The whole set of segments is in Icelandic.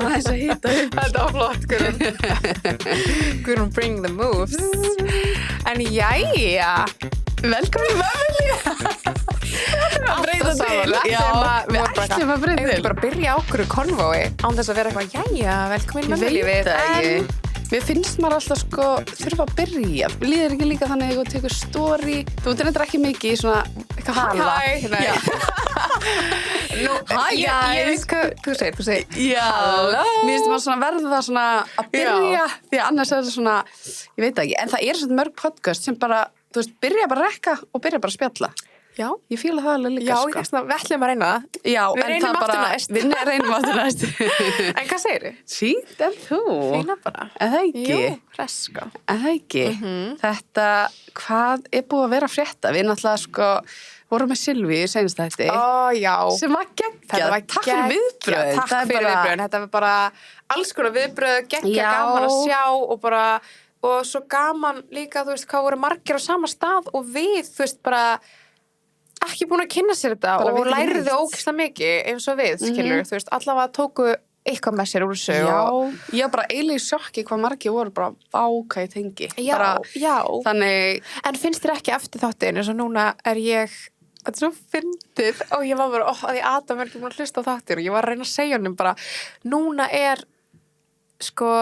Aðeins að hita upp. Þetta var flott, Guðrún bring the moves. En jæja, velkomin í Mömmu. Breyta til. Já, Við ætlum að breyta Eigum til. við bara að byrja á okkur konvói án þess að vera eitthvað, jæja, velkomin í Mömmulífið. Mér finnst maður alltaf sko þurfa að byrja. Líður ekki líka þannig að þú tekur story. Þú reyndar ekki mikið í svona eitthvað hala. Hæ, nei. Nú, ég veist hvað, þú segir. Já. Halló. Mér finnst maður svona verða svona að byrja. Því að annars er það svona, ég veit ekki. En það er svona mörg podcast sem bara, þú veist, byrja bara að rekka og byrja bara að spjalla. Já. Ég fíla það alveg líka, Já, sko. ég svona, við ætlum að reyna það. Já, Við en reynum það aftur bara, næst. Við reynum aftur næst. En hvað segir þið? Fínt en þú. Fína bara. En það ekki. Jú, freska. En það ekki. Þetta, hvað er búið að vera að frétta? Við náttúrulega sko vorum með Silvi í seinasta þætti. Já. Sem var geggjað. Þetta var Takk fyrir viðbröð. Takk fyrir viðbröð. Þetta var bara alls konar viðbröð, geggjað, Já. gaman að sjá og bara, og svo gaman líka, þú veist, hvað voru margir á sama stað og við, þú veist, bara ekki búin að kynna sér þetta Bara og vitum læriðu neitt. ógeðslega mikið eins og við, skilur, þú veist, allavega tóku eitthvað með sér úr þessu Já, og ég var bara eiginlega í sjokki hvað margir voru bara váka í tengi. já, Bara, já. þannig, En finnst þér ekki eftir þáttinn eins og núna er ég, þetta er svo fyndið og ég var bara, að ég Adam er ekki búin að hlusta á þáttir og ég var að reyna að segja honum bara, núna er sko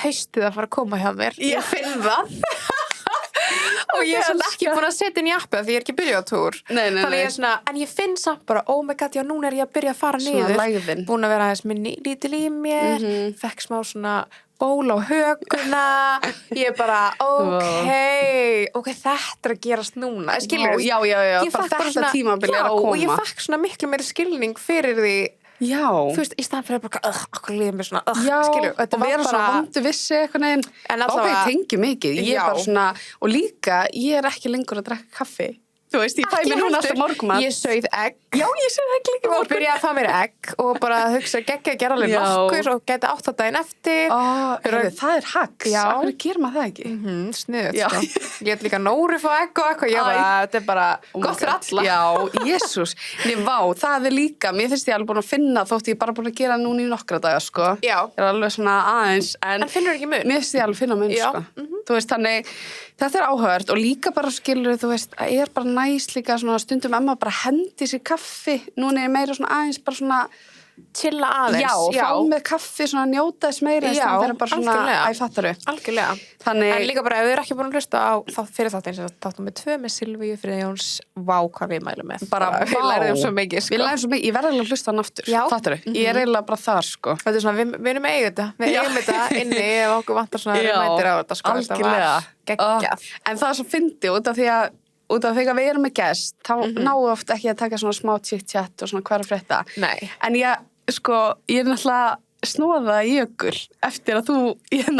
haustið að fara að koma hjá mér. Ég finn það. Og ég er svona ekki búin að setja inn í appið því ég er ekki byrjað á túr. Nei. Þannig ég er svona, en ég finn samt bara, oh my god, já, núna er ég að byrja að fara Svona niður. lægðin. Búin að vera aðeins minni lítil í mér, fekk smá svona ból á höguna, ég er bara, ok, þetta er að gerast núna, skilur já, Ég bara fékk þetta svona, tímabil er að Já, koma. og ég fekk svona miklu meiri skilning fyrir því, já. þú veist, í staðan fyrir bara, okkur líður mér svona, Já, skilur, og vera svona vondu vissi eitthvað neginn. En Báka allavega- ég tengi mikið. Ég er Já. bara svona, og líka, ég er ekki lengur að drekka kaffi. Þú veist, ég fæ mér núna alltaf morgumat. Ég sauð egg. Já, ég sé það ekki líka Og byrjaði að fá mér egg og bara hugsa geggja að gera alveg Já. nokkuð og gæti átt það daginn eftir. Það er hacks. Já. Af hverju gerir maður það ekki? Sniðut, Já. sko. Ég heit líka Nóri fá egg og eitthvað. Ég bara, þetta er bara gott fyrir alla. Já, jésús. Nei, vá, það er líka, mér finnst ég alveg búin að finna þótt ég er bara búin að gera núna í nokkra daga, sko. Já. Ég er alveg svona aðeins, en En finnur ekki mun? mér finnst ég alveg finna mun, Já. sko. Þú veist, þannig, þetta er áhugavert og líka bara skilur, þú veist, að er bara næst líka svona stundum Emma bara hendi sér kaffi, núna er ég meira svona aðeins bara svona, Chilla aðeins. já, fá með kaffi, svona njóta þess meira, Já, það er bara svona, algjörlega. fattaru. Algjörlega. Þannig, En líka bara ef þið eru ekki búin að hlusta á fyrir þáttinn sem þáttum með 2 með Silvíu Friðjóns, vá hvað við mælum með. bara, við lærðum svo mikið, sko. Við lærðum svo mikið, ég verði alveg að hlusta hann aftur, Já. fattaru. Ég er eiginlega bara þar, sko. Þetta er svona, við erum með eigið þetta. Við Já. eigum þetta inni ef okkur vantar svona remændir á þetta, sko. algjörlega. Þetta var geggjað. En það er svo fyndið út af því að við erum með gest, þá náum við oft ekki að taka svona smá chit-chat og svona hvað er að frétta. Nei. En ég er náttúrulega snóða jökul eftir að þú,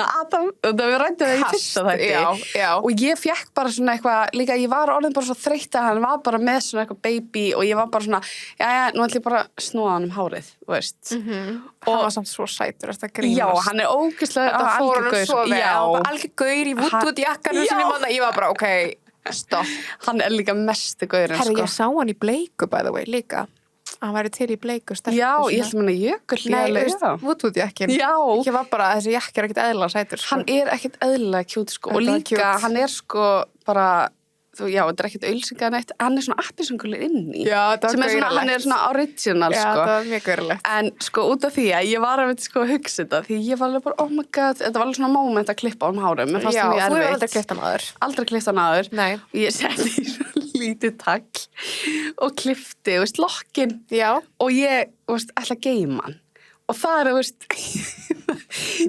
Adam, og það við rættum það í fyrsta þætti. Já. Og ég fekk bara svona eitthvað, líka ég var orðin bara svo þreytt að hann var bara með svona eitthvað baby og ég var bara svona, nú ætlum ég bara að snúða hann um hárið, þú veist. Og hann var samt svo sætur, þetta grínast. Já, hann er ógeðslega Þetta fór hann algjör svo gaur. vel. Já. Hann var algjör gaur í vút jakkanum Já. sinni manna. Ég var bara, ok, stopp. Hann er líka mestu gaurinn, Herri, sko. ég sá hann í bleiku, by the way, líka. Hann væri til í bleiku stelpu. Já, ég ætlum hann að jökul. Nei, veist, vútjakkin. Já. Ég var bara, þessi jakki er ekkert eðla sætur, sko. Hann er ekkert eðlilega kjút, sko. Og Þetta var líka, cute. hann er sko bara, já, þetta er ekkert ölsingað neitt, hann er svona appisungulur inni. Já, þetta var sem er svona, gauralegt. hann er svona original, Já, sko. þetta var mjög gaurlegt. En sko, út af því að ég var að sko að hugsa þetta, því ég var alveg bara, oh my god, þetta var alveg svona moment að klippa á hárum. Mér fannst Já, það mjög þú hefur erfitt. aldrei klippt hann áður. Aldrei klippt hann áður. Nei. Og ég setti í svona lítið tagl og klippti, veist, lokkin. Já. Og ég, veist, ætla að geyma hann. Og það er, veist,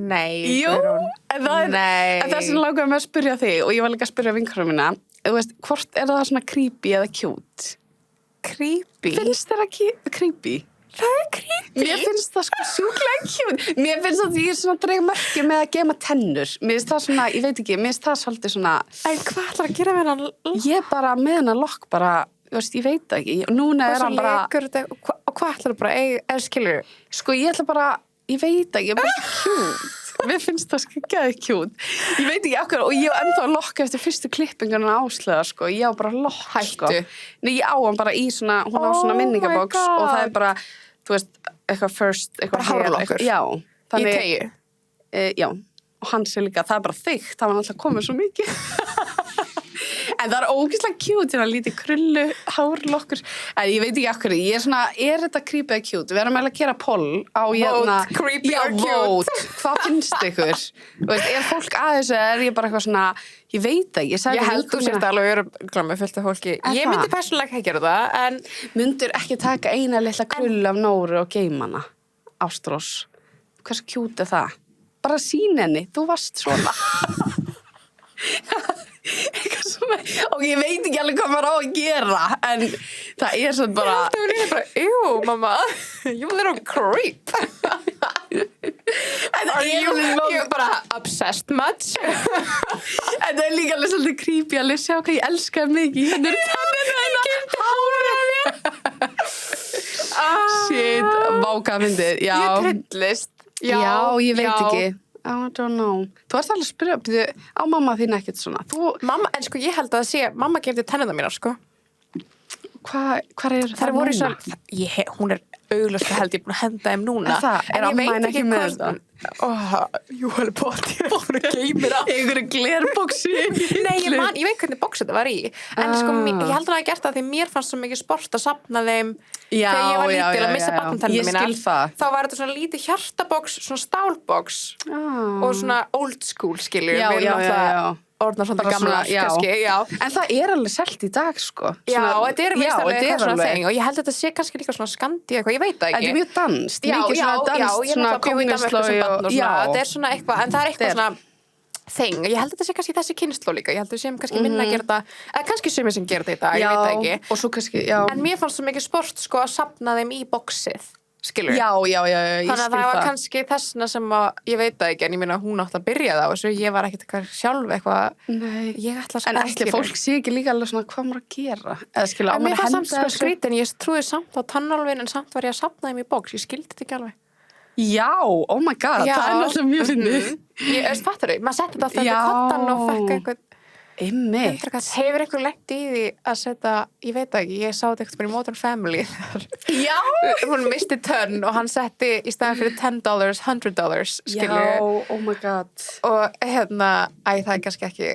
Nei, jú, Guðrún. en það er, Nei. en það sem langaði mig að spyrja þig og ég var líka að spyrja vinkarum mína, þú veist, hvort er það svona creepy eða cute? Creepy. Finnst þér það creepy? Það er creepy. Mér finnst það sko sjúklega cute. Mér finnst það því ég er svona að drega mörki með að gema tennur. Mér finnst það svona, ég veit ekki, mér finnst það svolítið svona, En hvað ætlar að gera með hann? ég bara með hennar lokk bara, þú veist, ég veit það ekki. Og núna er hann bara, Og hvað ætlar að bara, eða skilur? sko ég ætla bara, ég veit ekki, ég er bara cute. mér finnst það sko geðið kjút. Ég veit ekki akkur, og ég á ennþá að lokka eftir fyrstu klippingunum Áslaugar, sko. Ég á bara lokk, sko. Hættu. Nei, ég á hann bara í svona, hún á svona Oh my minningaboks God. og það er bara, þú veist, eitthvað first, eitthvað Bara hárlokkur. Já. Í teygju. Já. Og hans er líka, það er bara þykkt, það var alltaf komið svo mikið. En það er ógeðslega cute, hérna lítið krullu, hárlokkur. En ég veit ekki akkur, ég er svona, er þetta creepy eða cute? Við erum eiginlega að gera poll á hérna. creepy já, or cute. vote. Hvað finnst ykkur? Þú veist, er fólk að þessu eða er ég bara eitthvað svona, ég veit það, Ég held þú sért alveg örugglega með fullt af fólki. Er Ég það? myndi persónulega ekki gera það, en Mundur ekki taka eina litla krullu af Nóru og geima hana, Ástrós. Hversu cute er það? Bara sín henni, þú varst svona. Eitthvað svona, og ég veit ekki alveg hvað maður á að gera, en það er svona bara, það er bara, mamma, you little creep. Are you bara obsessed much? en það er líka alveg svolítið creepy alveg, sjá hvað ég elskaði mikið, hérna er tennina, shit, váka myndir, já. Ég trillist. Já, ég veit ekki. I don't know. Þú varst alveg að spyrja, á mamma þín ekkert svona. Mamma, en sko ég held að það sé, mamma gefði tennina mínar, sko. Hvar eru Það voru svo, hún er augljóslega held ég búin að henda þeim núna. Er amma henni ekki með þetta? Jú, alveg bótt, ég er búin að geymir á. Í einhverju glerboxi. Nei, ég veit hvernig box þetta var í. En sko, ég held að það gert það því mér fannst svo mikið sport að safna þeim þegar ég var lítil að missa barnatennina mína. Ég skil það. Þá var þetta svona lítið hjartabox, svona stálbox og svona old school, skilur. Já. Orðnar svona gamla, kannski, já. En það er alveg selt í dag, sko. Já, þetta er vist alveg eitthvað svona alveg. þeng og ég held að þetta sé kannski líka svona skandi eitthvað, ég veit það ekki. Þetta er mjög danst, Já, mikið svona danst, ég svona náttúrulega bjó í Danmörku sem barn og svona, þetta er svona eitthvað, en það er eitthvað svona þeng, og ég held að þetta sé kannski þessi kynnslóð líka, ég held að við séum kannski minna að gera þetta, eða kannski sumir sem gera þetta í dag, ég veit það ekki. Og svo kannski, já. En mér fannst svo mikið sport, sko, að safna þeim í boxið, skilur. Já, ég Þannig að skil það var kannski þessna sem að, ég veit það ekki, en ég meina hún átti að byrja það og svo ég var ekkert eitthvað sjálf eitthvað, Nei. ég ætla að En ætli fólk sé ekki líka alveg svona hvað maður að gera? Eða skilja, á En mér maður að fannst henda samt sko þessu? skrítin, ég trúði samt á tannálfin en samt var ég að safna þeim í box, ég skildi þetta ekki alveg. Já, oh my god, það er náttúrulega mjög fyndið. Ég veist, fattar þau, maður setti þetta alltaf Já. í kottan og fekk einhvern Einmitt. Hefur einhver lent í því að setja, ég veit það ekki, ég sá þetta eitthvað í Modern Family Já. hún misti tönn og hann setti í staðan fyrir $10, $100 skilju, Oh my god. og hérna, það er kannski ekki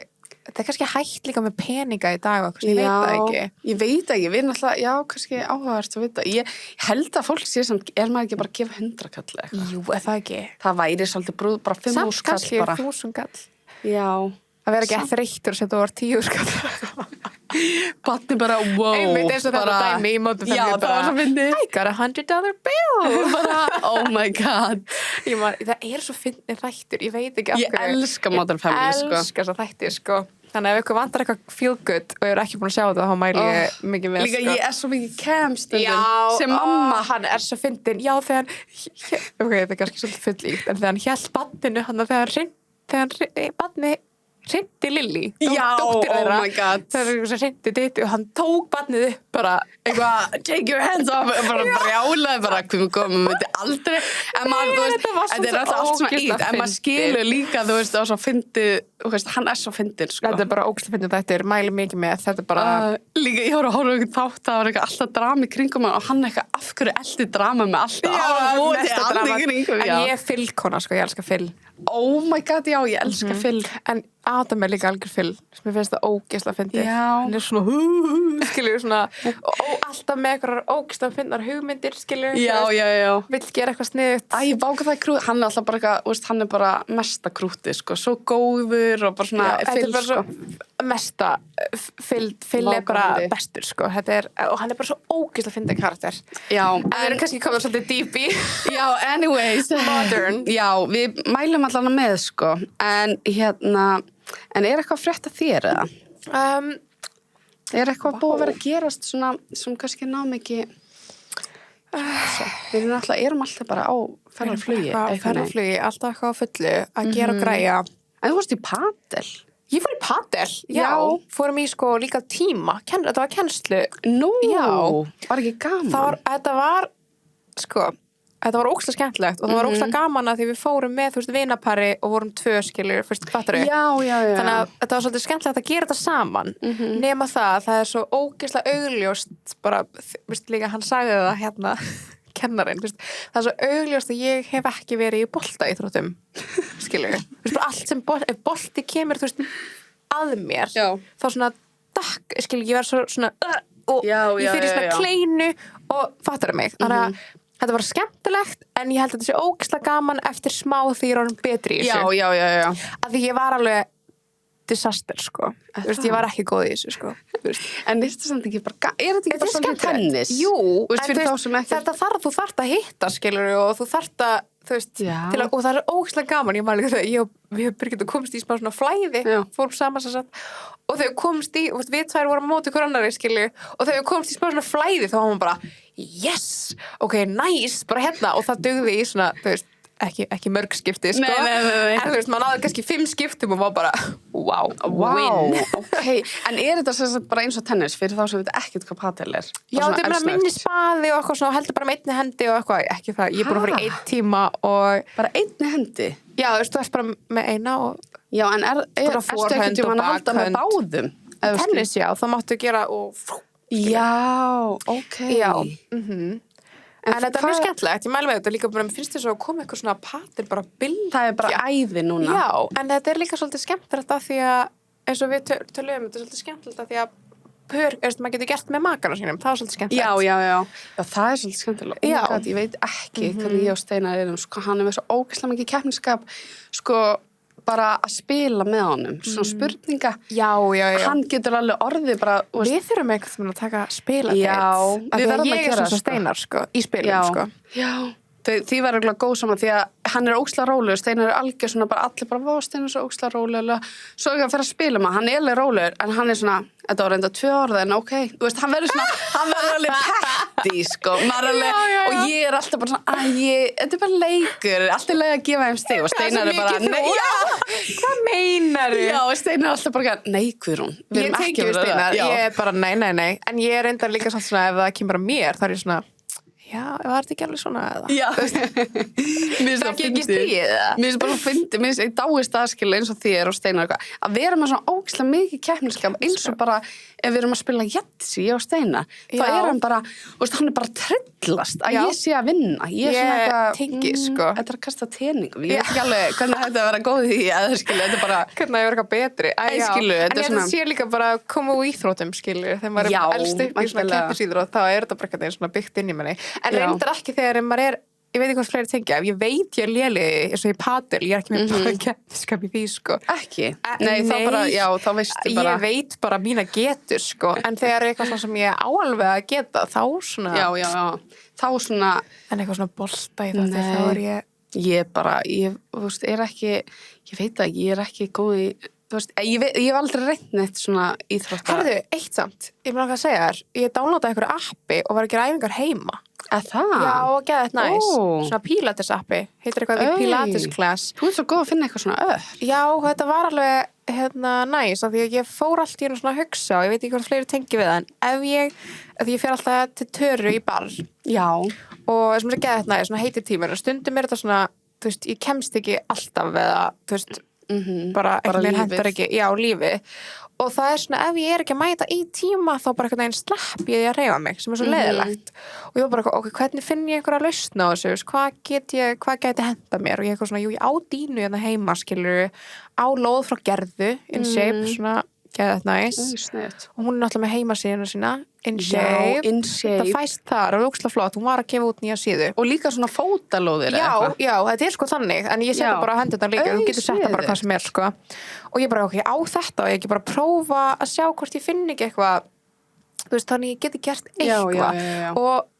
þetta er kannski hægt líka með peninga í dag og eitthvað, ég veit það ekki. Ég veit ekki, við erum alltaf, já, kannski áhugavert að vita. Ég held að fólk sé samt, er maður ekki bara að gefa 100 kall eða eitthvað? Jú, er það ekki? Það væri svolítið brúð, bara 5 Samt kall kannski bara. 1000 kall. Já. Að vera ekki þreyttur og setja over 10 kall. Batni bara, wow. Einmitt eins og þetta bara, dæmi í Modern Family. Já, það var svo fyndið. I got $100 bill. Bara, oh my god. Það er svo fyndið þættir, ég veit ekki af Ég hverju. elska Modern Family, sko. Ég elska þess þættir, sko. Þannig að ef ykkur vantar eitthvað feel good og er ekki búin að sjá þetta, þá mæli ég mikið með, Líka sko. ég er svo mikið camstundum. Já, sem mamma. Hann er svo fyndin. Já, þegar, ok, þetta er kannski svolítið fullíkt, en þegar hann hélt badninu, hann þegar badni hrinti Lilly, dóttir þeirra. Oh my god. Það er eitthvað hrinti ditti og hann tók badnið upp bara. Eitthvað, take your hands off, bara brjálaði bara, hvað við komum, myndi aldrei, en maður, þú veist, þetta var þetta er svo alltaf allt svona ógeðslega ít, en maður fyndið. skilur líka, þú veist, og svo fyndið, þú veist, hann er svo fyndið, sko. Þetta er bara ógeðslega fyndin þættir, mæli mikið með, þetta er bara... Líka, ég voru að horfa eitthvað þátt, það var eitthvað alltaf drama í kringum hann og hann eitthvað, af hverju eldi drama með alltaf? mesta drama. Kringum, En ég er Phil-kona, sko, ég elska Phil. Oh my god, já, ég elska Phil. En Adam er líka algjör Phil, sem ég finnst það ógeðslega fyndið. Já. Hann er svona, skilur, svona, og alltaf með eitthvað ógeðslega fyndnar hugmyndir, skilur. Já. Vill gera eitthvað sniðugt. Æ, ég báka það í krút, hann er alltaf bara eitthvað, þú veist, hann er bara mesta krúti, sko, svo góður og bara svona Þetta Phil, er bara sko. svo mesta, Phil er bara Vágandi. bestur, sko. Þetta er, og hann er bara svo ógeðslega fyndið karakter. Já, En við erum kannski komin svolítið deep í. Já, anyways. Modern. Já, við mælum allan með, sko. En hérna, en er eitthvað frétt að þér, eða? Er eitthvað búið að vera að gerast svona, sem kannski ná mikið... Við erum alltaf bara á ferðarflugi. Ferðarflugi, alltaf eitthvað á fullu, að gera og græja. En þú varst í padel. Ég fór í padel, já. Fórum í sko líka tíma, þetta var kennslu. Nú, Já. var ekki gaman. Þetta var, sko, þetta var ógeðslega skemmtilegt og það var ógeðslega gaman að því við fórum með, þú veist, vinapari og vorum 2 skilur, fyrst, fattaru? Já. Þannig að þetta var svolítið skemmtilegt að gera þetta saman nema það er svo ógeðslega augljóst bara, veist líka, hann sagði það hérna kennarinn, veist, það er svo augljóst að ég hef ekki verið í boltaíþróttum skilur, veist, bara allt sem ef bolti kemur, þú veist, að mér þá svona, skilur, ég verð svona og ég fyrir svona kleinu og fattar mig, þannig að þetta var skemmtilegt en ég held að þetta sé ógeðslega gaman eftir smá því ég er orðin betri í þessu Já. að því ég var alveg disaster sko, þú veist, ég var ekki góð í þessu sko En er þetta samt ekki bara, er þetta ekki bara svolítið tennis? Jú, veist, en þú þarft að hitta skilur og þú þarft að þú veist, og það er ógeðslega gaman, ég maður líka það, við Birgit komst í smá svona flæði, fórum saman sem sagt, og þegar við komst í, við tvær vorum á móti hver annarri, skilju, og þegar við komst í smá svona flæði, þá var maður bara, yes, ok, nice, bara hérna, og það dugði í svona, þú veist, ekki mörg skipti, sko, en þú veist, maður náði kannski 5 skiptum og var bara, wow, win. Okay. En er þetta sem sagt bara eins og tennis fyrir þá sem við ekkert hvað padel er? Já, þetta er bara minni spaði og eitthvað svona, heldur bara með einni hendi og eitthvað, ekki það, ég er búin að fara í 1 tíma og... Bara einni hendi? Já, þú veist, þú ert bara með eina og... Já, en erstu ekkert tíma að halda með báðum? Tennis, já, þá máttu gera og... Já, ok. Já, En þetta er mjög skemmtilegt, ég mæli með þetta líka bara, mér finnst þess að koma eitthvað svona patir bara bylgja. Það er bara æði núna. Já, en þetta er líka svolítið skemmtilegt að því að, eins og við tölum þetta er svolítið skemmtilegt að því að maður getur gert með makana sínum, það er svolítið skemmtilegt. Já, það er svolítið skemmtilegt. God, ég veit ekki hvernig ég og Steinar erum, sko, hann er með svo ógeðslega mikið keppnisskap, sko, bara að spila með honum, svona spurninga. Já. Hann getur alveg orðið bara... Við þurfum einhvern að taka spiladeitt. Já, við verðum að gera það. Steinar, sko, í spilum, sko. Já. Því var eiginlega góð saman því að hann er ógeðslega rólegur, Steinar er algjör svona bara allir bara, Steinar er svo ógeðslega rólegur, svo ekki að fyrir að spila með, hann er alveg rólegur, en hann er svona, þetta var reynda 2 orð, en ok, þú veist, hann verður alveg petti, sko, og ég er alltaf bara svona, þetta er bara leikur, alltaf leið að gefa þeim stig, og Steinar er bara, hvað meinar þú? Já, og Steinar er alltaf bara, nei, Guðrún, við erum ekki við Steinar, ég er bara, nei, en ég er reynda líka svona, ef það kemur að mér, þá er ég svona já, var þetta ekki alveg svona eða? Já. Það ekki stíð eða? Mér finnst bara að fyndi, mér finnst ég dáist aðskilja eins og þér og Steinar eitthvað, að vera með svona ógeðslega mikið keppnisskap eins og bara ef við erum að spila Jetsi og Steinar, þá er hann bara, hann er bara trillast að ég sé að vinna. Ég er svona eitthvað, tengi, sko. Þetta er að kasta teningum, ég veit ekki alveg hvernig þetta að vera góð í að skilja, þetta er bara... Hvernig að vera eitthvað betri. Skilu, en ég sé líka bara að koma úr íþrótum, skilju, þegar maður er elst upp í svona keppnisíþrótt, þá er þetta bara svona byggt inn í manni. En reyndar ekki þegar maður er, ég veit ekki hvað fleiri tengja, ef ég veit ég er léleg eins og ég padel, ég er ekki með bara keppniskap í því, sko. Ekki? Nei, þá bara, þá veistu bara. Ég veit bara mína getur, sko, en þegar er eitthvað sem ég áalveg að geta, þá svona... Já, þá svona... En eitthvað svona bolta í þetta, þá er ég... Ég bara, þú veist, er ekki, ég veit ekki, ég er ekki góð í... Þú veist, ég hef aldrei reynt neitt svona íþrótta. Herðu, eitt samt, ég vil að segja þér, ég downloadaði einhverju appi og var að gera æfingar heima. Það? Já, og geða þetta næs. Svona Pilates appi, heitir eitthvað því Pilates class. Þú ert svo góð að finna eitthvað svona Já, þetta var alveg næs, af því að ég fór allt í svona að hugsa og ég veit ekki hvort fleiri tengi við það, en ef ég fer alltaf til Töru í bar. Já. Og sem er geða þetta næs, svona heitir tímur, og stundum er þetta svona, þú veist, ég kemst ekki alltaf eða, þú veist, bara einhvern hendur ekki, lífið og það er svona, ef ég er ekki að mæta í tíma þá bara einhvern veginn slapp ég að reyfa mig sem er svo leiðilegt og ég var bara, ok, hvernig finn ég einhverja lausn á þessu, hvað gæti henda mér og ég eitthvað svona, ég á dínu hérna heima, skilur, á lóð frá Gerðu, in shape, svona geða þetta næs og hún er náttúrulega með heimasíðuna sína in shape, það fæst þar og ógeðslega flott, hún var að gefa út nýja síðu og líka svona fótalóðir já, þetta er sko þannig, en ég setja bara á hendurnar líka, þú getur setta bara hvað sem er sko og ég bara, ok, á þetta og ég ekki bara prófa að sjá hvort ég finn ekki eitthvað þú veist, þannig ég geti gert eitthvað og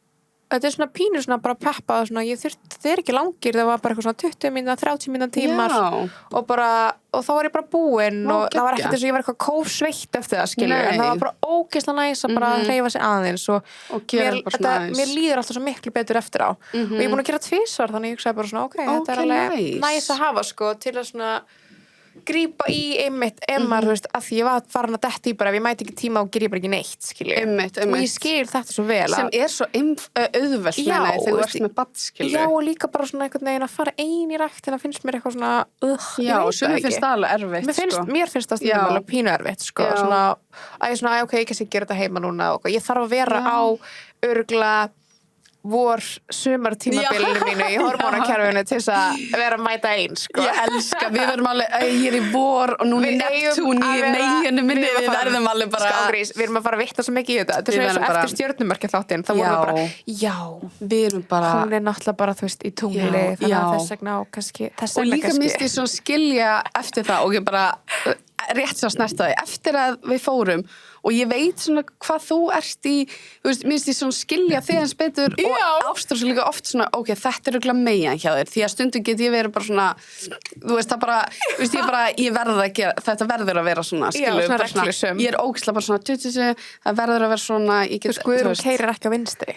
þetta er svona pínur svona bara peppað svona, þetta er ekki langir, það var bara eitthvað svona 20 mínúna, 30 mínúna tímar og þá var ég bara búin og það var ekkert eins og ég var eitthvað kófsveitt eftir það, skilur, en það var bara ógeðslega næs að bara hreyfa sig aðeins og mér líður alltaf svo miklu betur eftir á og ég er búin að gera 2 þannig ég hugsaði bara svona, ok, þetta er alveg næs að hafa sko til að svona grípa í einmitt maður, þú veist, að því ég var farin að detta í bara ef ég mæti ekki tíma og ger ég bara ekki neitt, skilju. Einmitt. Og ég skil þetta svo vel. Sem svo auðvelt Já, meina ég, þegar þú veist, ert með barn, skilju. Já, og líka bara svona einhvern veginn að fara ein í ræktina finnst mér eitthvað svona, Já, og sumir finnst það alveg erfitt, Mér finnst það stundum alveg pínu erfitt, sko. Svona, að ég svona, ok, ég kannski gera þetta heima núna og ég þarf að vera á örugglega sumartímabilinu mínu í hormónakerfinu til þess að vera að mæta ein, sko. Ég elska, við verðum alveg, ég er í vor og núna í Neptún í meginu minni, við verðum alveg bara... Skágrís, við erum að fara að vitta svo mikið í þetta. Þetta er svo eftir stjörnumerkja þáttinn, þá vorum við bara, við erum bara... Hún er náttúrulega bara, þú veist, í tungli, þannig að þess vegna og kannski, þess vegna kannski. Og líka minnst ég svona skilja eftir það og ég bara rétt svo snert það eftir að við fórum og ég veit svona hvað þú ert í, þú veist, minnst ég svona skilja þig eins betur og ástur svo líka oft svona, ok, þetta er örugglega megin hjá þér, því að stundum get ég verið bara svona, þú veist, það bara, þú veist, ég verð að gera, þetta verður að vera svona, skilur, svona reglusum. Ég er ógeðslega bara svona, það verður að vera svona, ég get, þú veist, keyrir ekki á vinstri.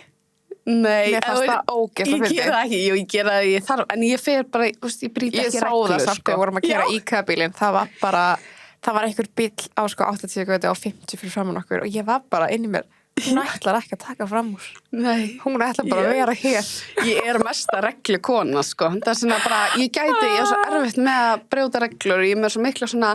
Nei, mér fannst það ógeðslega fyndið. Ég gera ekki, ég gera það, ég þarf, en ég fer bara, þú veist, ég brýt ekki reglur, Ég sá það samt, við vorum að keyra IKEA-bílinn, það var einhver bíll á sko 80 götu á 50 fyrir framan okkur og ég var bara inn í mér, hún ætlar ekki að taka fram úr. Nei. Hún ætlar bara að vera hér. Ég er mesta reglukona, sko. Það er svona bara, ég er svo erfitt með að brjóta reglur, ég er með svo mikla svona,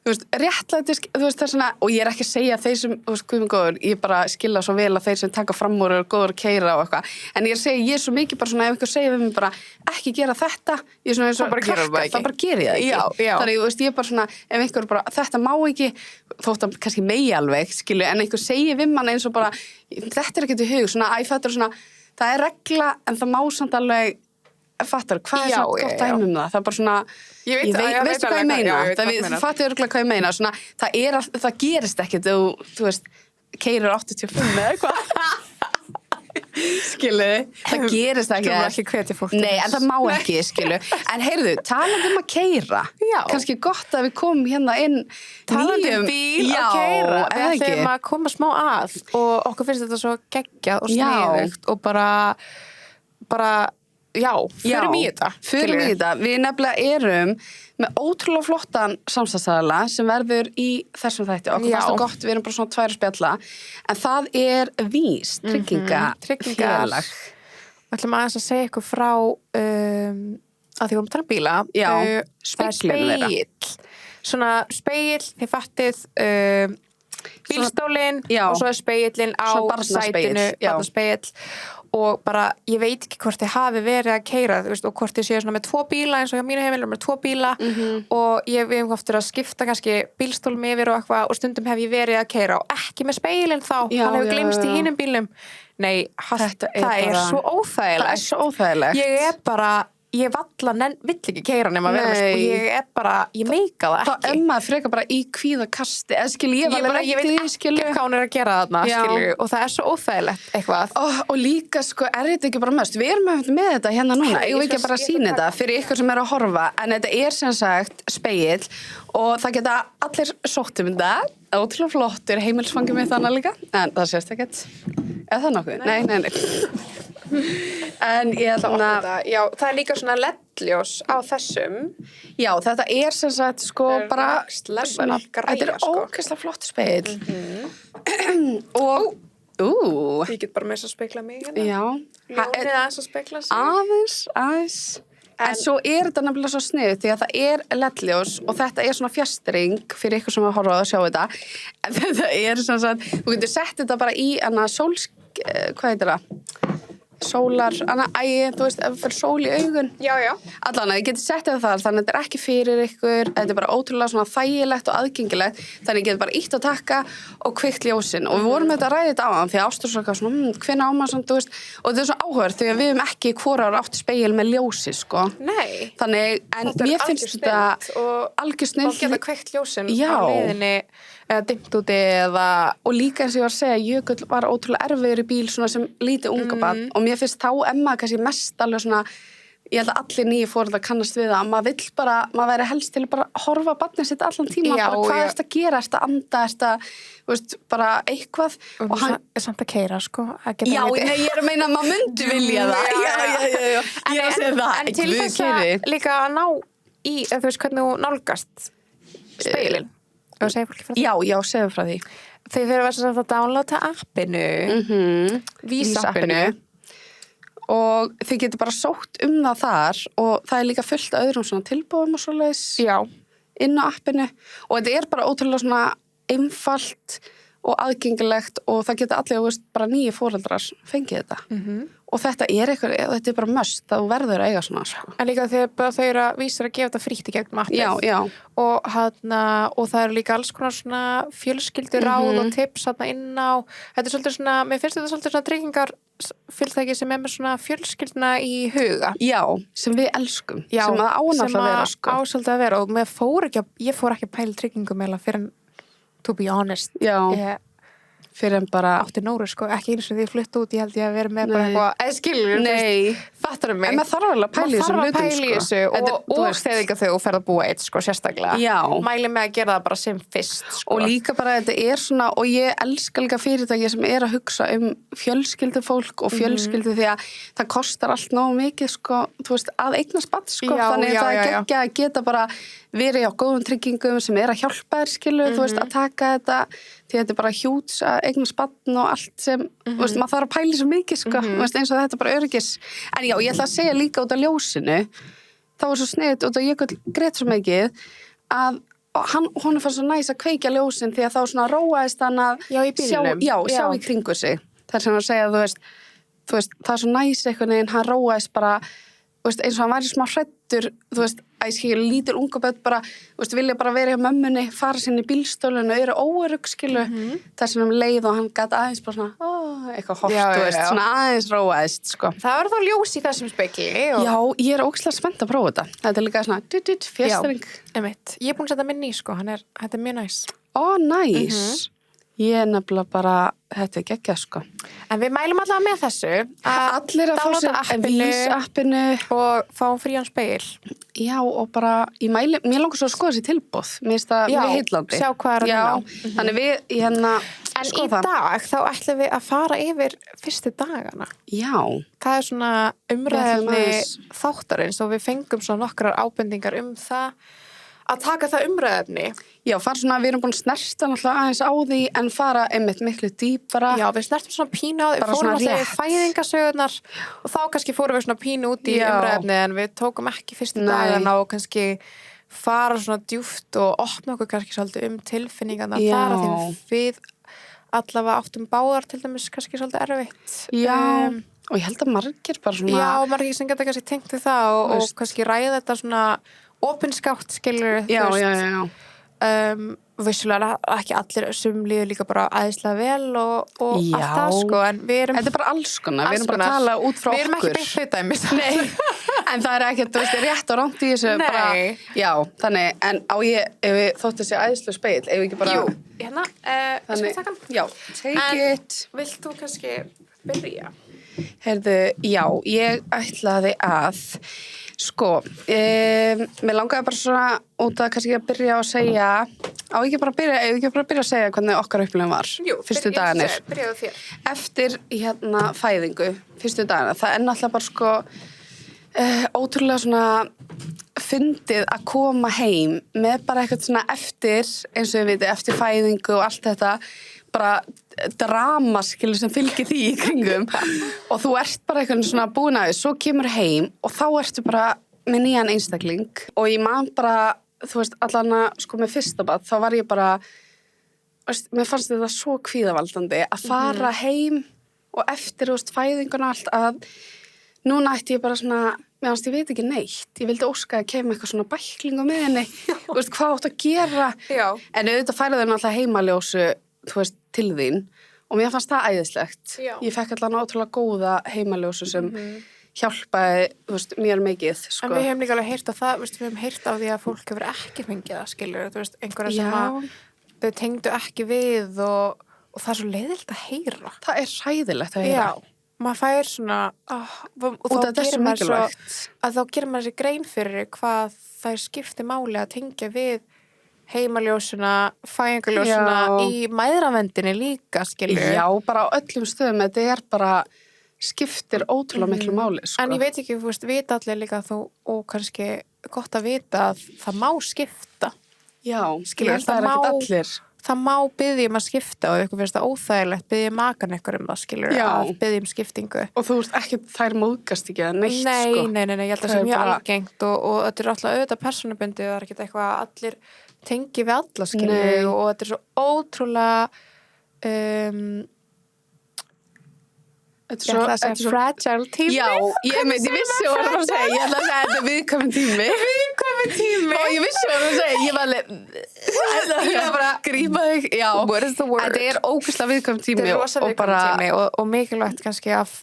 þú veist, réttlætis, þú veist, það er svona, og ég er ekki að segja þeir sem, þú veist, guðminn góður, ég bara skilja svo vel að þeir sem taka fram úr eru góður að keyra og eitthvað, en ég er að segja, ég er svo mikið bara svona, ef einhver segir við mig bara, ekki gera þetta, ég er svona eins og krakka, það bara ger ég það ekki. Já. Þannig, þú veist, ég er bara svona, ef einhver bara, þetta má ekki, þótt að kannski megi alveg, skilju, en einhver segir við mann eins og bara, þetta er ekkert í hug, svona, svona, það er regla, en það má samt alveg fattar, hvað er svo gott dæmi það? Það er bara svona, veistu hvað ég meina? Það fattar örugglega hvað ég meina, svona, það gerist ekkert þú veist, keyrir 85 eða eitthvað. Skilu, það gerist ekki. Þú má ekki hvetja fólk. Nei, en það má ekki, skilu. En heyrðu, talandi um að keyra. Kannski gott að við komum hérna inn talandi um bíl og keyra. Við ætlum að koma smá að og okkur finnst þetta svo geggjað og sniðugt og bara förum í þetta. Förum í þetta. Við nefnilega erum með ótrúlega flottan samstarfsaðila sem verður í þessum þætti. Okkur fannst það gott, við erum bara svona 2 að spjalla. En það er Vís, tryggingafélag. Við ætlum aðeins að segja ykkur frá að því vorum að tala um bíla. Speglinn þeirra. Svona spegill, þið fattið bílstólinn og svo er spegillinn á sætinu, barnaspegill. Og bara, ég veit ekki hvort þið hafi verið að keyra, þú veist, og hvort þið séu svona með 2 bíla, eins og hjá mínu heimilum með 2 bíla og við hefum oft verið að skipta kannski bílstólum yfir og eitthvað og stundum hef ég verið að keyra og ekki með spegilinn þá, hann hefur gleymst í hinum bílnum. Nei, það er svo óþægilegt. Það er svo óþægilegt. Ég vill ekki keyra nema vera með og ég meika það ekki. Það maður frekar bara í kvíðakasti, eða skilju, ég veit ekki hvað hún er að gera þarna, skilju, og það er svo óþægilegt eitthvað. Og líka, sko, er þetta ekki bara mest? Við erum með þetta hérna núna, ég vil ekki bara sýna þetta fyrir ykkur sem er að horfa, en þetta er sem sagt spegill og það geta allir sótt um þetta, ótrúlega flottur heimilsfangi með þannig líka, en það sést ekkert. Er það nokkuð? Nei. En ég ætla það er líka svona LED-ljós á þessum. Já, þetta er sem sagt sko bara svona, þetta er ógeðslega flott spegill. Og ég get bara með þess að spegla mig hérna. Já. Ljónið aðeins að spegla sig. Aðeins. En svo er þetta nefnilega svo sniðugt því að það er LED-ljós og þetta er svona fjastring fyrir ykkur sem að horfa að sjá þetta. En þetta er sem sagt, þú getur sett þetta bara í hvað heitir það? Sólar, þú veist, ef við fyrir sól í augun. Já. Allan að ég geti sett það þar, þannig að þetta er ekki fyrir ykkur, þetta er bara ótrúlega svona þægilegt og aðgengilegt, þannig ég geti bara ítt að taka og kveikt ljósin. Og við vorum þetta að ræða þetta á þann, því að Ástur svo svona, hvenær á maður svona, þú veist, og þetta er svo áhugavert, því að við hefum ekki hvorar átt spegil með ljósi, sko. Nei. Þannig, en mér finnst þetta algjör snill. Og geta kveikt ljósin á leiðinni eða dimmt úti og líka eins og ég var að segja, Jökull var ótrúlega erfiður í bíl svona sem lítið unga barn og mér finnst þá Emma kannski mest alveg svona, ég held að allir nýju foreldrar kannast við það, að maður vill bara, maður væri helst til að bara horfa barnið sitt allan tíma, bara hvað er þetta að gera, er þetta að anda, er þetta, þú veist, bara eitthvað. Og hann er samt að keyra, sko. Já, nei, ég er að meina að maður myndi vilja það. Já. Ég er að segja það. En til þess að líka að ná í, þú veist, hvernig þú nálgast Speilin. Og segja fólki frá því. Já, segðu frá því. Þið þurfa sem sagt að downloada appinu, Vís-appinu. Og þið getur bara sótt það þar og það líka fullt af öðrum svona tilbúðum og svoleiðis Já. inn á appinu og þetta bara ótrúlega svona einfalt og aðgengilegt og það geta allir, þú veist, bara 9 foreldrar fengið þetta. Og þetta þetta bara must, það verður að eiga svona, sko. En líka þau eru að vísir að gefa þetta frítt í gegnum appið. Já. Og það eru líka alls konar svona fjölskylduráð og tips inn á. Þetta svolítið svona, mér finnst þetta svolítið svona tryggingar fyrirtæki sem með svona fjölskylduna í huga. Já, sem við elskum. Já, sem það ánægla vera, sko. Sem ásaldið að vera og ég fór ekki að pæla tryggingum eða fyrir to be honest. Já. Fyrir en bara átti Nóru, sko, ekki eins og því flutt út, ég held ég að vera með bara eitthvað, skilur, fattar mig. En maður þarf alveg að pæla í þessum hlutum, sko. Og þegar þau ferð að búa eitt, sko, sérstaklega. Já. Mæli með að gera það bara sem fyrst, sko. Og líka bara þetta svona, og ég elska líka fyrirtæki sem að hugsa fjölskyldufólk og fjölskyldu því að það kostar allt nógu mikið, sko, þú veist, að eignast barn, sko. Þannig það geggja að geta bara verið á góðum tryggingum sem að hjálpa þér, skilu, þú veist, að taka þetta, því þetta bara hjúts að eignast barn og allt sem, þú veist, maður þarf að pæla svo mikið, sko, þú veist, eins og þetta bara öryggis. En já, ég ætla að segja líka út af ljósinu, þá var svo sniðut út af Jökull grét svo mikið, að hún fannst svo næs að kveikja ljósin því að þá svona róaðist hann að sjá í kringu sig. Það sem að segja, þú veist, það er svo næs einhvern veginn, hann róaðist bara, þú veist, eins og hann væri smá hræddur, þú veist, að ég skilur lítil unga börn bara, þú veist, vilja bara vera hjá mömmunni, fara sinni í bílstólinu og eru óörugg, skilu, þar sem leið og hann gat aðeins bara svona, eitthvað hort, þú veist, svona aðeins róaðist, sko. Það var þá ljós í þessum spekli. Já, ég er ógeðslega spennt að prófa þetta. Þetta er líka svona, fjastring. Já, einmitt. Ég er búin að setja minni í, sko, þetta er mjög næs. Næs. Ég er nefnilega bara, þetta er geggjað, sko. En við mælum allavega með þessu allir að fá sér Vís-appinu og fá frían speil. Já, og bara, mér langar svo að skoða þessi tilboð. Mér finnst það mjög heitlandi. Sjá hvað er að ná. Þannig við En í dag þá ætlum við að fara yfir fyrstu dagana. Já. Það er svona umræðefni þáttarins og við fengum svona nokkrar ábendingar það að taka það umræðefni. Já, fara svona, við erum búin að snerta náttúrulega aðeins á því en fara einmitt miklu dýpara. Já, við snertum svona pínu á því, við fórum alltaf í fæðingasögurnar og þá kannski fórum við svona pínu út í umræðefni en við tókum ekki fyrstu dagana og kannski fara svona djúpt og opna okkur kannski svolítið tilfinningarna þar að því við allavega áttum báðar til dæmis kannski svolítið erfitt. Já, og ég held að margir bara svona... Já, margir sem geta kannski tengt við það og kannski ræða þetta svona opinskátt, skilur, já. Vissulega ekki allir sem líður líka bara æðislega vel og allt það, sko, en við erum... Þetta er bara alls konar, við erum bara að tala út frá okkur. Við erum ekki beint hlutæmis. Nei, en það er ekki, þú veist, rétt og rangt í þessu. Nei. Bara, já, þannig, en ef við þótt þessi æðislega speil, ef við ekki bara... Jú, hérna, skal við taka hann? Já, take it. En vilt þú kannski byrja? Heyrðu, já, ég ætlaði að... Sko, mér langaði bara svona út að kannski að byrja að segja ef ekki bara byrja að segja hvernig okkar upplifun var. Jú, fyrstu dagarnir. Byrjaðu þér. Eftir fæðingu, fyrstu dagana, það er náttúrulega bara sko ótrúlega svona fyndið að koma heim með bara eitthvað svona eftir, eins og við veitum, eftir fæðingu og allt þetta, bara dramaskilur sem fylgir því í kringum og þú ert bara eitthvað svona búin að því, svo kemur heim og þá ertu bara með nýjan einstakling og ég man bara, þú veist, allan að sko með fyrsta barn, þá var ég bara, veist, mér fannst þetta svo kvíðavaldandi að fara heim og eftir, þú veist, fæðingun og allt að núna ætti ég bara svona, mér fannst ég veit ekki neitt, ég vildi óska að kemur eitthvað svona bækling á miðinni, þú veist, hvað átt að gera, en auðvitað færðu þau náttúrulega heimaljósu, þú veist, til þín og mér fannst það æðislegt. Já. Ég fekk allan ótrúlega góða heimaljósu sem hjálpaði, þú veist, mér mikið, sko. En við hefum líka alveg heyrt á það, við hefum heyrt á því að fólk hefur ekki fengið það, skilur, þú veist, einhverja sem að þau tengdu ekki við og það er svo leiðilegt að heyra. Það er hræðilegt að heyra. Já, maður fær svona, og þá gerir maður þá gerir maður sér grein fyrir hvað það skiptir máli að tengja við heimaljósuna, fæðingarljósuna í mæðravendinni líka, skilur. Já, bara á öllum stöðum, þetta er bara skiptir ótrúlega miklu máli, sko. En ég veit ekki, þú veist, vita allir líka og kannski gott að vita að það má skipta. Já, Skilur, ég held að það er ekkert allir. Það má biðja að skipta og ykkur finnst það óþægilegt biðja makan ykkur það, skilur, Já. að biðja skiptingu. Og þú veist ekki, þær móðgast ekki að neitt, Nei, sko. ég held að Það það sé er mjög bara- algengt og þetta er alltaf auðvitað persónubundið, það er ekki eitthvað að allir tengi við alla, skilur, Nei. og þetta er svo ótrúlega Þetta ég ætla að segja fragile tími. Já, ég vissi hvað það að segja. Ég ætla að segja þetta er viðkvæmur tími. Viðkvæmur tími. Og ég vissi hvað það að segja. Ég var alveg... Ég var bara að grípa þig. Já. What is the word? Þetta er ógeðslega viðkvæmur tími. Þetta er rosa og bara viðkvæmur tími og mikilvægt kannski að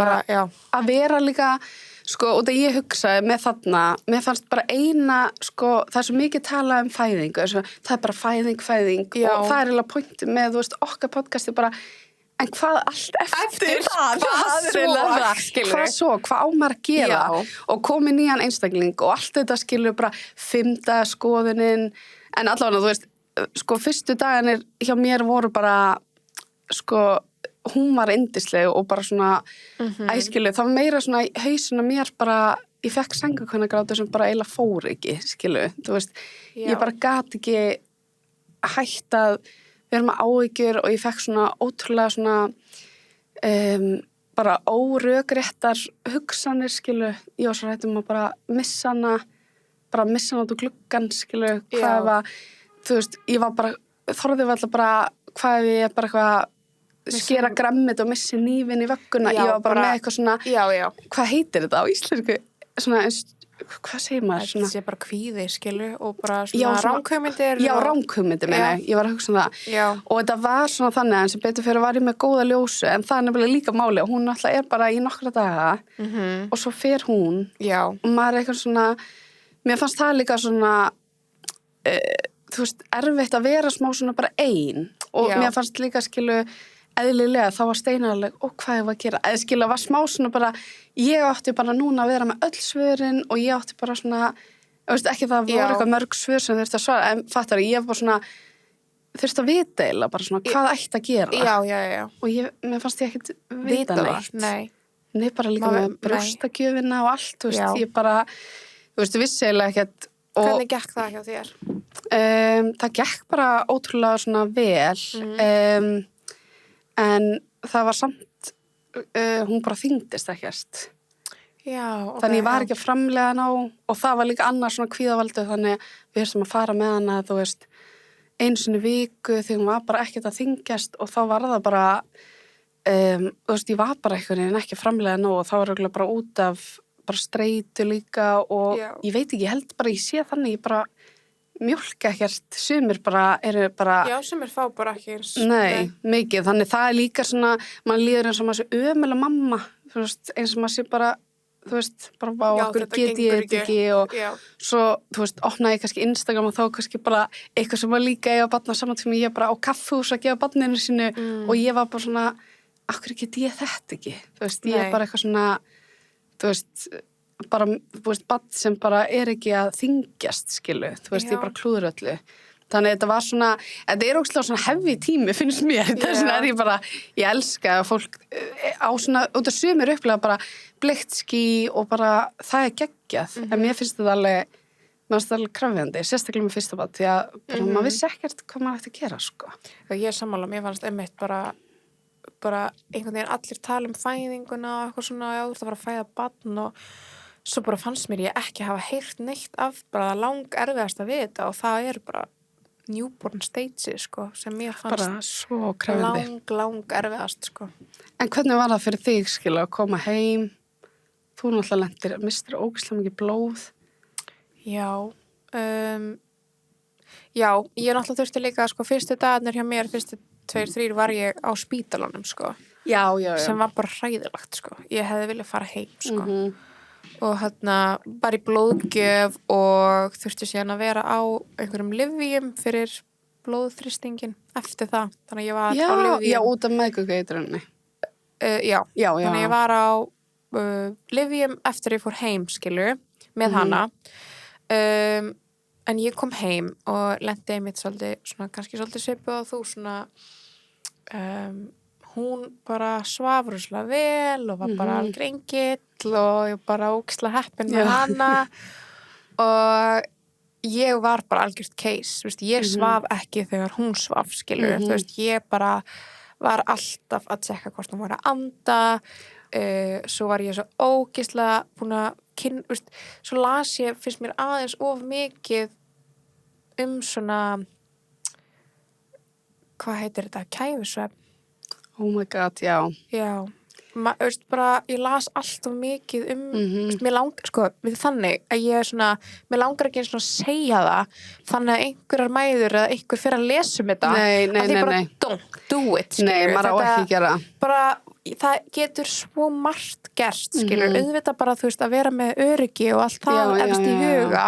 bara, já. Að vera líka, sko, og það ég hugsaði með þarna, mér fannst bara eina, sko, það er svo mikið talað um fæðingu, það er bara fæðing Já. og það er eiginlega pointið með, þú veist, okkar podcasti bara, en hvað allt eftir það? hvað er svo, eiginlega það? skilurðu? Hvað svo, hvað á maður að gera? Já. Og komið nýjan einstakling og allt þetta skilur bara 5. skoðunin, en allavega, þú veist, sko, fyrstu dagarnir hjá mér voru bara, sko, hún var yndisleg og bara svona æskilu, það var meira svona í hausinu mér bara, ég fekk sængakvennagrátu sem bara eiginlega fór ekki, skilu, þú veist, Já. ég bara gat ekki hætt að vera með áhyggjur og ég fekk svona ótrúlega svona bara órökréttar hugsanir, skilu, ég var svo hrædd að bara missa hana út úr gluggan, skilu, Já. hvað var, þú veist, ég var bara, þorðið var alltaf bara, hvað ef ég bara eitthvað skera grammit og missi nýfin í vögguna, Já, ég var bara bara- með eitthvað svona, Já. hvað heitir þetta á íslensku, svona, hvað segir maður, Þetta svona, sé bara kvíði, skilur, og bara Já, svona svona- ránkaumindir. já, ránkugmyndir meina ég var að hugsa um það. Já. Og þetta var svona þannig að sem betur fyrir var ég með góða ljósu en það er nefnilega líka máli og hún náttúrulega er bara í nokkra daga og svo fer hún Já. og maður er eitthvað svona, mér fannst það líka svona, þú veist, erfitt að vera smá svona bara ein og Já. mér fannst líka skilu eðlilega þá var Steinarleg og hvað ég var að gera, eða skilu var smá svona bara, ég átti bara núna að vera með öll svörin og ég átti bara svona, þú veist, ekki það voru Já. eitthvað mörg svör sem þurfti að svara, en fattar ég var bara svona, þurfti að vita eða bara svona, hvað ætti að gera Já. og mér fannst ég ekkert vita neitt. Nei. Bara líka Maður- með brjóstakjöfina og allt, þú veist, Já. ég bara, þú veist, vissi eiginlega ekkert og Hvernig gekk það hjá þér? það gekk bara ótrúlega svona vel en það var samt hún bara þyngdist ekkert Já, ok. þannig ég var ekki að framlega ná og það var líka annars svona kvíðavaldu þannig við erum að fara með hana þú veist, einu sinni í viku því hún var bara ekkert að þyngjast og þá var það bara þú veist, ég var bara eitthvað en ekki að framlega ná og þá var örugglega bara út af bara streitu líka og Já. ég veit ekki, ég held bara, ég sé þannig ég bara mjólka ekkert, sumir bara eru bara Já, sem fá bara ekki eins. Nei, mikið, þannig það er líka svona, mann líður eins og maður sé ömulega mamma, þú veist, eins og maður sé bara, þú veist, bara á Já, okkur þetta get ég gengur þetta ekki og Já. svo, þú veist, opnaði ég kannski Instagram og þá kannski bara eitthvað sem var líka eiga barn á saman tíma, ég bara á kaffhús að gefa barninu sínu og ég var bara svona, akkur get ég þetta ekki, þú veist, ég Nei. er bara eitthvað svona, þú veist, bara, þú veist, barn sem bara er ekki að þyngjast, skilu, þú veist, Já. ég bara klúður öllu. Þannig þetta var svona, þetta er ógeðslega svona hefði tími, finnst mér. Þess vegna er ég bara, ég elska að fólk á svona, út af sumir upplega bara bleikt ský og bara það er geggjað. En mér finnst þetta alveg, mér finnst þetta alveg krafjandi, sérstaklega með fyrsta bad, því að bara, maður vissi ekkert hvað maður ætti að gera, sko. Ég er sammála, mér fannst einmitt bara einhvern veginn allir tala um fæðinguna og eitthvað svona, já, þú ert að fara að fæða barn og svo bara fannst mér ég ekki hafa heyrt neitt af bara lang erfiðasta við þetta og það er bara newborn stages, sko, sem mér fannst Bara svo krafjandi. lang erfiðast, sko. En hvernig var það fyrir þig, skilu, að koma heim? Þú náttúrulega lentir, mistir ógeðslega mikið blóð. Já, já, ég náttúrulega þurfti líka, sko, fyrstu dagarnir hjá mér, fyrstu 2-3 var ég á spítalanum, sko, Já, já, já. sem var bara hræðilegt, sko. Ég hefði viljað fara heim, sko. Mhm. Og hérna bara í blóðgjöf og þurfti síðan að vera á einhverjum lyfjum fyrir blóðþrýstingin eftir það. Þannig að ég var Já, á lyfjum. já, út af meðgöngueitrunni. Já, Já, já. þannig að ég var á lyfjum eftir ég fór heim, skilur, með hana. En ég kom heim og lenti einmitt svolítið, svona, kannski svolítið svipuð á þú, svona, hún bara svaf rosalega vel og var bara alveg engill og ég bara ógeðslega heppin með Já. hana og ég var bara algjört case, þú veist, ég svaf ekki þegar hún svaf, skilur, þú veist, ég bara var alltaf að tjekka hvort hún var að anda, svo var ég svo ógeðslega búin að veist, svo las ég, finnst mér aðeins of mikið svona hvað heitir þetta, kæfisvefn. Oh my god, já. Já, veist, bara, ég las alltaf mikið veist, mér langar, sko, þannig að ég svona, mér langar ekki eins og segja það, þannig að einhverjar mæður eða einhver fyrir að lesa þetta, að því bara don't do it, skilur. Nei, maður á ekki gera. Bara, það getur svo margt gerst, skilur, auðvitað bara, þú veist, að vera með öryggi og allt það efst í huga,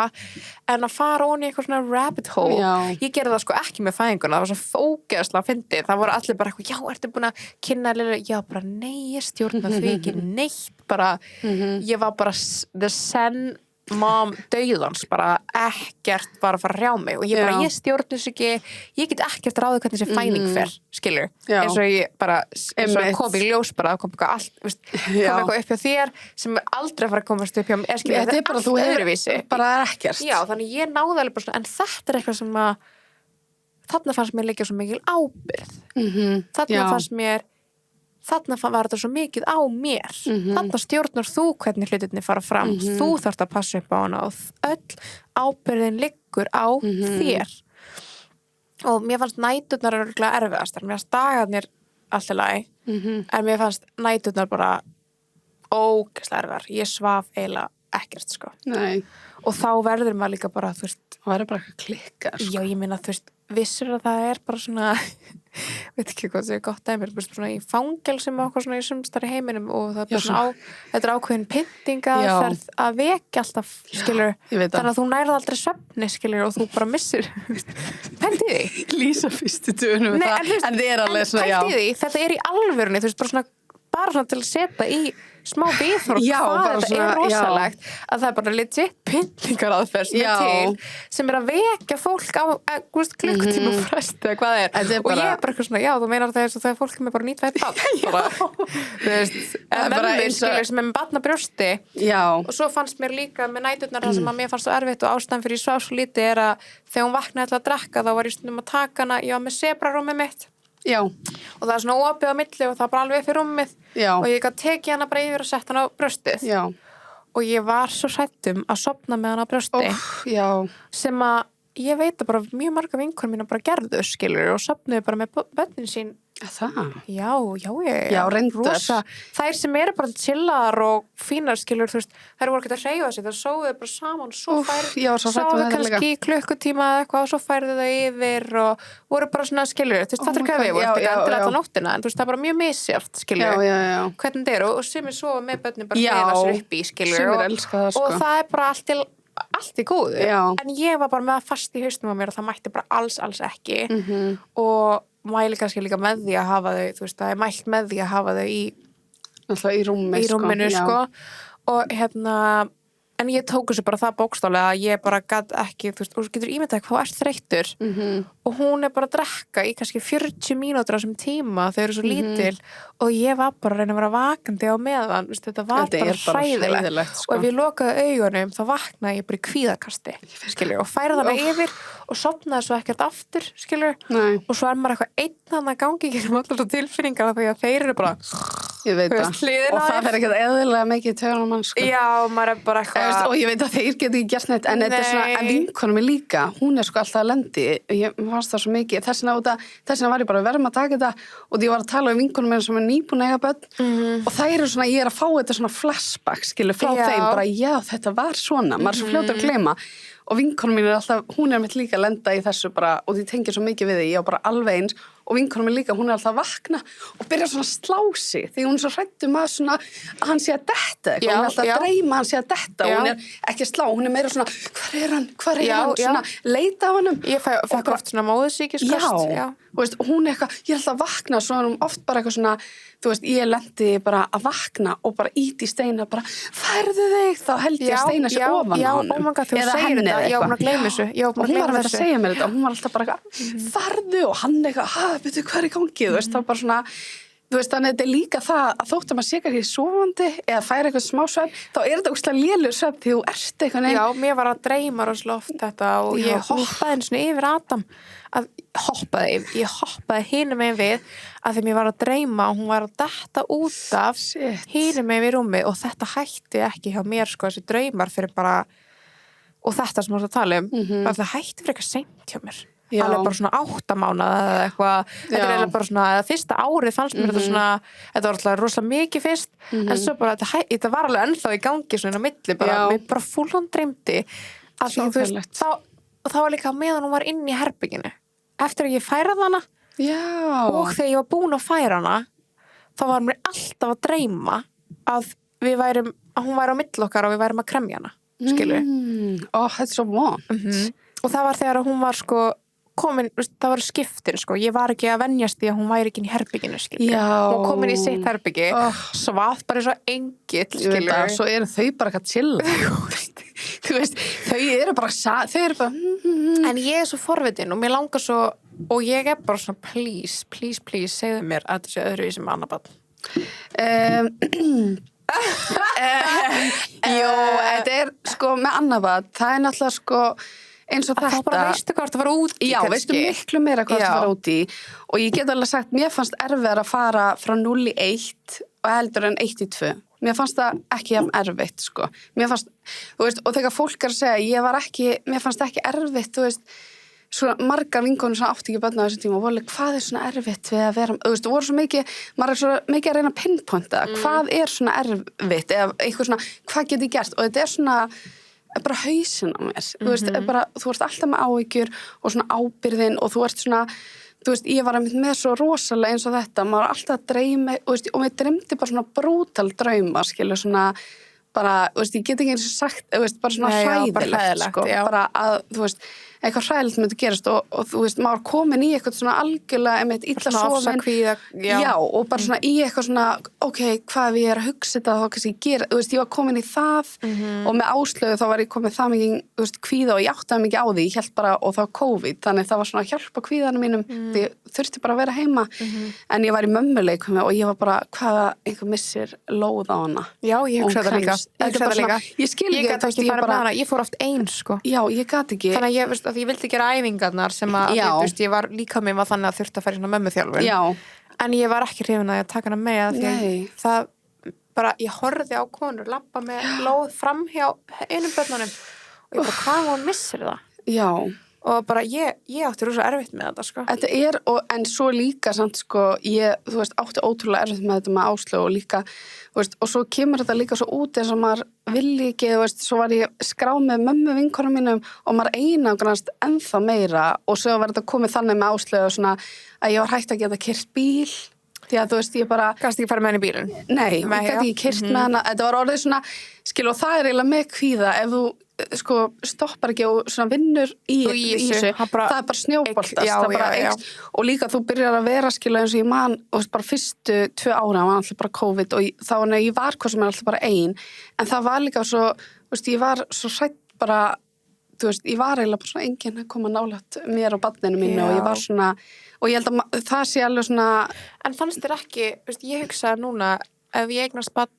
en að fara onni í eitthvað svona rabbit hole. Ég gerði það sko ekki með fæðinguna, það var svo ógeðslega fyndið, það voru allir bara eitthvað, já, ertu búin að kynna lilla, já, bara nei, ég stjórna því ekki neitt, bara, ég var bara the zen mom dauðans, bara ekkert bara að fara að hrjá mig og ég bara, ég stjórn þess ekki, ég get ekkert ráðið hvernig þessi fæðing fer, skilur, eins og ég bara, eins og kom í ljós bara, kom eitthvað allt, veist, kom eitthvað upp hjá þér sem aldrei fara að komast upp hjá mér, skilur, þetta er bara allt öðruvísi, bara ekkert. Já, þannig ég náði alveg bara svona, en þetta er eitthvað sem að þarna fannst mér líka svo mikil ábyrgð, þarna var þetta svo mikið á mér. Þarna stjórnar þú hvernig hlutirnir fara fram. Þú þarft að passa upp á hana og öll ábyrgðin liggur á þér. Og mér fannst næturnar örugglega erfiðastar. Mér fannst dagarnir allt í lagi, en mér fannst næturnar bara ógeðslega erfiðar. Ég svaf eiginlega ekkert, sko. Nei. Og þá verður maður líka bara, þú veist, það er bara eitthvað klikkar, sko. Já, ég meina, þú veist, vissur að það er bara svona veit ekki hvað það er gott dæmi, svona í fangelsum og okkur svona í sumstar í heiminum og það er bara svona þetta er ákveðin pyntinga að vekja alltaf, skilur, þannig að þú nærið aldrei svefni, skilur, og þú bara missir pældi því lýsa fyrstu dögunum en þið er alveg svona, já pældi því, þetta er í alvörunni, þú veist, bara svona til að setja í smá viðhorf hvað þetta er rosalegt að það er bara legit pyntingaraðferð sem er að vekja fólk á klukkutíma fresti eða hvað það er og ég er bara eitthvað svona, já þú meinar þegar fólk er bara nýtvægt barn þú veist, en mömmur skilur sem er með barn á brjósti og svo fannst mér líka með næturnar það sem að mér fannst svo erfitt og ástæðan fyrir ég svaf svo lítið er að þegar hún vaknaði til að drekka þá var ég stundum að taka hana, ég var með sebrarúmið mitt og það er svona opið á milli og það er bara alveg fyrir rúmið og ég gæti tekið hana bara yfir og sett hana á brjóstið og ég var svo hrættum að sofna með hana á brjósti sem að ég veit að bara mjög marga vinkonur mína bara gerðu skilur og sofnuðu bara með börnin sín það? Já, reyndar þær sem eru bara chillar og fínar skilur, þú veist, þær voru ekki að hreyfa sig það sóðu bara saman, svo sáðu kannski klukkutíma eða eitthvað og svo færðu þau yfir og voru bara svona skilur, þú veist, það er hvað við voru ekki endur alltaf nóttina, en þú veist, það er bara mjög misjáft skilur, hvernig þetta er og sumir sofa með börnin bara meða sér upp í skilur og það er bara allt í góðu, en ég var bara með að fast í hausnum á mér og það mætti bara alls ekki og mæli kannski líka með því að hafa þau, þú veist, það er mælt með því að hafa þau í rúminu, sko, og en ég tók þessu bara það bókstálega að ég bara gat ekki, þú veist, og getur ímyndað hvað ert þreyttur og hún er bara að drekka í kannski 40 mínútur á þessum tíma, þau eru svo lítil og ég var bara að reyna að vera vakandi á meðan, veist, þetta var bara hræðilegt sko. Og ef ég lokaði augunum þá vaknaði ég bara í kvíðakasti skilur, og færði hana yfir og sofnaði svo ekkert aftur skilur, og svo er maður eitthvað einn að gangi ekki um allar tilfinningar því að þeir eru bara ég veit það, og það er ekkert eðlilega mikið tögun á mann sko. Já, maður er bara eitthvað og ég veit að þeir geta ekki gert neitt en þetta er svona, en vinkonum er líka hún er sko alltaf að lendi, ég fannst það svo mikið þess vegna var ég bara verðum að taka þetta og ég var að tala um vinkonum mér sem er nýbúin að eiga börn og það eru svona, ég er að fá þetta svona flashback skilur frá þeim, bara já þetta var svona, maður er svo fljótur að gleyma og vinkonum mín er alltaf, hún er mitt líka að lenda í þessu bara, og því tengir svo mikið við því, ég á bara alveg eins og vinkonum mín líka, hún er alltaf að vakna og byrja svona að slá sig, því hún er svo hrædd að svona, að hann sé að detta hún er alltaf að dreyma að hann sé að detta og hún er ekki að slá, hún er meira svona hvar er hann, svona leita á hannum ég fekk oft svona móðursýkiskast og veist, hún er eitthvað, ég er alltaf að vakna svo er hún oft bara eitthvað svona, þú veist, ég lendi bara að vakna og bara íti í steina bara, færðu þig, þá held ég að steina sér ofan á honum eða henni eða eitthvað og hún var að segja mér þetta og hún var alltaf bara eitthvað, farðu og hann eitthvað, betur hver í gangi þú veist, þá bara svona, þú veist, þannig að þetta er líka það að þótt að maður sé ekki sofandi eða færa eitthvað smá svefn, þá er þetta úrslega lélegur svefn því þú ert eitthvað Já, mér var að dreyma rosalega oft þetta og Já. ég hoppaði einu svona yfir Adam ég hoppaði hinum megin við að því mér var að dreyma og hún var að detta út af Shit. hinum megin við rúmið og þetta hætti ekki hjá mér sko þessi draumar fyrir bara og þetta sem við að tala bara það hætti fyrir eitthvað seint hjá mér Já. alveg bara svona 8 mánaða eða eitthvað þetta er eiginlega bara svona, fyrsta árið fannst mér þetta svona, þetta var alltaf rosalega mikið fyrst en svo bara, þetta var alveg ennþá í gangi svona inn á milli, bara, Já. mér bara fúlan dreymdi að því, þú veist, þá var líka meðan hún var inn í herbygginu eftir að ég færað hana Já. og þegar ég var búin að færa hana þá var mér alltaf að dreyma að hún væri á milli okkar og við værum að kremja hana skilur Ó, þetta er svo von og það var þegar að hún var sko komin, það var skiptin sko, ég var ekki að venjast því að hún væri ekki inn í herbygginu skilur, Já. hún kom inn í sitt herbyggi svaf bara eins og engill skilur, svo eru þau bara eitthvað chill þú veist, þau eru bara en ég er svo forvitin og mér langar svo, og ég er bara svona please, segðu mér að þetta sé öðruvísi með annað barn Jó, þetta er sko með annað það er náttúrulega sko eins og að þetta þá bara veistu hvað það var út í Já, kannski. veistu miklu meira hvað það var út í og ég get alveg sagt, mér fannst erfiðar að fara frá 0 í 1 og heldur en 1 í 2 mér fannst það ekki jafn erfitt sko. Mér fannst, þú veist, og þegar fólk er að segja mér fannst ekki erfitt þú veist, svona margar vinkonur sem átti ekki börn á þessum tíma og voru hvað er svona erfitt við að vera, þú veist, voru svo mikið maður er svo mikið að reyna að pinpointa hvað er svona erfitt eða eitthvað svona, hvað get ég gert og þetta er svona bara hausinn á mér, þú veist, bara, þú ert alltaf með áhyggjur og svona ábyrðin og þú ert svona, þú veist, ég var með svo rosalega eins og þetta, maður var alltaf að dreyma, veist, og mér dreymdi bara svona brútal drauma, skilur, svona bara, þú veist, ég get ekki eins og sagt, þú veist, bara svona hræðilegt, sko, bara að, þú veist, eitthvað hræðilegt myndi gerast og þú veist, maður komin í eitthvað svona algjörlega, einmitt illa sofin, já, og bara svona í eitthvað svona, ok, hvað ég er að hugsa þetta þá kannski gera, þú veist, ég var komin í það og með Áslaugu þá var ég komin það mikið, þú veist, kvíða og ég áttaði mikið á því, ég held bara, og það var COVID, þannig það var svona að hjálpa kvíðanum mínum, því ég þurfti bara að vera heima, en ég var í mömmuleikum og ég var bara, hvaða einhver missir lóð á hana. Já, ég hugsaði það líka. Ég skil ekki, ég fór oft ein, sko. Já, ég gat ekki. Þannig að ég vildi gera æfingarnar sem að, þú veist, ég var líka mér var þannig að þurfti að fara í svona mömmuþjálfun. Já. En ég var ekki hrifin að ég taka hana með því að það bara, ég horfði á konur labba með lóð fram hjá einum börnunum og ég bara, hvað hún missir það? Já. Og bara, ég átti rosa erfitt með þetta, sko. Þetta er, en svo líka, samt, sko, þú veist, átti ótrúlega erfitt með þetta með Áslaugu og líka, þú veist, og svo kemur þetta líka svo út eins og maður vilji ekki, þú veist, svo var ég skráð með mömmu vinkonum mínum og maður einangrast ennþá meira og svo var þetta komið þannig með Áslaugu svona að ég var hægt að geta keyrt bíl því að, þú veist, ég bara... Gast ekki fara með henni í bílinn? Nei, ég gæti ekki keyrt með hana, þetta var orðið svona, og það er eiginlega með kvíða ef þú sko stoppar ekki og svona vinnur í þessu, það er bara snjóboltast og líka þú byrjar að vera eins og ég man, og bara fyrstu 2 ára var alltaf bara COVID og þá ég var hvað sem er alltaf bara ein en það var líka svo, þú veist, ég var svo hrædd bara, þú veist, ég var eiginlega bara svona enginn að koma nálægt mér og barninu mínu og ég var svona, og ég held að það sé alveg svona. En fannst þér ekki, veist, ég hugsa núna ef ég eignast barn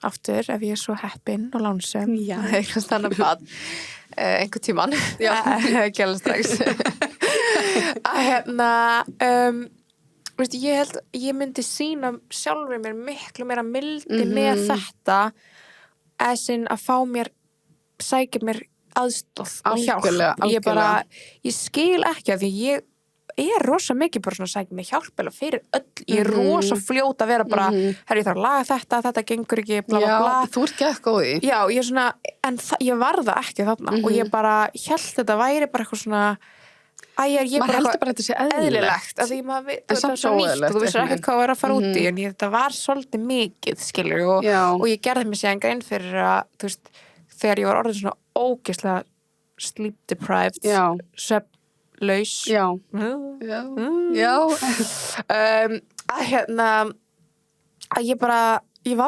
aftur, ef ég er svo heppin og lánsum eignast þannig barn einhver tíman ekki alveg strax að hérna veist, ég held, ég myndi sýna sjálfur mér miklu meira mildi með þetta að fá mér sækja mér aðstoð og hjálp ég skil ekki að því ég er rosa mikið bara svona að sækja mig hjálp eða fyrir öll, ég er rosa fljót að vera bara, herri, ég þarf að laga þetta gengur ekki, bla bla bla. Já, þú ert ekki góð í. Já, ég er svona, en ég var það ekki þarna og ég bara held þetta væri bara eitthvað svona, ég bara heldur bara þetta sé eðlilegt. Að því maður, þetta er svo nýtt og þú vissir ekki hvað var að fara út í, en þetta var svolítið mikið, skilur, og ég gerði mig síðan grein fyrir að, þú veist, þegar ég var orðin svona ógeðslega sleep deprived, svefnlaus að hérna að ég var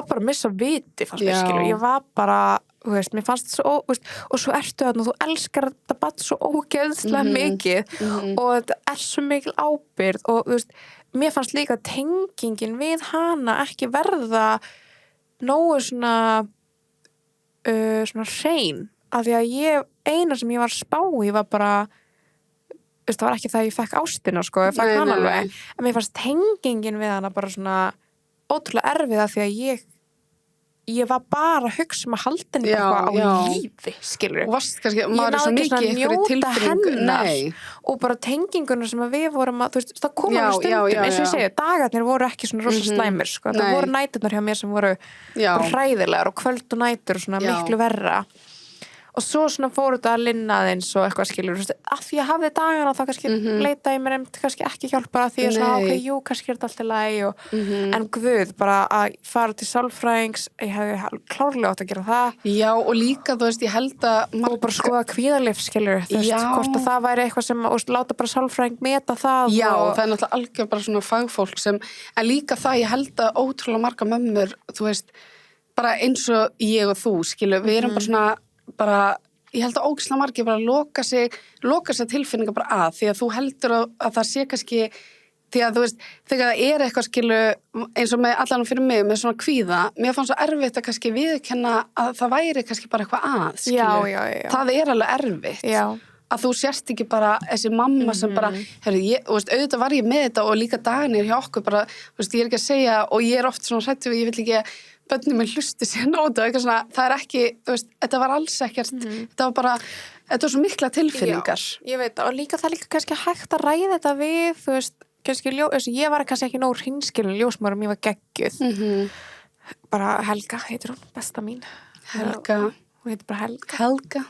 bara að missa viti fannst mér, skilur, ég var bara þú veist, mér fannst svo, þú veist, og svo ertu þarna, þú elskar þetta barn svo ógeðslega mikið og þetta er svo mikil ábyrgð og þú veist, mér fannst líka tengingin við hana ekki verða nógu svona hrein, af því að eina sem ég var að spá í var bara, þú veist, það var ekki það að ég fekk ástina, sko, ég fekk hana alveg, en mér fannst tengingin við hana bara svona ótrúlega erfið af því að ég var bara að hugsa að halda henni bara á lífi, skilur. Og varst kannski, maður er svo mikið ykkur í tilfinningu. Og bara tenginguna sem að við vorum að, þú veist, það kom alveg stundum, eins og ég segi, dagarnir voru ekki svona rosa slæmir, sko. Það voru næturnar hjá mér sem voru bara hræðilegar og kvöld og nætur og svona miklu verra. Og svo svona fór þetta að linna aðeins og eitthvað, skilur, að því að hafði dagana þá kannski leita ég mér kannski ekki hjálpar að því að svona, ok, jú, kannski er þetta allt í lagi og, en guð, bara að fara til sálfræðings, ég hefði klárlega átt að gera það. Já, og líka, þú veist, ég held að og bara skoða kvíðalyf, skilur, þú veist, hvort að það væri eitthvað sem, og láta bara sálfræðing meta það. Já, og það er náttúrulega algjör bara svona fagfólk sem, en líka það, ég held að ótrúlega marga mömmur, þú veist, bara eins og ég og þú, skilur, við erum bara svona bara, ég held að ógeðslega margir bara loka sig tilfinninga bara að, því að þú heldur að það sé kannski, því að þú veist, þegar það er eitthvað skilu, eins og með allan fyrir mig, með svona kvíða, mér fannst svo erfitt að kannski viðurkenna að það væri kannski bara eitthvað að, skilu, það er alveg erfitt. Já. Að þú sérst ekki bara þessi mamma sem bara, herru, þú veist, auðvitað var ég með þetta og líka dagarnir hjá okkur bara, þú veist, ég er ekki að segja og ég er oft svona hræddur og ég vil ekki börnum minn hlusti sér nóta og eitthvað svona, það er ekki, þú veist, þetta var alls ekkert, þetta var bara, þetta var svo mikla tilfinningar. Já, ég veit, og líka það líka kannski hægt að ræða þetta við, þú veist, kannski, ég var kannski ekki nóg hreinskilin ljósmóður og mér var geggjuð. Bara Helga heitir hún, besta mín. Helga. Hún heitir bara Helga.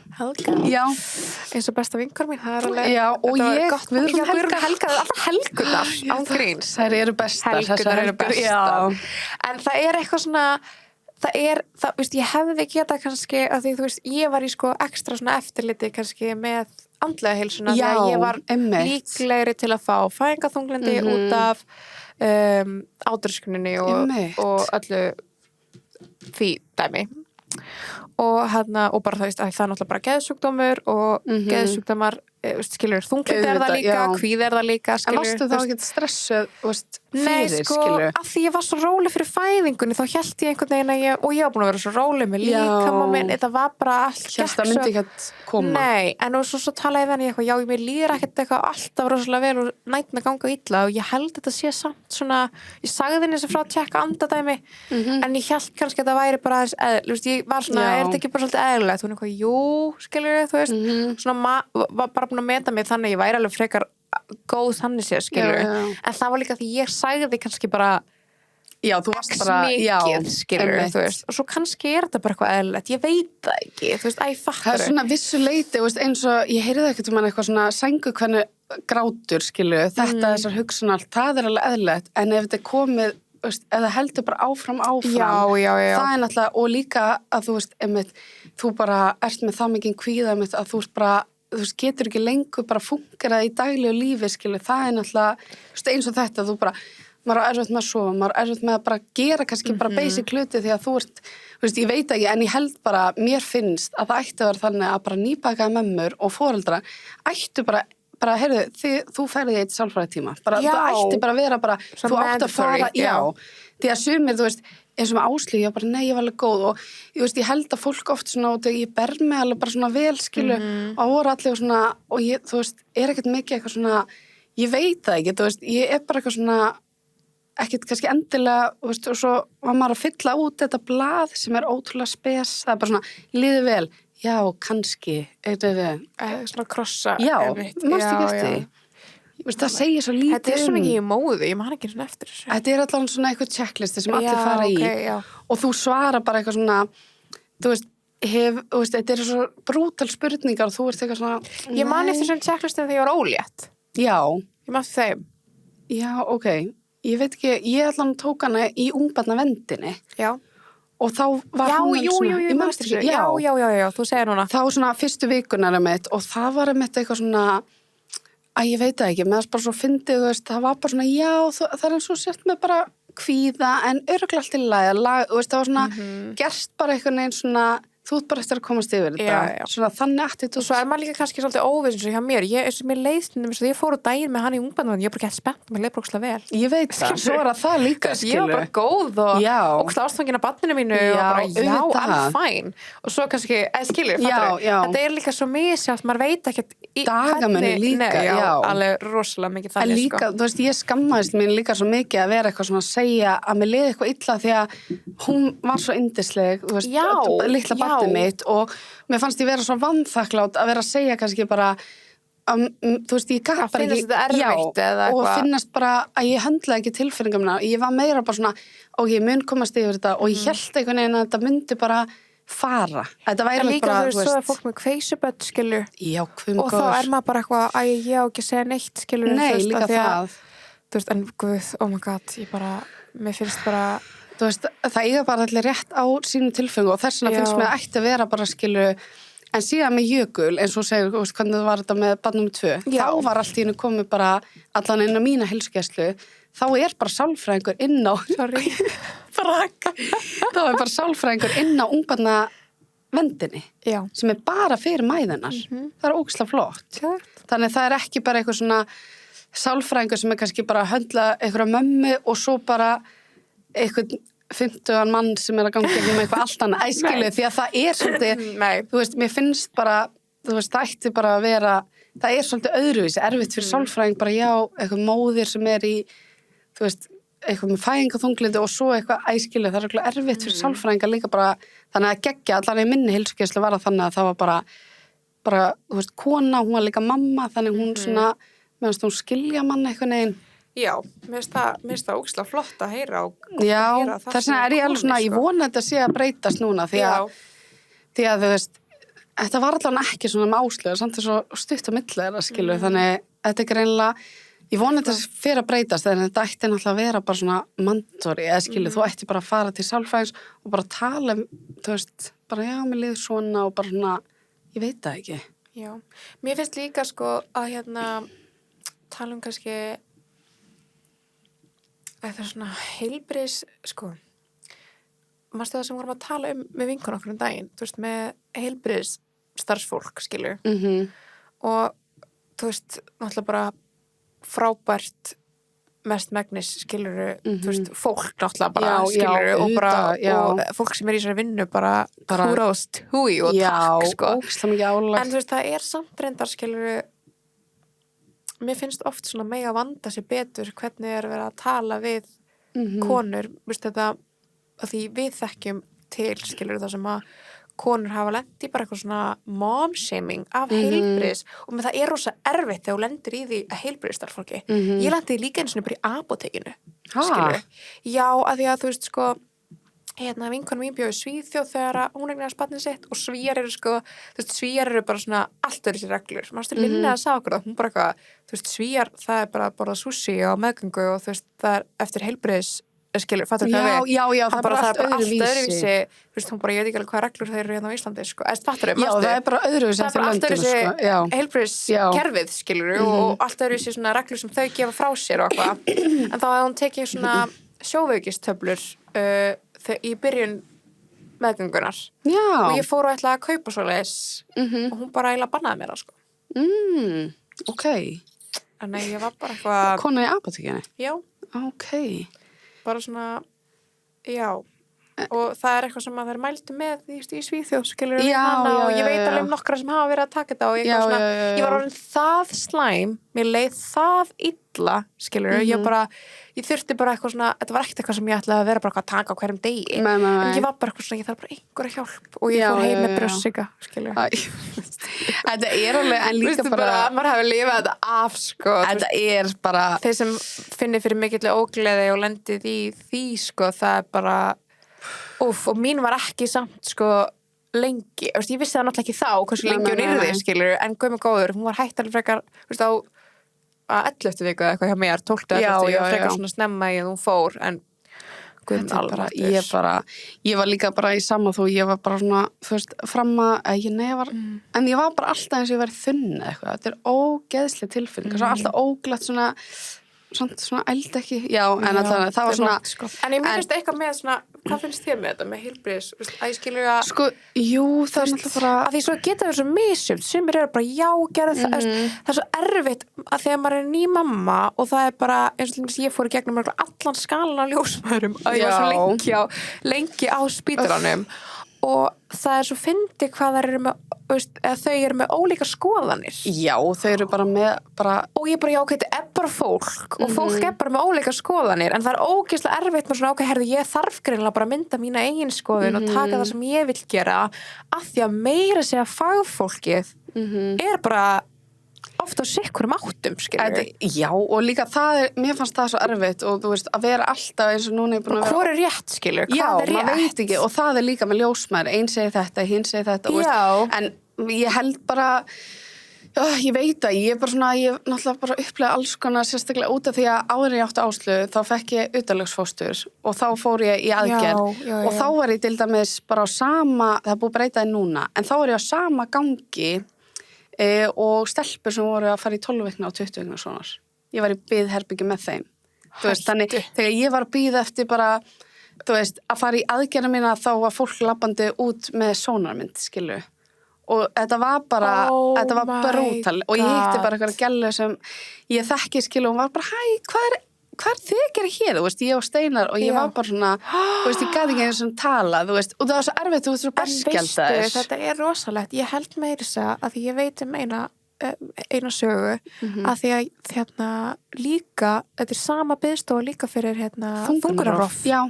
Já. Eins og besta vinkor mín, það er alveg. Já, og ég, við erum Helga, það er alltaf Helgunar án gríns. Þær eru bestar. Helgunar eru bestar. En það er eitthvað svona, það, veist, ég hefði getað kannski, að því, þú veist, ég var í sko ekstra svona eftirliti kannski með andlega heilsuna, því að ég var líklegri til að fá fæðingarþunglyndi út af ádröskuninni og öllu því dæmi. Og bara það er náttúrulega bara geðsjúkdómur og geðsjúkdómar skilur, þunglyndi er það líka, kvíði er það líka, skilur. En varstu þá ekki stressuð, veist, fyrir, nei, sko, skilur? Af því ég var svo róleg fyrir fæðingunni, þá hélt ég einhvern veginn að og ég var búin að vera svo róleg með líkama minn, þetta var bara allt gekk svo. Hélt það myndi ekki að koma. Nei, en svo talaði við henni eitthvað, já, mér líður ekkert eitthvað alltaf rosalega vel og nættin að ganga illa og ég held þetta sé samt svona, ég sagði henni þessi frá að tjekka andadæmi, en ég hélt kannski að það væri bara aðeins, ég var svona, er þetta ekki bara svolítið eðlilegt? Hún eitthvað, jú, skilur þú veist, svona var bara búin að meta mig þannig, ég væri alveg frekar góð þannig séð, skilur, en það var líka því ég sagði kannski bara já, þú varst bara, mikið, skilur, þú veist, og svo kannski er þetta bara eitthvað eðlilegt, ég veit það ekki, þú veist, fattar það er svona vissu leyti, veist, eins og ég heyrði ekkert eitthvað svona sængu hvernig grátur, skilur, þetta þessar hugsun allt, það er alveg eðlilegt, en ef þetta er komið, veist, ef það heldur bara áfram, já. Það er náttúrulega, og líka að þú veist, þú bara ert með það mikið kvíða, að þú veist bara, þú veist, getur ekki lengur bara fungerað í daglegu lífi, skilur, það er náttúrulega, þú veist, eins og þetta, þú bara, maður er erfitt með að sofa, maður er erfitt með að bara gera kannski bara basic hluti því að þú veist, ég veit ekki, en ég held bara, mér finnst að það ætti að vera þannig að bara nýbakaði mömmur og foreldra ættu bara, heyrðu, þú ferði í eitt sálfræðitíma, bara, það ætti bara að vera bara, þú átt að fara, því að sumir, þú veist, eins og með Áslíu, ég bara, nei, ég var alveg góð og ég held að fólk oft svona, ég ber mig alveg bara svona vel, skilu, og voru allir svona, og ég, þú veist, er ekkert mikið eitthvað svona, ég veit það ekki, þú veist, ég er bara eitthvað svona, ekkert kannski endilega, þú veist, og svo var maður að fylla út þetta blað sem er ótrúlega spes, það er bara svona, líði vel, já, kannski, eitthvað við. Svona krossa. Já, mástu ekki eftir því. Það segir svo lítið. Þetta er svona ekki í móðu, ég man ekki svona eftir þessu. Þetta er allavega svona eitthvað checklisti sem allir fara í og þú svarar bara eitthvað svona, þú veist, þetta er svo brútal spurningar og þú ert eitthvað svona Ég man eftir svona checklisti þegar ég var ólétt. Já. Ég man eftir þeim. Já, ok. Ég veit ekki, ég allavega tók hana í ungbarnavendinni. Já. Og þá var hún ég man eftir þessu. Já, þú segir núna. Þá svona fyrstu vikunar og það var eitthvað svona ég veit það ekki, með þess bara svo fyndið, þú veist, það var bara svona, já, það er eins og sért með bara kvíða, en örugglega allt í lagi, þú veist, það var svona gerst bara einhvern veginn svona, þú ert bara eftir að komast yfir þetta. Já. Svona þannig attitút. Og svo maður líka kannski svolítið óviss eins og hjá mér. Eins og mér leiðstundum, ég fór á daginn með hann í ungbarnavagn, ég var bara gett spennt, mér leið bara ógeðslega vel. Ég veit það, svo það líka, Ég var bara góð og ógeðslega ástfangin af barninu mínu og bara, I'm fine. Og svo kannski, skilur, þetta líka svo misjátt, maður veit ekkert Dagamenni líka, já. Alveg rosalega mikið þannig, líka, þú veist, ég skammaðist mín líka svo mikið að vera eitthvað svona að segja að mér leiði eitthvað illa því að hún var svo yndisleg, þú veist, litla barnið mitt og mér fannst ég vera svo vanþakklátt að vera að segja kannski bara þú veist, ég gat bara ekki og finnast bara að ég höndlaði ekki tilfinningar minna, ég var meira bara svona og ég mun komast yfir þetta og ég held einhvern veginn að þetta myndi bara fara, þetta væri líka bara, þú veist, svo er fólk með kveisubödd, skilur og þá er maður bara eitthvað, ég á ekki að segja neitt, skilur nei, líka það þú veist, en guð, oh my god, mér finnst bara þú veist, það eiga bara allir rétt á sínum tilfengu og þess vegna finnst mér að ætti að vera bara skilu, en síðan með Jökul eins og segir, þú veist, hvernig það var þetta með barn nummer 2, þá var allt í hennu komið bara allan inn á mína heilsugæslu þá er bara sálfræðingur inn á þá er bara sálfræðingur inn á ungbarnavendinni sem er bara fyrir mæðinar það er ógeðslega flott þannig það er ekki bara eitthvað svona sálfræðingur sem er kannski bara að höndla einhverja mömmu og svo bara eitthvað 50 mann sem er að ganga með eitthvað allt annað æskilu því að það er svolítið þú veist, mér finnst bara þú veist, það ætti bara að vera það er svolítið öðruvísi, erfitt fyrir sálfræðing bara eitthvað móðir sem er í þú veist, eitthvað með fæðingarþunglindi og svo eitthvað æskilu, það er eitthvað erfitt fyrir sálfræðingar líka bara, þannig að geggja allan í minni heilsugæslu var það þannig að það var bara þú veist, kona, hún var líka mamma þannig hún svona, meðan hún skilja mann eitthvað neginn. Já, mér finnst það ógeðslega flott að heyra já, þess vegna er ég alveg svona, ég vona þetta sé að breytast núna því að þú veist, þetta var allan ekki svona með Áslaugu, samt þess að stutt á milli þeirra skilu, þannig þetta er ekki reynilega ég vona þetta fyrir að breytast en þetta ætti náttúrulega að vera bara svona mandori eða skilu, þú ætti bara að fara til sálfræðings og bara tala þú veist, bara já, mér liður svona og bara svona, ég veit það ekki. Já, mér finnst líka sko að tala kannski það er svona heilbrigðis sko, manstu það sem vorum að tala með vinkun okkur daginn, þú veist, með heilbrigðis starfsfólk, skilur og þú veist, náttúrulega bara frábært mest megnis, skiluru þú veist, fólk náttúrulega bara, skiluru og bara, og fólk sem er í þessari vinnu bara húrást húi og takk, sko en þú veist, það er samt reyndar, skiluru mér finnst oft svona mega vanda sér betur hvernig er verið að tala við konur, veist þetta að því við þekkjum til, skiluru það sem að konur hafa lent í bara eitthvað svona mom-shaming af heilbrigðis og með það er rosa erfitt þegar þú lendir í því að heilbrigðisstarfsfólki. Ég lendi líka einu sinni bara í apótekinu, skilur. Já, að því að þú veist sko, vinkonum mín bjó í Svíþjóð þegar hún eignast barnið sitt og Svíar eru sko, þú veist, Svíar eru bara svona allt öðru sér reglur. Manstu Linni að sagði okkur það, hún bara eitthvað, þú veist, Svíar, það er bara að borða sushi á meðgöngu og þú veist, það er eftir heilbrigðis skilur, fattur hvað við? Já, það er bara allt öðruvísi. Þú veist, hún bara, ég veit ekki alveg hvað reglur þeir eru hérna á Íslandi, sko. Fattur þau? Já, það er bara öðruvísi eftir löndinu, sko. Það er bara allt öðruvísi heilbrigðiskerfið, skilur, og allt öðruvísi svona reglur sem þau gefa frá sér og eitthvað. En þá hefði hún tekið svona sjóvaugistöflur í byrjun meðgöngunar. Já. Og ég fór og ætlaði að kaupa svoleiðis og hún bara eiginlega bannaði mér það, sko. Ok. En ég var bara eitthvað... Kona í apótekinu? Já. Ok. Bara svona, já og það er eitthvað sem að þeir mældu með í Svíþjóð, skilur við hana og ég veit alveg nokkra sem hafa verið að taka þetta og ég var orðin það slæm mér leið það illa, skilur við, ég þurfti bara eitthvað svona, þetta var ekkert eitthvað sem ég ætlaði að vera bara að taka á hverjum degi, en ég var bara eitthvað svona, ég þarf bara einhverja hjálp og ég fór heim með brjóstsýka, skilur við. Þetta er alveg, en líka bara maður hafi lifað þetta af, sko. Þetta er bara þeir sem finnir fyrir mikilli ógleði og lendið í því, sko, það er bara og mín var ekki samt, sko, lengi, ég vissi það náttúrulega ekki þá hversu lengi hún yrði, skilur, en guð mig góður, hún var hætt alveg frekar, veist, á 11. viku eða eitthvað hjá mér, 12. eftir, ég var frekar svona snemma í að hún fór, en guð mig alveg ég var líka bara í sama þú, ég var bara svona, þú veist, fram að en ég var bara alltaf eins og ég verið þunn eitthvað, þetta er ógeðsleg tilfinning, alltaf óglatt svona eld ekki, en alltaf það var svona sko. En ég myndist eitthvað með svona hvað finnst þér með þetta, með heilbrigðis, að ég skilur að Sko, jú, það er náttúrulega bara að því svo geta það svo misjöfn, sumir eru bara já, gera það, það er svo erfitt að þegar maður er ný mamma og það er bara, eins og til dæmis ég fór í gegnum allan skalan af ljósmæðurum að ég var svo lengi á spítalanum og það er svo fyndið hvað þær eru með, eða þau eru með ólíka skoðanir. Já, þau eru bara með og ég bara, já, ok, þetta er bara fólk og fólk er bara með ólíka skoðanir en það er ógeðslega erfitt með svona, ok, herðu, ég þarf greinilega bara að mynda mína eigin skoðun og taka það sem ég vil gera af því að meira segja fagfólkið er bara ofta á sikkurum áttum, skilur við. Já, og líka mér fannst það svo erfitt og þú veist, að vera alltaf eins og núna er búin að vera... Hvor er rétt, skilur? Já, maður veit ekki, og það er líka með ljósmæður, einn segir þetta, hinn segir þetta, veist, en ég held bara, já, ég veit að ég er bara svona, ég náttúrulega bara upplega alls konar sérstaklega út af því að áður ég átti Áslaugu, þá fekk ég utanlegsfóstur og þá fór ég í aðgerð og þá var ég til dæmis bara á sama, það er búið breytaði núna, en þá var ég á sama gangi og stelpur sem voru að fara í 12 vikna og 20 vikna svona. Ég var í biðherbyggi með þeim. Þú veist, þannig þegar ég var að bíða eftir bara, þú veist, að fara í aðgerðina mína þá var fólk labbandi út með sónarmynd, skilu. Og þetta var bara, þetta var brútal og ég hitti bara eitthvað gælu sem ég þekki, skilu, og hún var bara, hæ, hvað er þið að gera hér, þú veist, ég og Steinar og ég var bara svona, þú veist, ég gæti ekki eins og tala, þú veist, og það var svo erfitt, þú veist, svo berskjaldaðir. En veistu, þetta er rosalegt, ég held meira þess að því ég veit eina sögu, að því að líka, þetta er sama biðstofa líka fyrir þungunarrof. Já.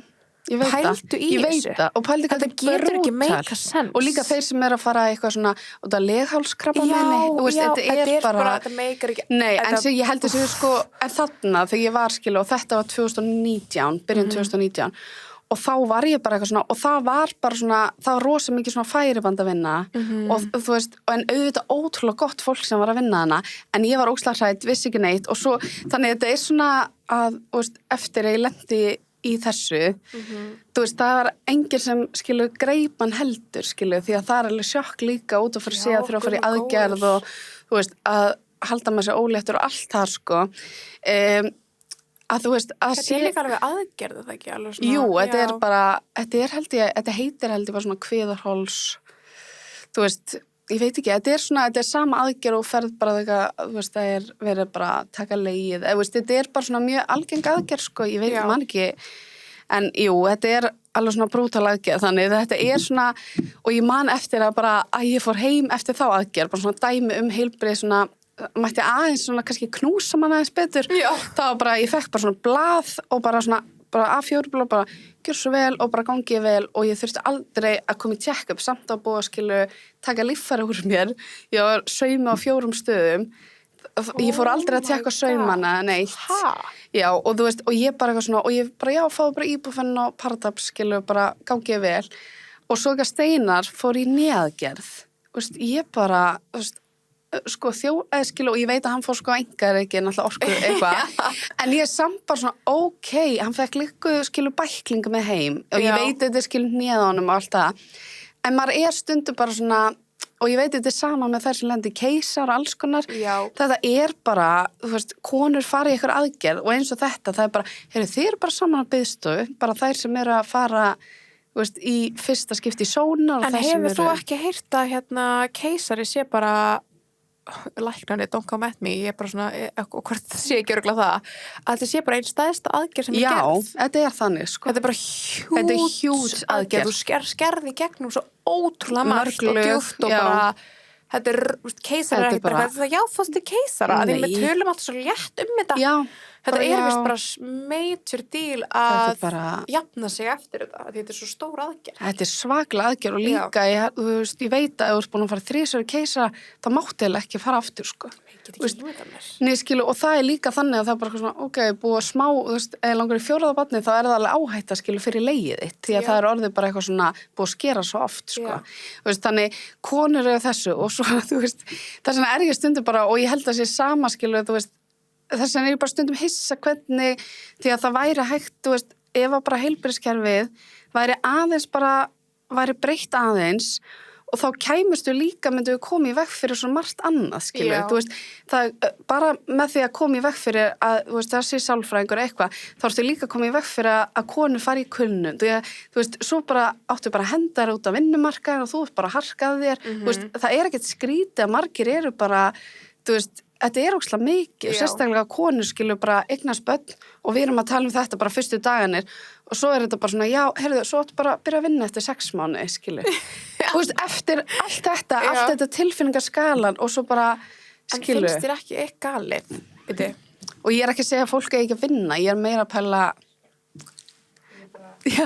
Ég veit það. Og pældu hvað þetta getur ekki meika sens. Og líka þeir sem að fara eitthvað svona, og það leghálskrabbameini, þú veist, þetta er bara þetta meikar ekki. Nei, en ég held þessu sko, en þarna, þegar ég var, skilu, og þetta var 2019, byrjun 2019, og þá var ég bara eitthvað svona, og það var bara svona, það var rosa mikið svona færiband að vinna, og þú veist, en auðvitað ótrúlega gott fólk sem var að vinna hana, en ég var ógeðslega hrædd, vissi ekki neitt, og svo, þannig þetta er svona að, þú veist, eftir að ég lendi í þessu, þú veist, það var enginn sem, skilu, greipan heldur, skilu, því að það er alveg sjokk líka út af fyrir sig að þurfa að fara í aðgerð og, þú veist, að halda með sér óléttur og allt það, sko. Að þú veist, að þetta er líka alveg aðgerð, það ekki alveg svona. Jú, þetta er bara, þetta heitir bara svona kviðarhols, þú veist, ég veit ekki, þetta er sama aðgerð og ferð bara eitthvað, þú veist, það er verið bara að taka leið, þú veist, þetta er bara svona mjög algeng aðgerð, sko, ég veit man ekki, en jú, þetta er alveg svona brútal aðgerð, þannig þetta er svona, og ég man eftir að bara, að ég fór heim eftir þá aðgerð, bara svona dæmi heilbrigði svona, mætti aðeins svona kannski knúsa mann aðeins betur, þá bara, ég fekk bara svona blað og bara svona, bara A4 blað, bara gjör svo vel og bara gangið vel og ég þurfti aldrei að koma í check-up samt á búið að skilu taka líffæri úr mér, ég var sauma á 4 stöðum, ég fór aldrei að tjekka saumana neitt, já, og þú veist, og ég bara eitthvað svona, og ég bara, já, fáðu bara íbúfen og Paradab, skilu, bara gangið vel og svo ekki að Steinar fór í neðgerð, þú veist, ég bara, þú veist, sko skilu, og ég veit að hann fór sko engar ekki náttúrulega orku eitthvað en ég er samt bara svona, ok, hann fekk líka skilu bæklingu með heim og ég veit þetta er skilu neða honum og allt það en maður er stundum bara svona og ég veit þetta er sama með þær sem lendi keisar og alls konar, þetta er bara þú veist, konur fara í eitthvað aðgerð og eins og þetta, það er bara, heyrðu, þið eru bara saman að biðstofu, bara þær sem eru að fara þú veist, í fyrsta skipti í sónar en hefur þú ekki heyrt að keisari sé bara læknarnir, don't come at me, ég er bara svona, og hvort það sé ekki örugglega það, að þetta sé bara einn stæðsta aðgerð sem er gerð. Já, þetta er þannig, sko. Þetta er bara hjút aðgerð. Þú skerði gegnum svo ótrúlega margt og djúpt og bara, þetta er, keisara er ekki bara, þetta er jáfasti keisara, að því við tölum alltaf svo létt þetta. Já. Þetta er vist bara major deal að jafna sig eftir þetta, því þetta er svo stór aðgerð. Þetta er svaklega aðgerð og líka, þú veist, ég veit að ef þú ert búin að fara 3 keisara, það mátti eða ekki fara aftur, sko. Ég get ekki nú þetta mér. Nei, skilu, og það er líka þannig að það er bara svona, ok, búið að smá, þú veist, eða langar í 4. barni, þá er það alveg áhætta, skilu, fyrir legið þitt, því að það er orðið bara eitthvað svona, búið að skera svo oft, sko. Þú veist, þannig, konur eru þessu og svo, þú veist, þess vegna er ég stundum bara, og ég held að sé sama, skilu, þú veist, þess vegna er ég bara stundum hissa hvernig, því að það væri hægt, þú veist, ef að bara heilbrigðiskerfið væri breytt aðeins og þá kæmustu líka myndu við koma í veg fyrir svo margt annað, skilur, Já. þú veist, það bara með því að koma í veg fyrir að, þú veist, þessi sálfræðingur eitthvað, þá ertu líka að koma í veg fyrir að konur fari í kulnun, þú veist, svo bara áttu bara að henda þér út af vinnumarkaðin og þú ert bara að harkað þér, þú veist, það er ekkert skrítið að margir eru bara, þú veist, þetta er ókslega mikið, sérstaklega að konur skilur bara eignast börn og við erum að tala um þetta bara fyrstu dagarnir og svo er þetta bara svona, já, heyrðu, svo áttu bara að byrja að vinna eftir 6 mánuði, skilur. Þú veist, eftir allt þetta tilfinningaskalan og svo bara, skilur. En finnst þér ekki eitt galið, veitu? Og ég er ekki að segja að fólk eigi ekki að vinna, ég er meira að pæla... Já.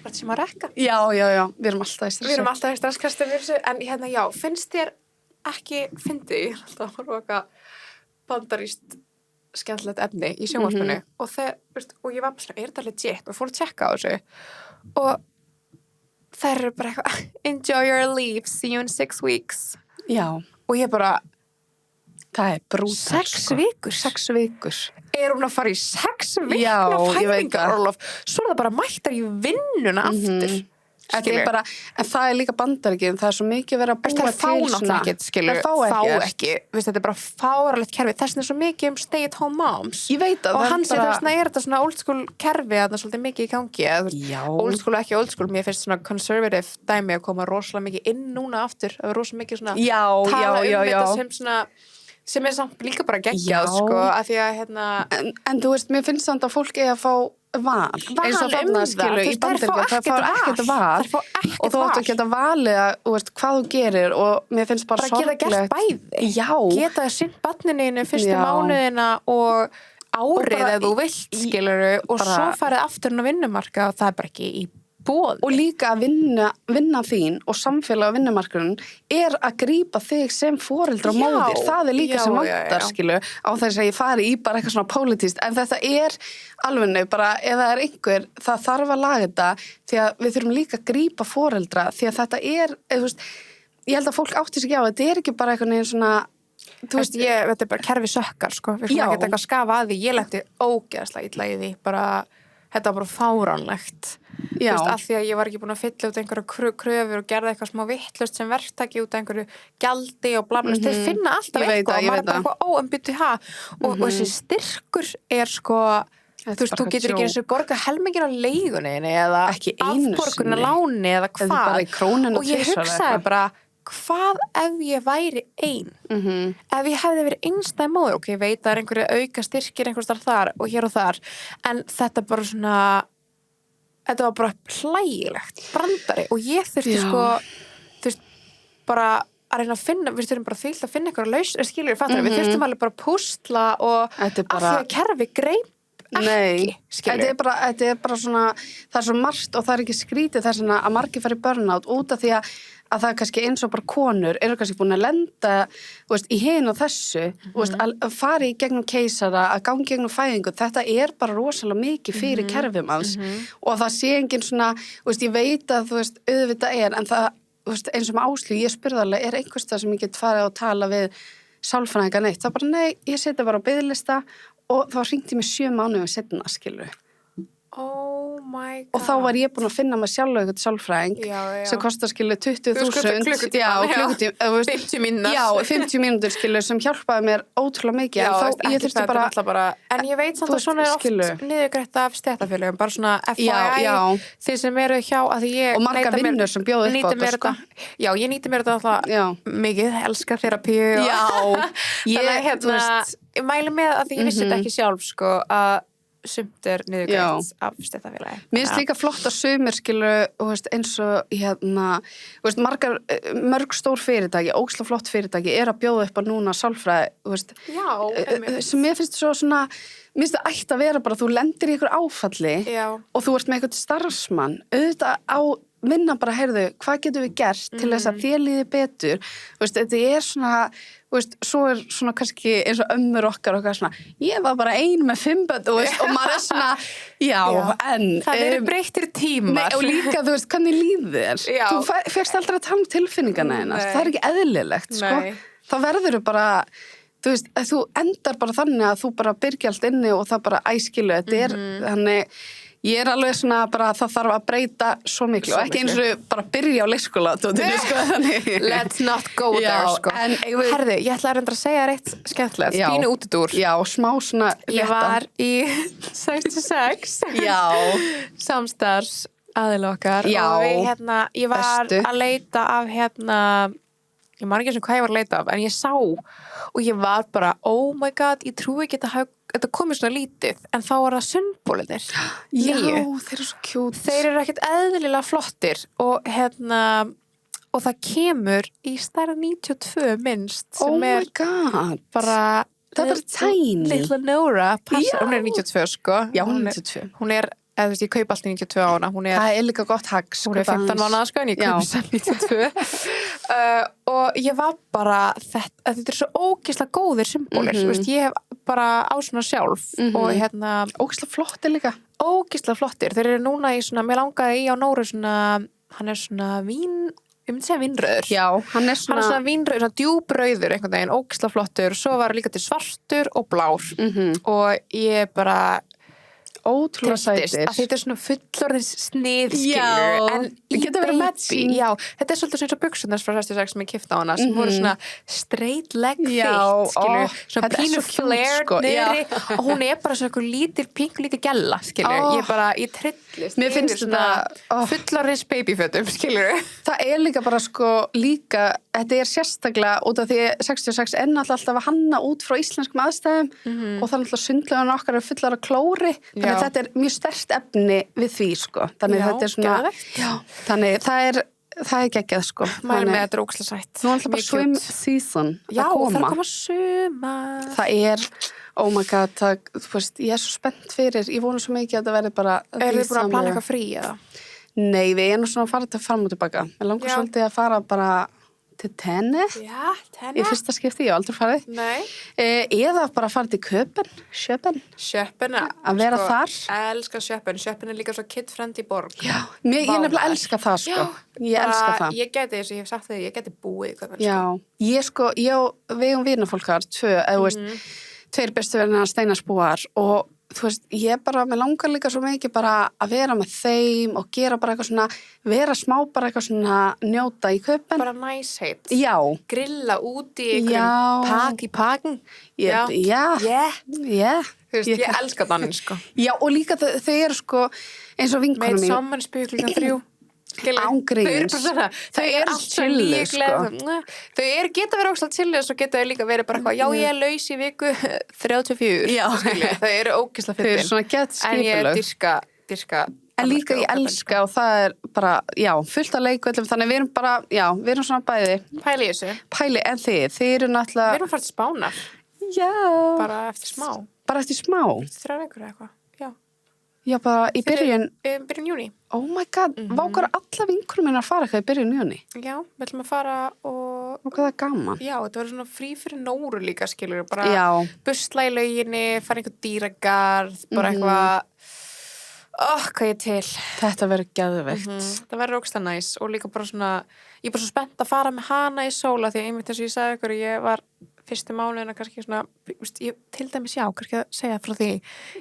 Hvað sem að rekka? Já, við erum alltaf í stressi. Við erum alltaf í stresskastum við þessu, en hérna, já, finnst þér ekki fyndið, ég er alltaf að horfa eitthvað bandarískt skemmtilegt efni í sjónvarpinu og og ég var bara svona, er þetta legit? Og fór að tjekka á þessu og þær eru bara eitthvað enjoy your leave, see you in 6 weeks Já. Og ég bara Það er brútal, 6 vikur? 6 vikur. Er hún að fara í 6 vikna Já, ég veit það. fæðingarorlof? Svo er það bara mættar í vinnuna aftur. Þetta er bara, en það er líka Bandaríkin, það er svo mikið verið að búa Það fá náttúrulega ekkert, skilur. Það fá ekki. Veist, þetta er bara fáralegt kerfi. Þess vegna er svo mikið stay at home moms. Ég veit að og það hans er þess er þetta svona old school kerfi að það er svolítið mikið í gangi. Já. Old school og ekki old school. Mér finnst svona conservative dæmi að koma rosalega mikið inn núna aftur. Það er rosalega mikið svona tala þetta sem svona sem er samt líka bara geggjað, sko, af því að, hérna... En þú veist, mér finnst samt að fólk eigi að fá val eins og þarna, skilur, í Bandaríkjunum, það fá ekkert val og þú átt að geta valið að, þú veist, hvað þú gerir og mér finnst bara sorglegt. Bara geta gert bæði. Já. Geta sinnt barninu fyrstu mánuðina og árið eða þú vilt, skiluru, og svo farið aftur inn á vinnumarka og það er bara ekki í boði. Og líka að vinna þín og samfélag á vinnumarkunum er að grípa þig sem foreldra og móðir. Það er líka sem vantar, skilu, á þess að ég fari í bara eitthvað svona pólitískt. En þetta er alveg bara, ef það er einhver, það þarf að laga þetta því að við þurfum líka að grípa foreldra því að þetta er, þú veist, ég held að fólk átti sig ekki á, þetta er ekki bara eitthvað neginn svona, þú veist, þetta er bara kerfi sökkar, sko. Við svona ekki eitthvað skafa að því, ég lenti ógeðslega illa í því, bara þetta var bara fáránlegt. Þú veist, af því að ég var ekki búin að fylla út einhverja kröfur og gerði eitthvað smá vittlust sem verktaki út einhverju gjaldi og bla bla, þeir finna alltaf eitthvað og maður er bara eitthvað, en byrju og þessi styrkur er sko, þú veist, þú getur ekki eins og borga helmingin á leigunni eða afborgun á láni eða hvað og ég hugsaði bara hvað ef ég væri ein ef ég hefði verið einstæð móður ok, ég veit að það er einhverju auka styrkir einhverstaðar þar og hér og þar en þetta bara svona þetta var bara hlægilegt brandari og ég þurfti sko þú veist, bara að reyna að finna við þurfum bara að finna eitthvað laus skilur fattar, við þurftum alveg bara að púsla og af því að kerfi greip ekki, skilur þetta er bara svona, það er svo margt og það er ekki skrítið þess að margir fari burnout út af því að það er kannski eins og bara konur eru kannski búin að lenda veist, í hin og þessu veist, að fara í gegnum keisara, að gangi gegnum fæðingu, þetta er bara rosalega mikið fyrir kerfum hans og það sé engin svona, veist, ég veit að þú veist, auðvitað er, en það veist, eins og með Áslíu, ég spurði alveg, er einhverstað sem ég get farið og tala við sálfræðinga neitt, það bara nei, ég seti bara á biðlista og þá hringdi mér 7 mánuðum seinna, skilur oh my god og þá var ég búin að finna mig sjálf eitthvað sálfræðing sem kostar skilu 20.000 klukkutíma 50 mínútur já, 50 mínútur skilu sem hjálpaði mér ótrúlega mikið já, en þá ég þurfti bara en ég veit samt að svona er oft niðurgreitt af stéttarfélögum, bara svona FYI þið sem eru hjá að ég og marga vinnur sem bjóðu upp á þetta sko. já, ég nýti mér þetta alltaf mikið, elskar þerapíu ég mæli með að ég vissi þetta ekki sjálf sko að sumt er niðurgreitt af stéttarfélagi. Mér finnst líka flott að sumir skilu eins og hérna, mörg stór fyrirtæki, ógeðslega flott fyrirtæki er að bjóða upp á núna sálfræði, sem mér finnst svo svona, mér finnst það ætti að vera bara, þú lendir í ykkur áfalli og þú ert með eitthvað starfsmann, auðvitað á minna bara, heyrðu, hvað getum við gert til þess að þér líði betur, þetta er svona, svo er svona kannski eins og ömmur okkar svona, ég var bara ein með 5 börn og maður er svona, en það eru breyttir tímar og líka, þú veist, hvernig líður þér þú fékkst aldrei að tala um tilfinningana hennar það er ekki eðlilegt, sko þá verður þú bara, þú veist, þú endar bara þannig að þú bara byrgi allt inni og það bara æskilu, þetta er þannig Ég alveg svona bara, það þarf að breyta svo miklu Svo og ekki eins miklu. og bara byrja á leikskóla, tóttinu, sko, þannig. Let's not go Já, there, sko. en eigum við- Herðu, ég ætla að reynda að segja þér eitt skemmtilegt, Já. pínu útidúr. Já, smá svona Ég var í 66 Já, samstarfs aðila okkar Já. og við ég var Bestu. að leita af ég man ekki sem hvað ég var að leita af en ég sá og ég var bara oh my god, ég trúi ekki að þetta komið svona lítið en þá var það sundbólinir já, þeir eru svo kjút. þeir eru ekkert eðlilega flottir og og það kemur í stærð 92 minnst sem Oh my er god. bara Það er bara tiny. Little Nora, Já. hún er 92 sko Já, hún er 92. hún er, eða þú veist, ég kaup alltaf 92 á hana hún er Það er líka gott hagg, sko. hún er 15 mánuða sko en ég Já. kaupi sem 92 og ég var bara þetta er svo ógeðslega góðir symbólir Mhm. veist, ég hef bara á svona sjálf og Ógeðslega flottir líka. ógeðslega flottir þeir eru núna í svona, mér langaði í á Nóru svona, hann er svona ég myndi segja vínröður Já, hann er hann er svona vínröður, svona djúbrauður einhvern veginn, ógeðslega flottur svo var líka til svartur og blár og ég bara ótrúlega trylltist sætir. að þetta er svona fullorðins snið Já, skilur en það geta verið matching. já, þetta er svolítið eins og buxurnar frá 66 sem ég kipta á hana sem voru svona straight leg fit Já, skilur, svona þetta er pínu svo cute, flared sko, niðri já. og hún er bara svona eitthvað lítil, pink lítil gella skilur, ég trillist Mér finnst yfir svona þetta- fullorðins babyfötum skilur Það er líka bara sko líka, þetta er sérstaklega út af því 66 er náttúrulega alltaf að hanna út frá íslenskum aðstæðum og það er náttúrulega sundlegan okkar er fullar af klóri, þannig Já. að þetta er mjög sterkt efni við því sko, þannig Já, þetta er svona, geðveikt. já, þannig það er geggjað sko. mæli Þannig- með þetta er ógeðslega sætt Nú er alltaf bara Mjög swim cute. season já, að koma. það er að koma sumar Það er, oh my god, þú veist, ég er svo spennt fyrir, ég vona svo mikið að það verði bara eru þið búin að plana eitthvað frí eða? Nei, við erum svona að fara til fram og tilbaka. Mér langar Já. svolítið að fara bara til tenni já, í fyrsta skipti, ég hef aldrei farið. nei Eða bara fara til Köpen, Sjöppina Að vera þar. elska Sjöppin er líka svo kid-friendly borg Já, ég nefnilega elska það sko. Ég elska það. ég geti þess að ég hef sagt það ég geti búið í Köpen Já, við um vinafólkar, tveir bestu verðina steinasbúar og þú veist, ég bara, mér langar líka svo mikið bara að vera með þeim og gera bara eitthvað svona, vera smá bara eitthvað svona njóta í Köpen. bara nice heitt Já, grilla úti í Já. einhverjum pakking já, þú veist, ég elska þannig sko Já, og líka þau eru sko eins og vinkonum með mín. saman spjöklingan 3 Án gríns. þau eru allt alltaf chilli, líklega þau geta verið ógstlega chilli og svo geta þau líka verið bara eitthvað, já ég er laus í viku 34 Já. skilur. þau eru ógstlega Þau eru fyndin svona gett en ég skipulög. dyrka En líka ég elska og það er bara, já, fullt af leikvöldum, þannig við erum bara, já, við erum svona bæði. pæli í þessu Pæli, en þið eru við náttúrulega, erum farið til Spánar já, bara eftir smá bara eftir smá. 3 vikur eða eitthvað Já, bara í byrjun, byrjun júni oh my god, vákar alla vinkunum minna að fara eitthvað í byrjun júni. já, við ætlum að fara og Og hvað það er gaman. já, þetta verður svona frí fyrir Nóru líka skilur bara Já, busla í lauginni, fara einhver dýragarð bara eitthvað hvað ég til þetta verður geðveikt. það verður ógstlega næs og líka bara svona ég er bara svo spennt að fara með hana í sóla því einmitt eins og ég sagði ykkur ég var fyrstu mánuðina kannski svona ég, til dæmis já, kannski að segja frá því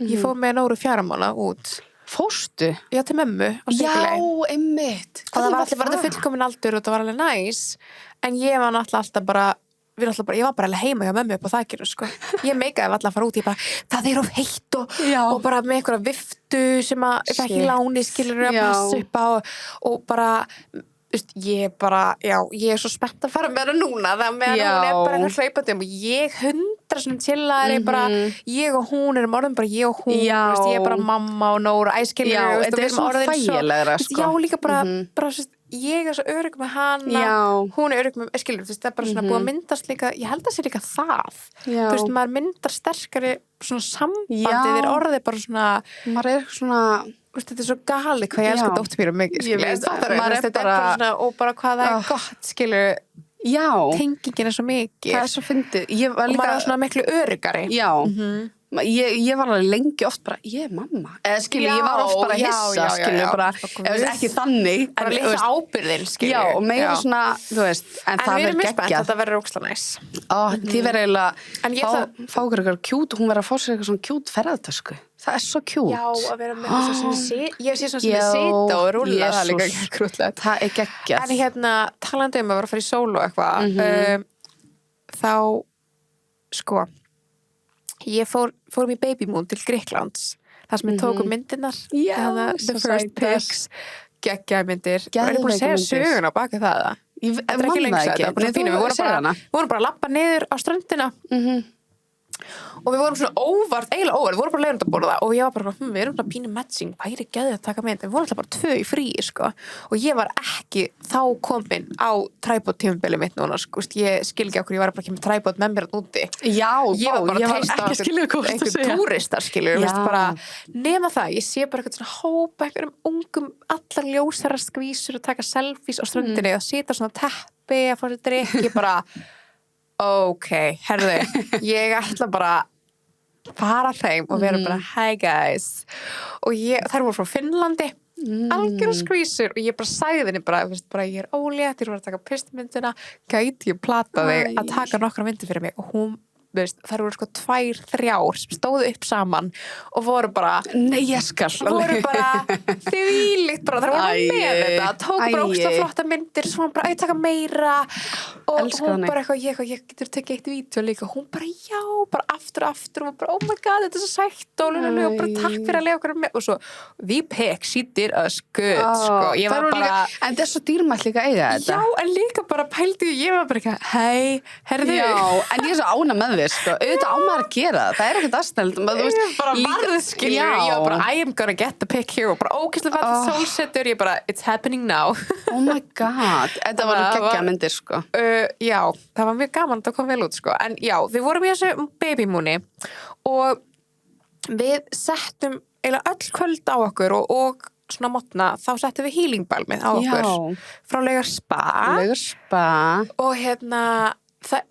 ég fór með Nóru 4 mánuða út Fórstu? já, til mömmu á Já, Sigurleið einmitt. og það var allir bara fullkomin aldur og það var alveg næs en ég var náttúrulega alltaf bara ég var bara alveg heima hjá mömmu upp á þakinu sko. ég meikaði alltaf að fara út ég bara, það er of heitt og bara með einhverja viftu sem að það ekki láni skilur að passa upp á og bara ég er svo spennt að fara með hana núna það með hana hún er bara eitthvað hlaupandi og ég 100 svona chillar bara, ég og hún erum orðin bara ég og hún ég er bara mamma og Nóra æskilur þetta er svo þægilegra sko. já, líka bara ég er svo örugg með hana hún er örugg með, skilur, það er bara svona búið að myndast líka, ég held að sé líka það þú veist, maður myndar sterkari svona sambandið er orðið bara svona maður er svona þetta er svo gali hvað ég elskar dóttur mér mikið maður er bara svona, og bara hvað það er gott skilur, já, tengingin er svo mikið það er svo fyndið og maður er svona miklu öruggari já, ég var alveg lengi oft bara, ég er mamma. Eða skilur, ég var oft bara hissa, skilur, bara, ekki þannig. Bara lýsa ábyrðin, skilur. Já, og meira svona, þú veist, en það við erum verður mjög spennt, geggjað. þetta verður ógeðslega næs. Þið verður eiginlega, En ég fá ykkur eitthvað kjút, hún verður að fá sér eitthvað svona kjút ferðartösku. Það er svo kjút. Já, að vera með þess að sem ég sé svona sem ég sita og rúlla, það er líka krúllegt. Það er geggjað. En hérna, talandi að vera að fara í sóló eitthvað, þá, sko, ég fórum í Baby Moon til Grikklands, þar sem við tókum myndirnar, The First Pics, geggjaði myndir. Og er búin að segja söguna á baki það? Ég man það ekki. Við vorum bara að labba niður á ströndina og við vorum svona eiginlega óvart, við vorum bara leiðum að borða og ég var bara, við erum svona pínu matching, væri geðið að taka mynd, við vorum alltaf bara 2 í fríi, sko, og ég var ekki þá komin á tripod-tímabili mitt núna, sko, ég skil ekki okkur, ég var bara ekki með tripod með mér ekki að skilja einhver túristar, skilur, veist, bara nema það, ég sé bara eitthvað svona hópa einhverjum ungum, allar ljósara skvísur og taka selfies á ströndinni og sita svona teppi að fá sér drikk, ég bara ok, herðu, ég ætla bara fara þeim og vera bara hi guys og þær voru frá Finnlandi algjör skvísur og ég bara sagði henni bara ég er ólétt, ég voru að taka pistmyndina gæti ég plata þig að taka nokkra myndir fyrir mig og hún þær voru sko 2-3 sem stóðu upp saman og voru bara nei, ég skal voru bara þvílíkt bara, þær voru með þetta tóku bara ógeðslega flotta myndir svo hann bara, taka meira og hún bara eitthvað, ég getur tekið eitt vídeo líka og hún bara, já, bara aftur og bara, oh my god, þetta er svo sætt og bara takk fyrir að lega okkur með og svo, we pick, she did us good sko, ég var bara en það er svo dýrmætt líka að eiga þetta já, en líka bara pældi ég var bara eitthvað, hei, herðu já, en ég er svo ána með þér sko, auðvitað á maður að gera það er ekkert aðstæld ég bara varðskilur, ég var bara I am gonna get the pick here og bara ógeðslega fætt sólsetur, ég bara it's happening now oh my god, þetta var geggja myndir sko já, það var mjög gaman að koma vel út sko, en já, við vorum í þessu Baby Mooni og við settum eiginlega öll kvöld á okkur og svona mótna, þá settum við healing balmið á okkur frá Laugar Spa og hérna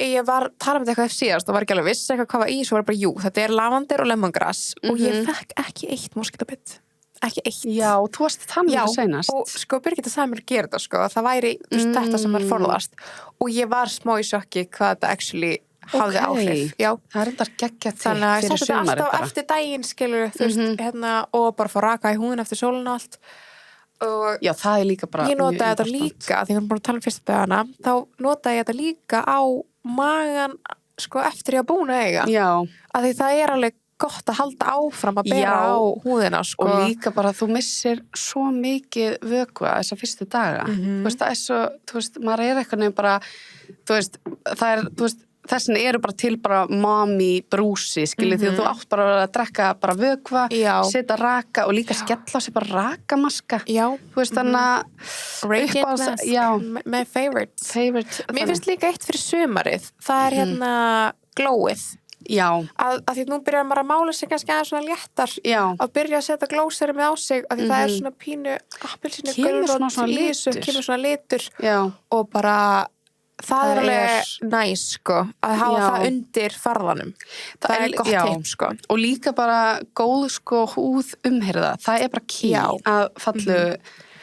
ég var talað með eitthvað síðast og var ekki alveg viss eitthvað hvað var í, svo var bara jú, þetta er lavandir og lemongrass og ég fekk ekki 1 moskítóbit ekki 1. Já, þú varst þannig að seinast. Og sko Birgitta sagði mér að gera þetta sko, það væri þetta sem var forðast og ég var smá í sjokki hvað þetta actually hafði áhrif. Já. Það er þetta geggjað þitt þannig að fyrir þetta sumarið alltaf eftir daginn skilur, þú veist, hérna og bara fá raka í húðin eftir sólinu og allt og já, það er líka bara ég notaði þetta líka, því við erum búin að tala um fyrstu dagana, þá notaði ég þetta líka á magan sko eftir ég að búin að eiga. Já. Að því það er alveg gott að halda áfram að bera á húðina sko. Og líka bara þú missir svo mikið vökva þessa fyrstu daga þú veist, það er svo, þú veist, maður er eitthvað nefn bara, þú veist, það er, þú veist þessin eru bara til bara mommy brúsi, skiljið, því að þú átt bara að drekka bara vökva, setja raka og líka skella á sig bara rakamaska þú veist, þannig að Radiant Mask, my favorite mér finnst líka eitt fyrir sumarið það er hérna glowið að því nú byrjar maður að mála sig kannski aðeins svona léttar að byrja að setja glóserið með á sig að því það er svona pínu appelsínu kemur svona litur og bara það er alveg næs sko að hafa það undir farðanum það er gott tipp sko og líka bara góð sko húð umherða, það er bara key að fallu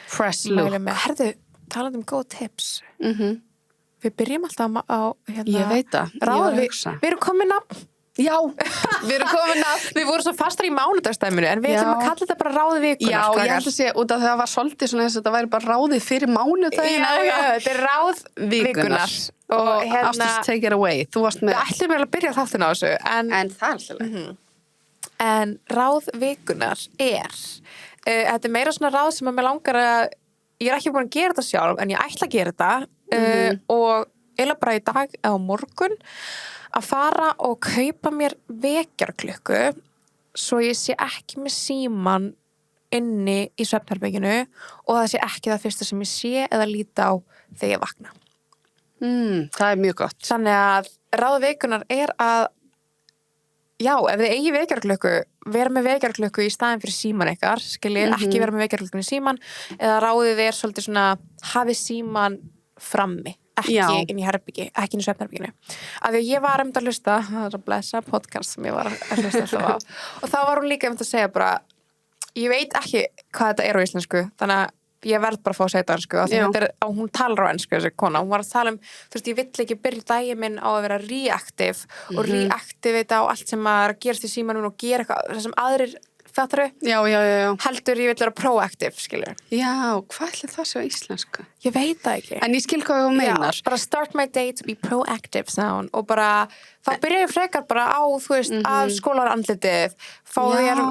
fresh look. Herðu, talandi góð tips við byrjum alltaf á hérna, ég veit það, við erum komin að já, við erum komin að við vorum svo fastar í mánudagstæminu en við ætlum að kalla þetta bara ráði vikunar já, ég held að sé, út af það var svolítið svona þess að þetta væri bara ráðið fyrir mánudaginn þetta er ráð vikunar og Ásdís, take it away þú varst með við ætlum að byrja þáttin á þessu en það er alltaf en ráð vikunar er þetta er meira svona ráð sem að mér langar að ég er ekki búin að gera þetta sjálf en ég ætla að gera þetta og eða bara í dag eða morgun að fara og kaupa mér vekjarklukku svo ég sé ekki með síman inni í svefnherberginu og það sé ekki það fyrsta sem ég sé eða líta á þegar ég vakna. Það er mjög gott. Þannig að ráð vikunar er að já, ef þið eigi vekjarklukku, vera með vekjarklukku í staðin fyrir síman ykkar, skiljið ekki vera með vekjarklukkunni í síman eða ráðið er svolítið svona hafið síman frammi ekki Já. inn í herbyggi, ekki inn í svefnherbygginu. Af því að ég var að hlusta, það er að blessa podcast sem ég var að hlusta alltaf á. Og þá var hún líka að segja bara, ég veit ekki hvað þetta er á íslensku, þannig að ég verð bara að fá að segja þetta á ensku, af því þetta er, hún talar á ensku þessi kona, hún var að tala þú veist, ég vill ekki byrja daginn minn á að vera reactive og reactivita á allt sem að gerast í símanum og gera eitthvað, það sem aðrir fattaru, Já. heldur ég vill vera proactive, skilur. Já, hvað ætli það sé á íslensku? Ég veit það ekki. En ég skil hvað þú meinar. Já, bara start my day to be proactive, sagði hún, og bara, þá byrja ég frekar bara á, þú veist, að skólar andlitið, fá þér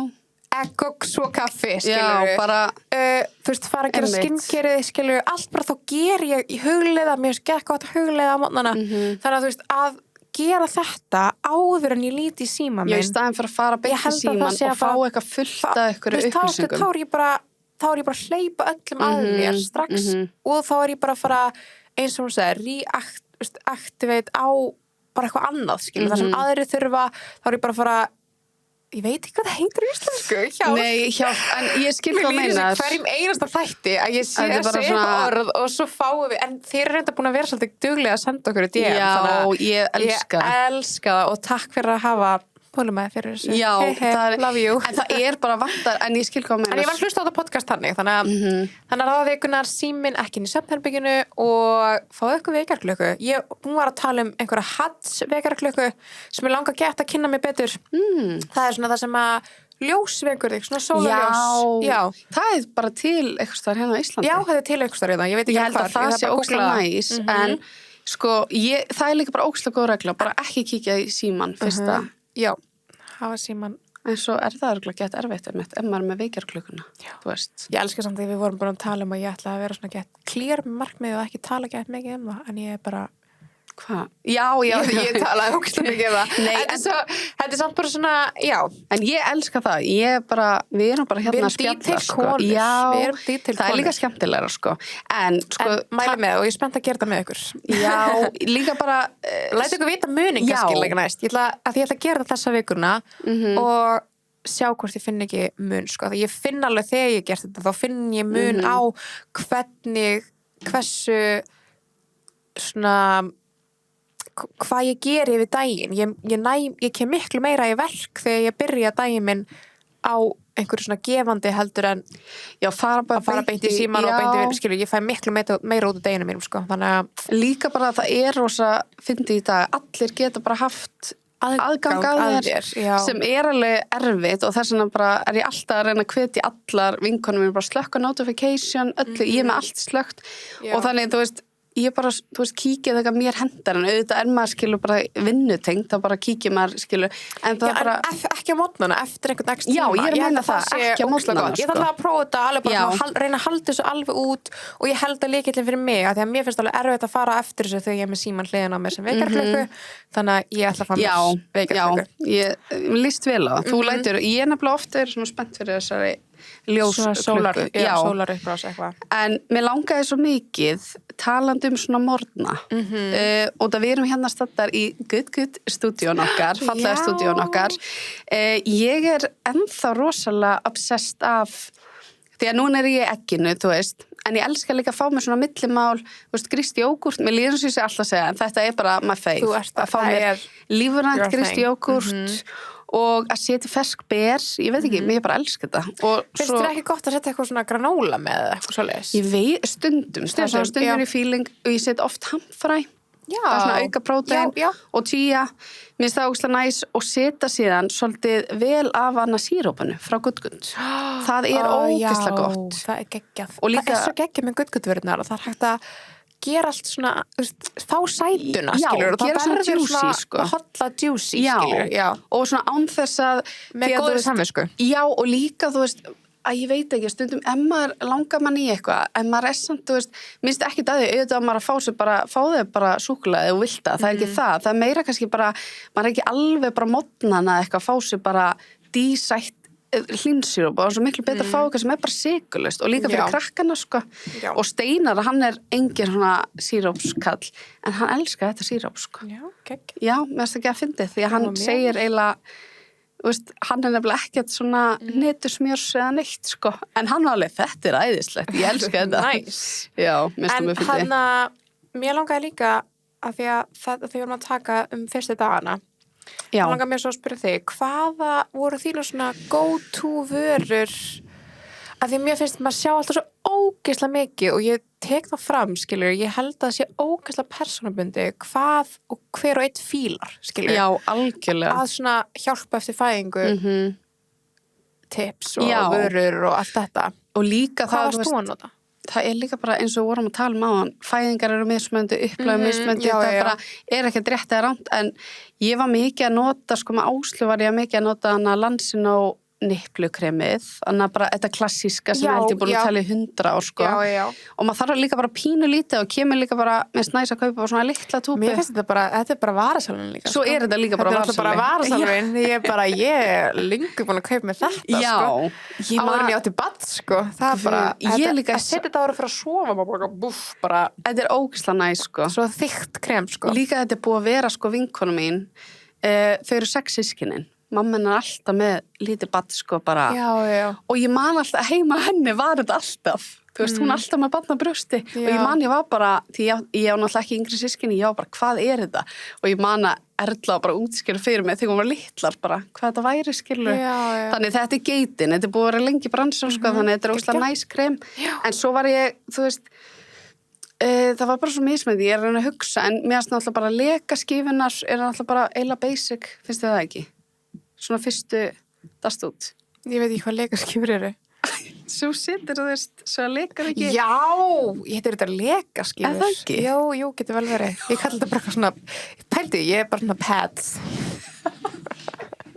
egg og svo kaffi, skilur. Já, bara þú veist, fara að gera skinnkerið, skilur, allt bara þá ger ég í hugleiða, mér skekk gott að hugleiða á mótnana, þannig að þú veist, að gera þetta áður en ég líti í síma minn. Já, í staðinn fyrir að fara beint í síman og fá eitthvað fullt af einhverju upplýsingum. Þá er ég bara að hleypa öllum að mér strax og þá er ég bara að fara, eins og hún segir, reactivate á bara eitthvað annað, skilur, það sem aðrir þurfa, þá er ég bara að fara, ég veit ekki hvað það heitir í íslensku, hjálp. Nei, hjálp, en ég skil hvað meinar. Hverjum einasta þætti að ég sé Þetta er að bara segja svona- orð og svo fáum við, en þeir eru reynda búin að vera svolítið duglega að senda okkur í DM, Já, þannig að ég elska ég elska það og takk fyrir að hafa pólumæði fyrir þessu. Já, það er, love you. en það er bara vantar, en ég skil hvað meinar. En ég var að hlusta á þetta podcast þannig, þannig að ráðvikunar síminn ekki inn í svefnherberginu og fáðu ykkur vekjarklukku. Hún var að tala um einhverja Hats vekjarklukku sem ég langa gett að kynna mig betur. Það er svona það sem að ljósvekur þig, svona sólarljós. Já, það er bara til eitthvað staðar hérna á Íslandi. já, það er til einhverstaðar í það, ég veit ekki Ég held að það sé ókslega næs, en sko, það er líka bara ókslega góð regla, bara ekki kíkja í síman fyrsta, Já, hafa síman. en svo er það örugglega gett erfitt ef maður er með vekjarklukkuna, þú veist. Ég elska samt því við vorum bara að tala um að ég ætla að vera svona gett clear með markmið og ekki tala gett mikið um það, en ég er bara Hvað? Já. ég talaði ógeðslega mikið um það. Nei, þetta er samt bara svona, já. En ég elska það, við erum bara hérna að spjalla, sko. Já, við erum detail það er líka skemmtilegra, sko. En mæli með og ég er spennt að gera það með ykkur. Já, líka bara Læt ykkur vita munin kannski líka næst. Ég ætla að gera það þessa vikuna og sjá hvort ég finn ekki mun, sko. Því ég finn alveg þegar ég gert þetta, þá finn ég mun á hversu svona hvað ég geri yfir daginn. Ég kem miklu meira í verk þegar ég byrja daginn minn á einhverju svona gefandi heldur en fara beint í síman og beint í vinn, skilur, ég fæ miklu meira út af daginu mínum, sko, þannig að líka bara að það er rosa fyndið í dag, allir geta bara haft aðgang að þér sem er alveg erfitt og þess vegna bara er ég alltaf að reyna að hvetja allar vinkonum mér bara slökka notification, öllu, ég er með allt slökkt og þannig, þú veist, ég bara, þú veist, kíkja þegar mér hendar en auðvitað er maður, skilur, bara vinnutengt þá bara kíkja maður, skilur en það bara ekki á mótnana, eftir einhvern ekstra tíma. Já, ég er að meina það, ekki á mótnana, sko. Ég ætla að prófa þetta alveg bara reyna að halda þessu alveg út og ég held að lykillinn fyrir mig, að því að mér finnst alveg erfitt að fara eftir þessu þegar ég er með síman hliðina á mér sem vekjarklukku, þannig að ég ætla að fá mér vekjarklukku. Já, ég líst vel á. Þú lætur, ég er nefnilega ofta svona spennt fyrir þessari ljósklukku. Sólarupprás eitthvað. En mér langaði svo mikið talandi svona morgna og það við erum hérna staddar í good stúdíón okkar, fallega stúdíón okkar. Ég er ennþá rosalega obsessed af því að núna er ég egginu, þú veist, en ég elska líka að fá mér svona millimál, þú veist, grískt jógurt, mér líður sem ég sé alltaf að segja, en þetta er bara my fave, að fá mér lífrænt grískt jógurt og að setja fersk ber, ég veit ekki, mér bara elska þetta. Finnst þér ekki gott að setja eitthvað svona granóla með eitthvað svoleiðis? Ég veit, stundum í feeling og ég set oft hamfræ, það er svona auka prótein og chia, mér finnst það ógeðslega næs og setja síðan svolítið vel af hana sírópanu frá Good. Það er ógeðslega gott. Það er geggjað. Og líka, það er svo geggjað með Good-vörðnar og það er hægt að gera allt svona, fá sætuna, skilur, og gera svona juicy, sko. Hotla juicy, skilur. Já, og svona án þess að með góðri samvisku. Já, og líka, þú veist, að ég veit ekki, stundum, ef maður langar mann í eitthvað, ef maður er samt, þú veist, minnst ekki að því, auðvitað að maður að fá þau bara súkkulaði og vilta, það er ekki það er meira kannski bara, maður er ekki alveg bara modnana eitthvað, fá þau bara dísætt hlinsýróp og svo miklu betra að fá eitthvað sem er bara sykurlaust og líka fyrir krakkana, sko. Og Steinar, hann er engin svona sírópskall, en hann elskar þetta síróp, sko. Já, mér finnst ekki að fyndið, því að hann segir eiginlega, þú veist, hann er nefnilega ekkert svona netusmjörs eða neitt, sko. En hann alveg, þetta er æðislegt, ég elska þetta. Nice. Já, mér finnst það mjög fyndið. En mér langaði líka að því að þegar við erum að taka fyrstu dagana, Já. þá langaði mér svo að spyrja þig, hvaða voru þínu svona go-to vörur, að því mér finnst maður sjá alltaf svo ógeðslega mikið og ég tek það fram, skilur, ég held að það sé ógeðslega persónubundi hvað og hver og einn fílar, skilur. Já, algjörlega. Að svona hjálpa eftir fæðingu, tips og Já. vörur og allt þetta. Og líka Hvað það, varst þú að nota? það er líka bara eins og við vorum að tala um áðan, fæðingar eru mismöndi, upplæðu mismöndi, já, það já. bara er ekkert rétt eða rámt, en ég var mikið að nota, sko með Áslaugu var ég mikið að nota hana Lansin og niplukremið, þannig að bara þetta klassíska sem Já, held ég búin já. að tala í 100 ár, sko. Já. Og maður þarf líka bara pínu lítið og kemur líka bara með snæs að kaupa bara svona litla túpu. Mér finnst þetta er bara varasalun líka. Svo er þetta líka bara Þetta er bara varasalun. Ég er lengur búin að kaupa með þetta, Já. sko. Áður en ég átti badd, sko. Það er bara, Ég líka- að setja þetta ára fyrir að sofa, maður bara búff, bara, Þetta er ógeðslega næs, sko. svo þykkt krem, sko. Líka þetta er búið að vera, sko, vinkonu mín, þau eru 6 systkinin. Mamma hennar er alltaf með lítið badd, sko, bara. Já. Og ég man alltaf, heima henni var þetta alltaf. Þú veist, hún er alltaf með barn á brjósti. Og Já. ég man, ég var bara, því ég á náttúrulega ekki yngri systkini, ég var bara, hvað er þetta? Og ég man að Erla bara útskýra fyrir mig þegar hún var litlar, bara, hvað þetta væri, skilur. Já. Þannig þetta er geitin, þetta er búið að vera lengi bransan, sko, þannig þetta er óslega næs krem. En svo var ég, þú veist, það var bara svo mismæði, ég er að reyna að hugsa, en mér finnst náttúrulega bara lekaskífunar er náttúrulega bara eiginlega basic, finnst þið það ekki? Svona fyrstu dast út. Ég veit ekki hvað leikaskifur eru. Svo situr þú veist, svo lekar ekki. Já, ég heitir þetta lekaskifur. Er það ekki? Jú, getur vel verið. Ég kalli þetta bara eitthvað svona, pældi, ég er bara svona pads.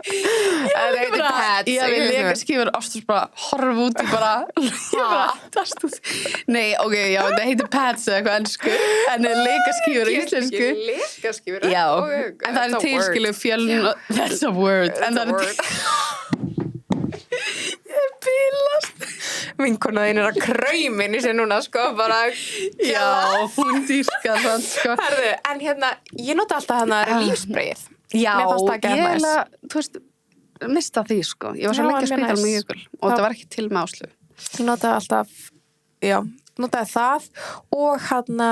Það heitir pads. Ég við lekaskífur ásturs bara horfa út í bara, ég bara dast út. Nei, ok, já, þetta heitir pads eða eitthvað ennsku, en lekaskífur á íslensku. Lekaskifur? Já, en það er tilskilu fjöln, that's a word. En það er ég bílast. Vinkona þín er að kraumin í sig núna, sko, bara. Já, hún dýrkar það, sko. Herðu, en hérna, ég nota alltaf hana lífsbreið. Já, Mér fannst það ekki ég næs. eiginlega, þú veist, mista því, sko. Ég var svo Já, lengi að mjög spila næs. með jökul og þetta var ekki til með Áslaugu. Ég notaði alltaf, notaði það og hérna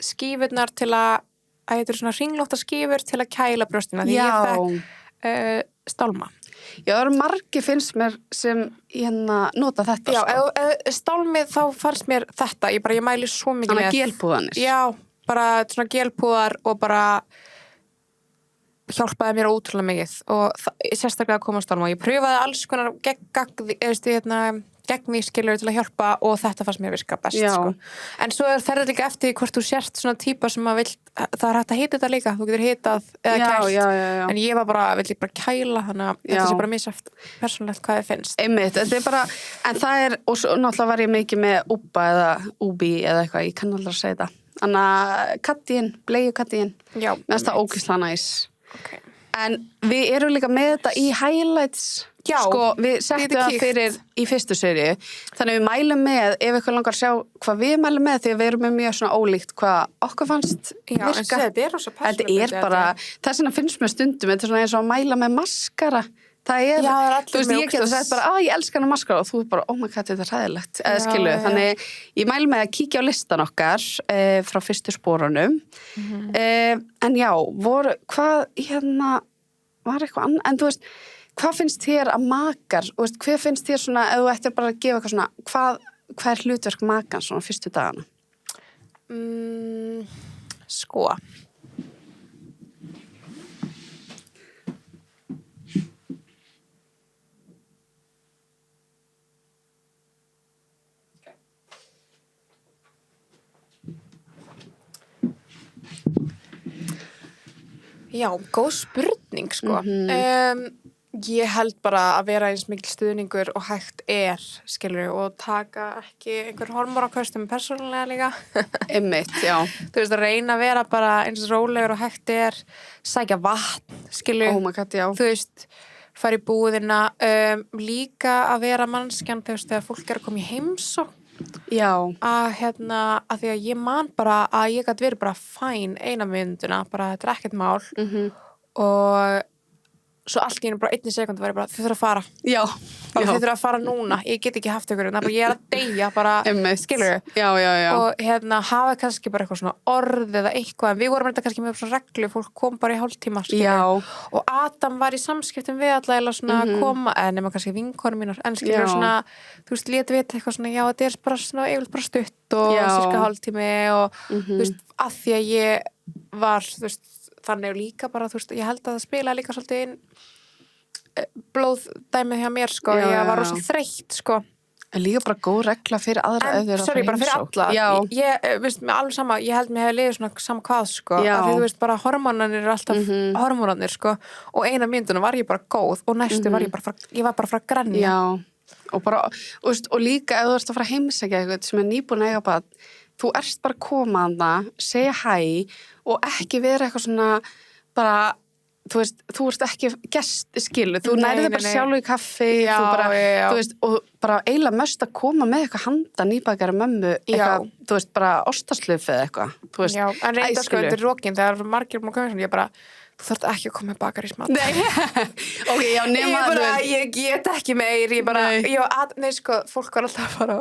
skífurnar til að þetta eru svona hringlótta skífur til að kæla brjóstina því ég fekk stálma. Já, það eru margir finnst mér sem hérna nota þetta, Já, sko. ef stálmið þá fannst mér þetta, ég mæli svo mikið Þannig með. að gelpúðanir. Já, bara svona gelpúðar og bara hjálpaði mér ótrúlega mikið og sérstaklega að koma á stálma og ég pröfaði alls konar gegnvískilur til að hjálpa og þetta fannst mér virka best, Já. sko. En svo fer þetta líka eftir hvort þú sért svona típa sem að vill, það er hægt að hita þetta líka, þú getur hitað eða Já, kælt, já. en ég var bara, vill ég bara kæla, þannig að þetta Já. sé bara misjafnt persónulegt hvað þið finnst. Einmitt, þetta er bara, en það er, og svo náttúrulega var ég mikið með Ubba eða Ubi eða eitthvað, ég kann aldrei að segja það. Þannig að kattíinn, bleiu kattíinn, Já, mér finnst það ógeðslega næs. okay. En við erum líka með þetta í highlights. Já, sko, við við settum getum það kíkt. fyrir í fyrstu seríu. Þannig við mælum með, ef eitthvað langar að sjá hvað við mælum með, því að við erum með mjög svona ólíkt hvað okkur fannst Já, en virka. þetta er rosa Þetta er bara, þess vegna finnst mér stundum, þetta er svona eins og að mæla með maskara. Það er, Já, það er allir þú veist, með ég geta ógeðs- sagt bara, ég elska hana maskara og þú er bara, oh my god, þetta er hræðilegt, eða Já, skilu. já. Þannig ég mæli með að kíkja á listan okkar frá fyrstu spórunum. En já, hvað hérna, var eitthvað annað, en þú veist, hvað finnst þér að makar, þú veist, hver finnst þér svona, ef þú ættir bara að gefa eitthvað svona, hvað er hlutverk makans svona fyrstu dagana? Sko. Já, góð spurning, sko. Ég held bara að vera eins mikil stuðningur og hægt skilur, og taka ekki einhver hormónaköstum persónulega líka. Einmitt, já. Þú veist, að reyna að vera bara eins rólegur og hægt sækja vatn, skilur. Oh my god, já. Þú veist, fara í búðina, líka að vera mannskjan, þú veist, þegar fólk að koma í heimsókn. Já. Að því að ég man bara að ég gæti verið bara fæn eina mynduna, bara þetta er ekkert mál. Og svo allt í einu bara 1 sekúndu var ég bara, þið þurfa að fara Já, bara þið þurfa að fara núna, ég get ekki haft ykkur bara, ég er að deyja, bara, Einmitt. skilur Já. og hafa kannski bara eitthvað svona orð eða eitthvað, en við vorum þetta kannski með svona reglu, fólk kom bara í hálftíma, skilur og Adam var í samskiptum við alla eða svona koma, nema kannski vinkonum mínar, en skilur svona, þú veist, lét við eitthvað svona, já, þetta er bara svona yfirleitt bara stutt og cirka hálftími og þú veist, að því að ég var, þú veist, þannig líka bara, þú veist, ég held að það spila líka svolítið inn blóðdæmið hjá mér, sko, ég var rosa þreytt, sko. En líka bara góð regla fyrir aðra Sorry, bara fyrir alla. Ég veist, með alveg sama, ég held mér hefði liðið svona sama hvað, sko, af því þú veist, bara hormónarnir eru alltaf hormónarnir, sko, og eina mínútuna var ég bara góð og næstu var ég var bara frá að grenja. Já, og bara, og líka ef þú ert að fara að heimsækja eitthvað sem nýbúin að eiga bara, þú ert bara að koma að það, segja hæ og ekki vera eitthvað svona bara, þú veist, þú ert ekki gest skilu, þú nærið bara sjálf í kaffi, þú bara, þú veist, og bara eiginlega mest að koma með eitthvað handa nýbakari mömmu, eitthvað, þú veist, bara ostaslöf eða eitthvað, þú veist. Já, en reynda sko undir rókin, þegar margir búin að koma svona, ég bara, þú þarft ekki að koma með bakarísmat. Nei, ok, já, nema ég get ekki meir, nei, sko, fólk var alltaf bara,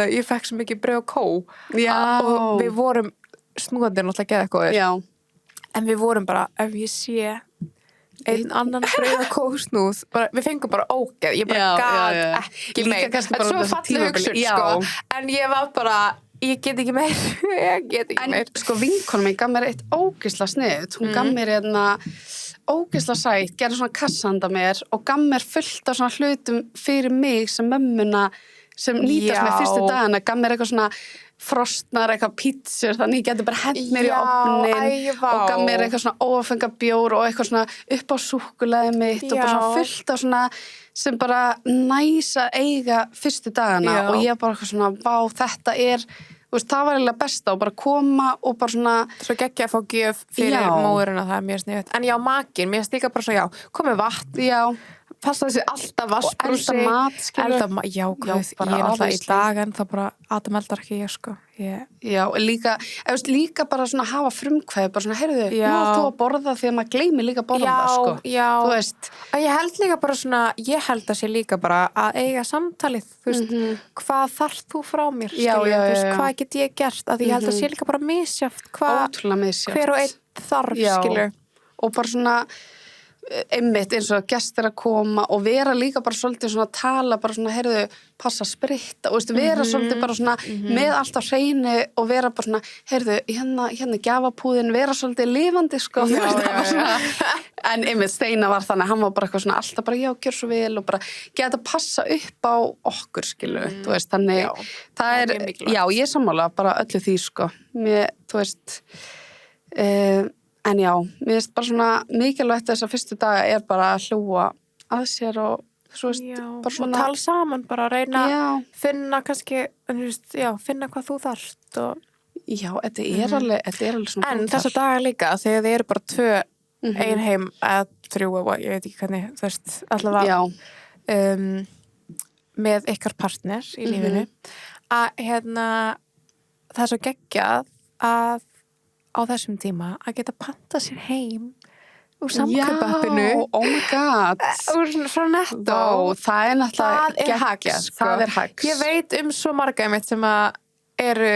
ég fekk svo mikið brauð og kó og við vorum snúðandir náttúrulega geða eitthvað, en við vorum bara, ef ég sé einn annan brauð og kósnúð, við fengum bara ógeð, ég bara gat ekki meir, en svo falleg hugsun, sko, en ég var bara, ég get ekki meir, En sko vinkonum mín gaf mér eitt ógeðsla sniðut, hún gaf mér ógeðsla sætt, gerði svona kassanda mér og gaf mér fullt af svona hlutum fyrir mig sem mömmuna sem nýtast með fyrstu dagana, gaf mér eitthvað svona frostnar, eitthvað pítsur, þannig ég geti bara hent mér í ofnin og gaf mér eitthvað svona óafenga bjór og eitthvað svona upp á súkkulaði mitt og bara svona fullt af svona sem bara næsa eiga fyrstu dagana og ég bara eitthvað svona, vá, þetta er, þú veist, það var eiginlega besta og bara koma og bara svona svo geggja að fá gjöf fyrir móðurina, það er mjög sniðugt, en já, makinn, mér stíka bara svo, komið vatn, passa þessi alltaf vassbrúsi, elda mat, skilur. Já, ég er náttúrulega í dag en það bara, Adam eldar ekki ég, sko. Já, líka bara svona hafa frumkvæði, bara svona, heyrðu, nú ert þú að borða því að maður gleymi líka að borða, sko. Þú veist. Ég held líka bara svona, ég held að sé líka bara að eiga samtalið, þú veist, hvað þarf þú frá mér, skilur, þú veist, hvað get ég gert, að ég held að sé líka bara misjaft, hver og einn þarf, skilur. Og bara svona, einmitt eins og gestir að koma og vera líka bara svolítið svona að tala bara svona, heyrðu, passa spritta og vera svolítið bara svona með allt á hreinu og vera bara svona, heyrðu, hérna gjafapúðin, vera svolítið lifandi, sko. En einmitt Steina var þannig, hann var bara eitthvað svona alltaf bara, gjör svo vel og bara geta passa upp á okkur, skilu, þú veist, þannig það er, ég er sammála bara öllu því, sko. Þú veist, en já, mér finnst bara svona mikilvægt þess að fyrstu daga er bara að hlúa að sér og svo veist, bara svona og tala saman, bara reyna finna kannski, finna hvað þú þarft og þetta er alveg svona en þessa daga líka, þegar þið eru bara 2 ein heim eða 3, ég veit ekki hvernig, þú veist, allavega með ykkar partner í lífinu að það er svo geggjað að á þessum tíma að geta panta sér heim úr samkaupappinu. Oh my god. Frá Netto. Það er náttúrulega geggjað. Það er hacks. Ég veit svo marga mitt sem að eru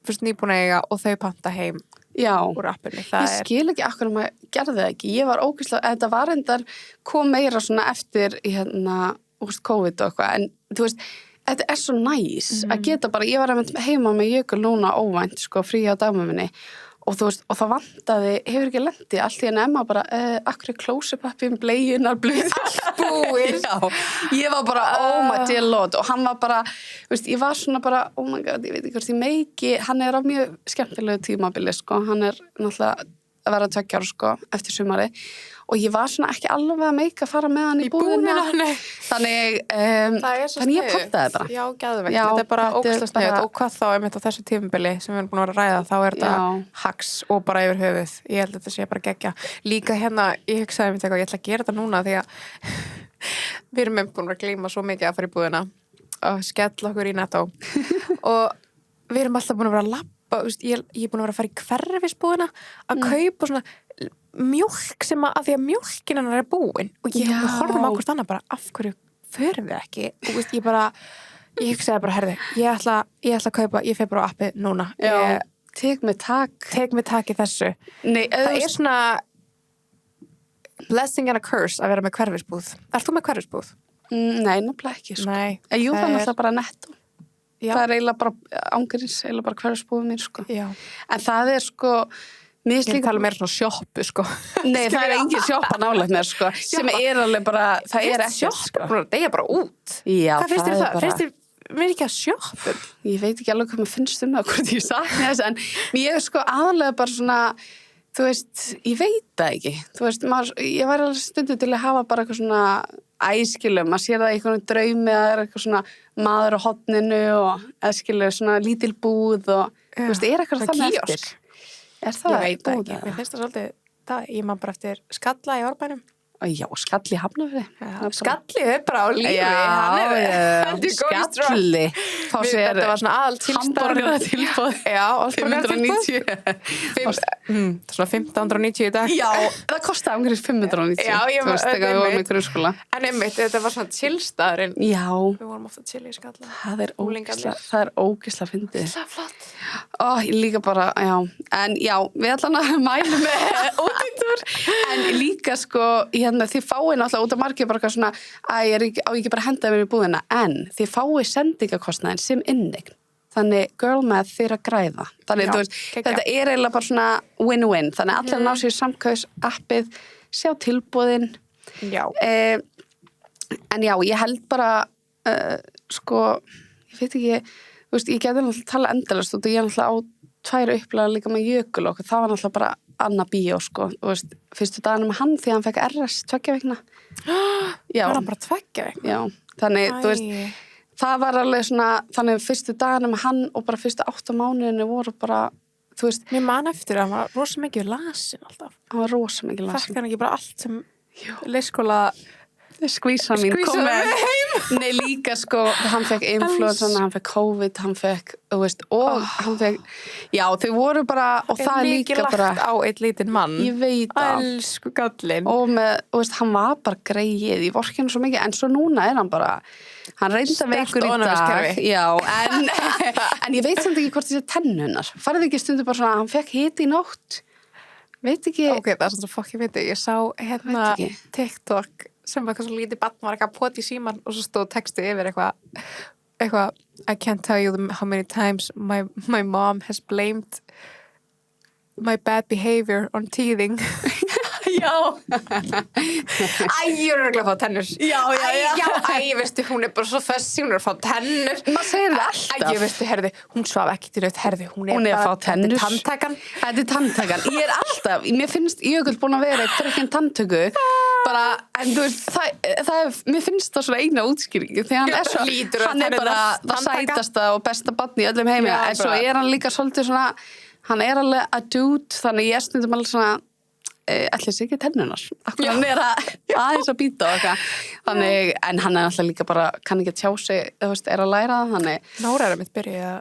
fyrst nýbúin að eiga og þau panta heim úr appinu. Ég skil ekki akkur maður gerði það ekki. Ég var ógeðslega, þetta var endar kom meira svona eftir COVID og eitthvað, en þú veist, þetta er svo næs að geta bara, ég var heima með Jökul núna óvænt, sko, frí á dagmömmunni og þú veist, og það vantaði, hefur ekki lendið allt í en Emma bara, akkur klósipappi bleiunar blöð búið. Ég var bara, oh my dear lord og hann var bara, veist, ég var svona bara oh my god, ég veit ekki hvort ég meiki hann er á mjög skemmtilegu tímabili, sko hann er náttúrulega að vera 2 ára, sko, eftir sumari og ég var svona ekki alveg að meika að fara með hann í búðina þannig ég pantaði bara. Já, geðveikt, þetta er bara ógeðslega sniðugt og hvað þá einmitt á þessu tímabili sem við erum búin að vera að ræða, þá er þetta hacks og bara yfir höfuð, ég held að þetta sé bara geggja líka ég hugsaði mér eitthvað, ég ætla að gera þetta núna því að við erum búin að glíma svo mikið að fara í búðina og skella okkur í Netto og við erum alltaf búin að vera að labba, ég er búin að vera að fara í hverfisbúðina að kaupa svona mjólk sem að því að mjólkin hennar búin og ég Já. horfðum á hvort annað bara af hverju förum við ekki og veist, ég hugsaði bara, herði, ég ætla að kaupa, ég fer bara á appið núna. Já, Ég tek mig tak. tek mig tak í þessu. Nei, Það er svona blessing and a curse að vera með hverfisbúð. Ert þú með hverfisbúð? Nei, nefnilega ekki, sko. Nei. Jú, það er náttúrulega bara Netto. Já. Það er eiginlega bara ángurins, eiginlega bara hverfisbúðum mín, sko. Já. En það er, sko, mér finnst Ég líka... tala meira svona sjoppu, sko. Nei, það er engin sjoppa nálægt mér, sko. Sem er alveg bara, það er ekkert, sko. Það er bara út. Já, Hvað finnst þér það? bara... Finnst þér mér ekki að sjoppu? Ég veit ekki alveg hvað maður finnst það, hvort ég sakna þess, en ég er sko aðalega bara svona, þú veist, ég veit það ekki. Þú veist, ég var alveg stundu til að hafa bara eitthvað svona æskilum, maður sér það í einhvern draumi að það er eitthvað svona maður á hotninu og æskilum svona lítil búð og, þú veist, er eitthvað Svona þannig kiosk. eftir. Er það Ég veit það búð ekki. eða? Mér finnst það svolítið, ég man bara eftir skalla í Árbænum. Já, skall í Hafnarfirði. Skallið er bara á lífi. Já, skalli. Fá sér Þetta var svona hamborgara tilbúð. Já, 590. Svona 1590 í dag. Já, það kostaði umhverjus 590. Já, ég Þú veist, þegar við vorum í grunnskóla. En einmitt, þetta var svona chillstaðurinn. Já, Við vorum ofta chill í skalla. það er Unglingarnir. ógeðslega fyndið. Það er flott. Ó, ég líka bara, já. En já, við ætlum að mæla með útýttur. En líka sko, hérna, þið fáið náttúrulega út af margir bara eitthvað svona, á ég ekki bara að henda mér í búðina. En þið fáið sendingakostnaðin sem inneign. Þannig girl math þið að græða. Þannig, Já, þú veist, geggjað. þetta er eiginlega bara svona win-win. Þannig að allir ná sér samkvæðs appið, sjá tilboðin. Já. En já, ég held bara, sko, ég veit ekki, þú veist, ég geti náttúrulega tala endalast og ég er náttúrulega á 2 upplega líka með Jökulokk og það var náttúrulega bara annað bíó, sko, þú veist, fyrstu daginn með hann því að hann fekk RS 2 vikna. Já, Það var bara 2 vikna. já, þannig, þú veist, það var alveg svona, þannig fyrstu daginn með hann og bara fyrstu 8 mánuðinu voru bara, þú veist, Mér man eftir að hann var rosa mikið lasin alltaf. hann var rosa mikið lasin. Fekk hann ekki bara allt sem leikskóla Skvísa mín kom með Nei, líka sko, hann fekk influensan, hann fekk COVID, hann fekk, þú veist, og hann fekk, já, þau voru bara, og það er líka bara, lagt á eitt lítinn mann. ég veit það, Elsku gallinn. og með, þú veist, hann var bara greið, ég vorki hann svo mikið, en svo núna er hann bara, hann reynda veikur í dag, ónæmiskerfi. já, en ég veit samt ekki hvort þessi tennunar, farið ekki stundu bara svona, hann fekk hiti í nótt, veit ekki, Ok, það er svona fokk, ég veit ekki. Ég sá hérna Veit ekki. TikTok sem var eitthvað svo lítið barn var eitthvað poti í síman og svo stóð texti yfir eitthvað I can't tell you how many times my mom has blamed my bad behavior on teething. já, Æ, ég er örugglega að fá tennur. Já, Veistu, hún er bara svo fössi, hún er að fá tennur. maður segir það alltaf. Æ, veistu, herði, hún svaf ekki til auðvitað, herði, hún Hún er að bara, fá tennur. Þetta er tanntakan. Þetta er tanntakan. Ég er alltaf, mér finnst Jökull búin að vera eitt drekkin tanntöku, bara, en þú veist, mér finnst það svona eina útskýringu, því hann er svo, Lítur að hann er bara tennurnar það tanntaka. sætasta og besta barn í öllum heimina, Já, en svo bara- er hann líka svolítið svona, hann er alveg a dude, þannig ég stundum alveg svona, ætli sig ekki tennunar, akkur hann er aðeins að býta og eitthvað, þannig, en hann er alltaf líka bara, kann ekki að tjá sig, þú veist, er að læra það, þannig, Nóra er að mitt byrja að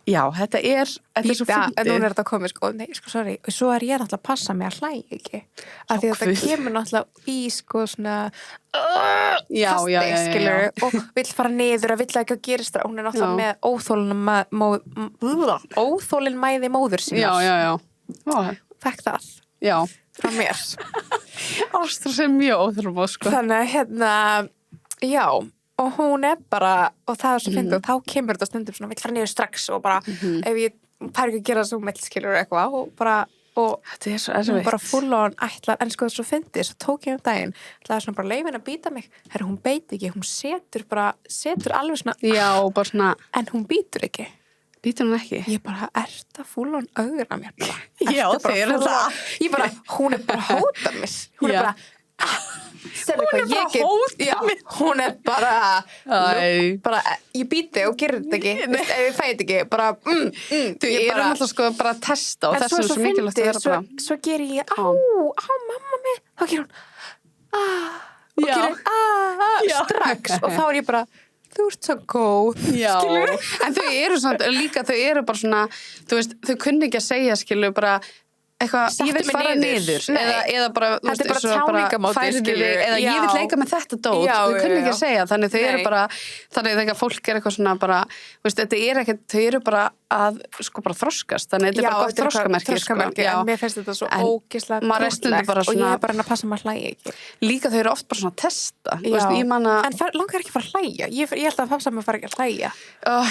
já, þetta er svo býta, en núna fyndið. er þetta komið, sko, nei, sko, sorry, og svo er ég náttúrulega að passa mig að hlæja ekki, af því að þetta Guð. kemur náttúrulega í, sko, svona, Já, kasti, já, já, já. skilurðu, og vill fara niður að vill ekki að gerist það, hún er náttúrulega Já. með óþólinmæði móður Já, sínar, já, já. Ó, fekk það já. frá mér. Ástrós er mjög óþrjum sko. Þannig að hérna, já, og hún er bara, og það er svo fyndið, og þá kemur þetta stundum svona, vill fara niður strax og bara, ef ég fær ekki að gera svo mitt skilur eitthvað, og bara, og Þetta er svo hún erfitt. bara full on ætlar, en sko það er svo fyndið, svo tók ég daginn, ætlaði svona bara leifin að býta mig, herra, hún beit ekki, hún setur alveg svona, Já, bara svona, en hún býtur ekki. býtur hún ekki? Ég bara, ert að full on augra mér bara? Já, Ertu bara þeir eru full on- það. Ég bara, hún er bara að hóta mér. Hún Já. er bara, sérðu Hún er hvað bara ég að get. hóta Já, mér. hún er bara, Æ. bara, ég býti og gerir þetta ekki. Veist, ef ég fæ þetta ekki, bara, Þú ég erum alltaf sko bara að testa og En þess er svo mikilvægt að vera bara. svo gerir ég, mamma mig, þá gerir hún, og Já. gerir, Já. strax, og þá er ég bara, þú ert svo góð, Já, skilurðu? en þau eru svona, líka þau eru bara svona, þú veist, þau kunni ekki að segja, skilu, bara, eitthvað, Settu ég vil mig fara niður. niður eða bara, þú Þetta er bara eins og tjáningamóti, færðu skilur. þig, eða ég vil Já. leika með þetta dót, Já, þau kunni já, ekki já. að segja, þannig þau eru Nei. bara, þannig þegar fólk er eitthvað svona bara, þetta er ekkert, þau eru bara að, sko, bara þroskast, þannig þetta er bara gott þroskamerki, þroskamerki, já. en mér finnst þetta svo En ógeðslega maður er stundum krúttlegt bara og ég svona- er bara að passa maður hlægi ekki. Líka þau eru oft bara svona að testa, þú Já. veist, ég man að, En langar ekki að fara að hlæja. Ég held að passa maður fara ekki að hlæja.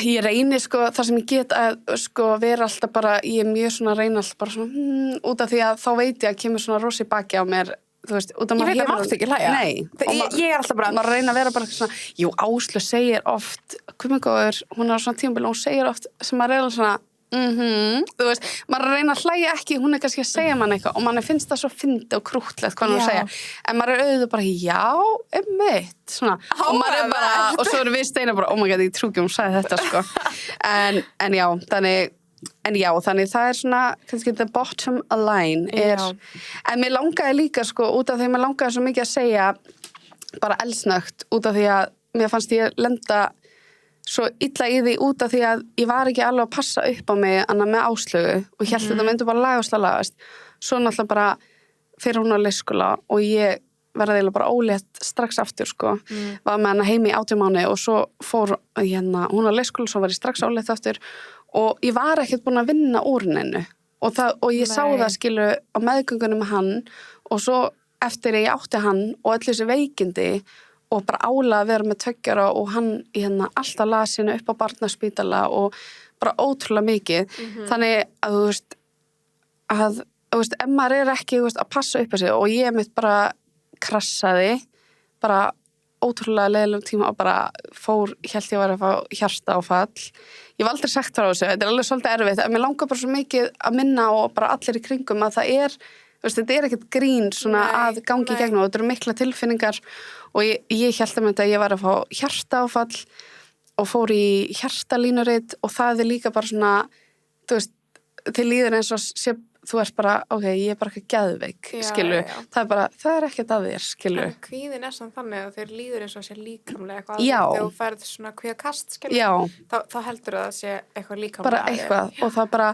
ég reyni, sko, það sem ég get að, sko, vera alltaf bara, ég er mjög svona að reyna alltaf bara svona, út af því að þá veit ég að kemur svona rosi baki á mér, þú veist, út af Ég maður veit að máttu ekki hlæja. Nei. Og Ég er alltaf bara, maður reyna að vera bara svona, jú, Áslaug segir oft, hvað með góður, hún er svona tímabil og hún segir oft sem maður er alveg svona, þú veist, maður er að reyna að hlæja ekki, hún er kannski að segja mann eitthvað og mann finnst það svo fyndi og krúttlegt hvað hann Já. að segja, en maður er auðvitað bara, já, einmitt, svona, og maður er bara, og svo erum við Steina bara, oh my god, ég trú ekki, hún sagði þetta, sko, en já, þannig það er svona, kannski the bottom line er, Já. en mér langaði líka, sko, út af því mér langaði svo mikið að segja, bara eldsnögt, út af því að mér fannst ég lenda svo illa í því út af því að ég var ekki alveg að passa upp á mig annað með Áslaugu og ég held að þetta myndi bara lagast svo náttúrulega bara fyrir hún á leikskóla og ég verði eiginlega bara ólétt strax aftur sko, var með hana heimi í 18 mánuði og svo fór hún á leikskóla, svo var ég strax ólétt aftur og ég var ekkert búin að vinna úr hennu og ég sá Nei. það skilu á meðgöngunum með hann og svo eftir ég átti hann og öll þessi veikindi og bara ála að vera með 2 ára og hann alltaf lasinu upp á barnaspítala og bara ótrúlega mikið. Þannig að þú veist, ef maður er ekki þú veist, að passa upp á sig og ég mitt bara krassaði, bara ótrúlega leiðilegum tíma og bara hélt ég að vera að fá hjartaáfall. Ég hef aldrei sagt frá þessu, þetta er alveg svolítið erfitt, en mér langar bara svo mikið að minna og bara allir í kringum að það er, þú veist, þetta er ekkert grín svona að gangi í gegnum og þetta eru mikla tilfinningar og ég hélt að ég var að fá hjartaáfall og fór í hjartalínurit og það er líka bara svona, þú veist, til líður eins og þú ert bara, ok, ég er bara ekki geðveik, skilu, það er ekkert að þér, skilu. En kvíðin er samt þannig að þeir líður eins og sé líkamlega eitthvað. Já. Þegar þú færð svona kvíðakast, skilu, Já. þá heldur það að sé eitthvað líkamlega. Bara eitthvað og það bara,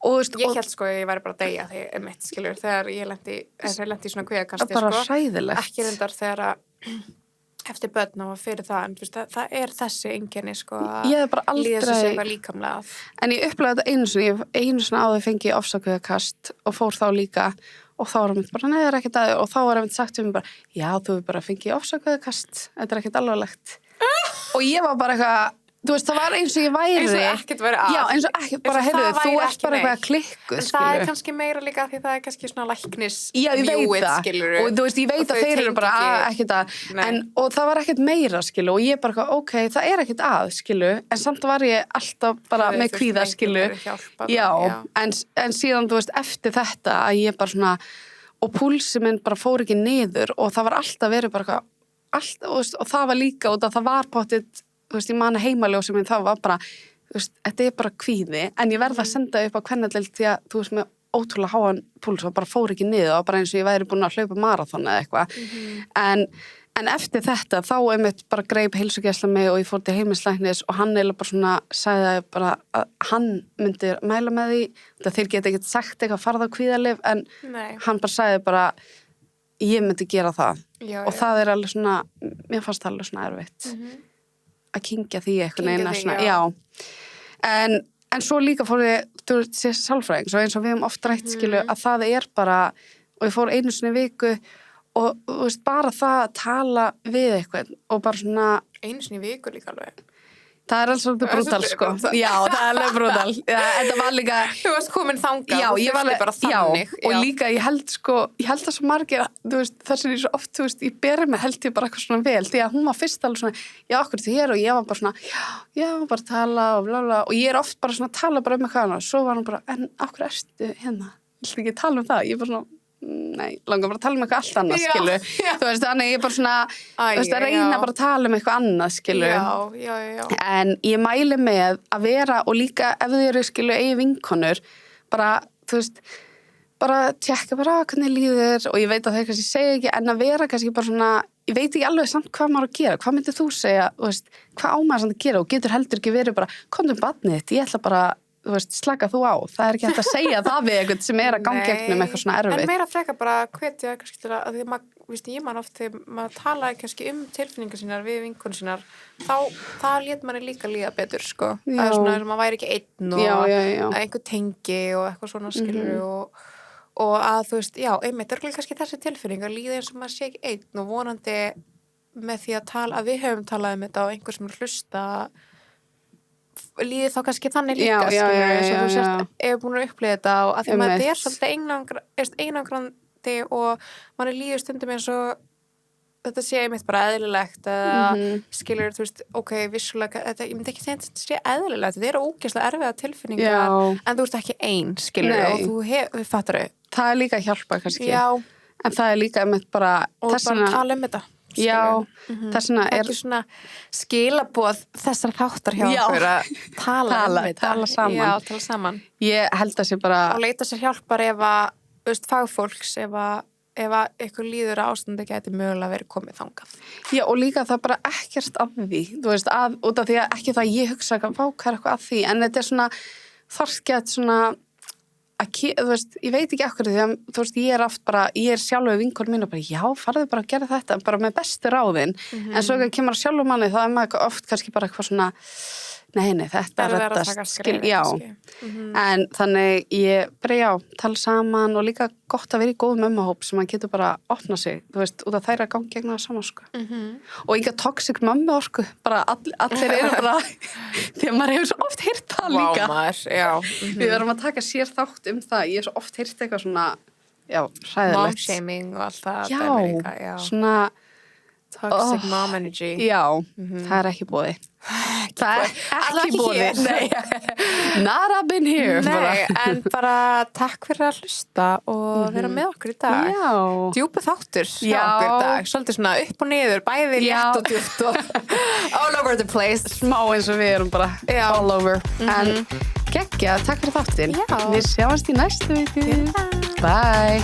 og þú veist, Ég held sko að ég væri bara að deyja þegar mitt, skilur, þegar ég lendi í svona kvíðakasti, bara sko. hræðilegt. Ekki reyndar þegar að eftir börn og fyrir það, en þú veist, það er þessi einkenni, sko, Ég hef bara líða svo sé aldrei, eitthvað líkamlega að. en ég upplega þetta einu sinni áður fengi ég ofsakveðakast og fór þá líka og þá var hann bara, nei, það er ekkert að, og þá var hann sagt um mig bara, já, þú hefur bara fengið ofsakveðakast, þetta er ekkert alvarlegt. Og ég var bara eitthvað, þú veist, það var eins og ég væri. Eins og ekkert væri að. Já, eins og ekkert, bara, Eins og heyrðu, það þú væri ert ekki bara eitthvað neitt. að klikku, En það er kannski meira líka því það er kannski svona læknis Já, ég veit mjúið, það skilurðu. og þú veist, ég veit Og að þau þeir eru bara tengja að, ekki- ekkert að Nei. og það var ekkert meira, skilu og ég bara, ok, það er ekkert að, skilu en samt var ég alltaf bara Þú með þurft kvíða, lengi skilu að hjálpa það, já, en síðan, þú veist, eftir þetta að ég bara svona, og púlsi minn bara fór ekki niður og það var alltaf verið bara eitthvað, alltaf, og það var líka og það var potið, þú veist, ég man heimaljósi minn, það var bara, þú veist, þetta er bara kvíði, en ég verða að senda upp á kvennadeild því að, þú veist, með ótrúlega háan púls og bara fór ekki niður og bara eins og ég væri búin að hlaupa marathon eða eitthvað, en eftir þetta þá einmitt bara greip heilsugæsla mig og ég fór til heimilislæknis og hann eiginlega bara svona sagði bara að hann myndi mæla með því, þeir geta ekkert sagt eitthvað farða á kvíðalyf, en Nei. hann bara sagði bara ég myndi gera það Já, og já. það er alveg svona, mér fannst það alveg svona erfitt að kyngja því eitthvað Kyngja neina því, svona, já. en svo líka fór ég, þú veist, sér sálfræðing, svo eins og við höfum oft rætt skilu að það er bara, og ég fór einu sinni í viku og þú veist, bara það að tala við eitthvað og bara svona, Einu sinni í viku líka alveg. það er alveg svolítið Það er brútal svolítið sko, brútal. já, það er alveg brútal þetta var líka Þú varst komin þangað, já, þú ég var þurfti bara þannig. já, og líka ég held að svo margir, þú veist, þess að ég svo oft, þú veist, ég beri mig held ég bara eitthvað svona vel, því að hún var fyrst alveg svona, já, okkur til hér og ég var bara svona, já, bara tala og blá, blá, og ég er oft bara svona að tala bara um eitthvað annað, svo var hún bara, en okkur ertu hérna, viltu ekki tala um það? Ég bara svona, nei, langar bara að tala um eitthvað allt annað, Já, skilu, já. þú veist, þannig ég bara svona, Æ, þú veist, að reyna já. bara að tala um eitthvað annað, skilu, Já. en ég mæli með að vera og líka ef þið eru skilu eigi vinkonur bara, þú veist bara tjekka bara hvernig líður og ég veit að þau kannski segja ekki en að vera kannski bara svona, ég veit ekki alveg samt hvað maður á að gera, hvað myndir þú segja, þú veist, hvað á maður samt að gera og getur heldur ekki verið bara, komdu um barnið þitt, ég ætla bara þú veist, slaka þú á. Það er ekki hægt að segja það við eitthvað sem er að ganga gegnum eitthvað svona erfitt. En meira frekar bara hvetja kannski til að því ég man oft þegar maður talaði kannski tilfinningar sínar við vinkonur sínar, þá lét manni líka líða betur, sko. Það er svona að maður væri ekki einn og að einhver tengi og eitthvað svona skilur og að þú veist, einmitt, kannski þessi tilfinningar líða eins og maður sé ekki einn og vonandi með því að við höfum talað um þetta og einhver sem er að hlusta líði þá kannski þannig líka eins og þú sérst ef búin að upplifa þetta og að því maður er svolítið einangrandi og manni líður stundum eins og þetta sé einmitt bara eðlilegt eða skilur, þú veist, ok, vissulega ég myndi ekki segja að þetta sé eðlilegt þetta eru ógeðslega erfiða tilfinningar en þú ert ekki ein, skilur, og þú fattar þau. Það er líka að hjálpa kannski en það er líka einmitt bara og bara tala um þetta. Þessna ekki svona skilaboð þessar þáttar hjá okkur að tala saman. Ég held að sé bara og leita sér hjálpar ef að fagfólks ef eitthvað líður að ástandi gæti mögulega verið komið þangað. Já, og líka það bara ekkert af því, þú veist, út af því að ekki það ég hugsa hvað er eitthvað af því, en þetta er svona þorskjætt svona þú veist, ég veit ekki ekkur því að þú veist, ég er sjálfur vinkonu mín og bara, já, farðu bara að gera þetta bara með bestu ráðin, en svo ekki kemur að sjálfur manni, þá er maður oft kannski bara eitthvað svona, nei, þetta er reddast, en þannig ég bara, tala saman og líka gott að vera í góðum mömmuhóp sem maður getur bara opna sig, þú veist, út af þær að gangi gegna það saman, sko, og ekki toxic mömmu, sko, bara allir eru bara, því að maður hefur svo oft heyrt það líka, við verðum að taka sér þátt það, ég hef svo oft heyrt eitthvað svona, hræðilegt mom-shaming og allt það svona toxic mom energy það er ekki boði það er ekki boði not up in here en bara takk fyrir að hlusta og vera með okkur í dag djúpi þáttur hjá okkur í dag svolítið svona upp og niður, bæði létt og djúpt og all over the place smá eins og við erum bara all over en geggja, takk fyrir þáttin við sjáumst í næstu viku bye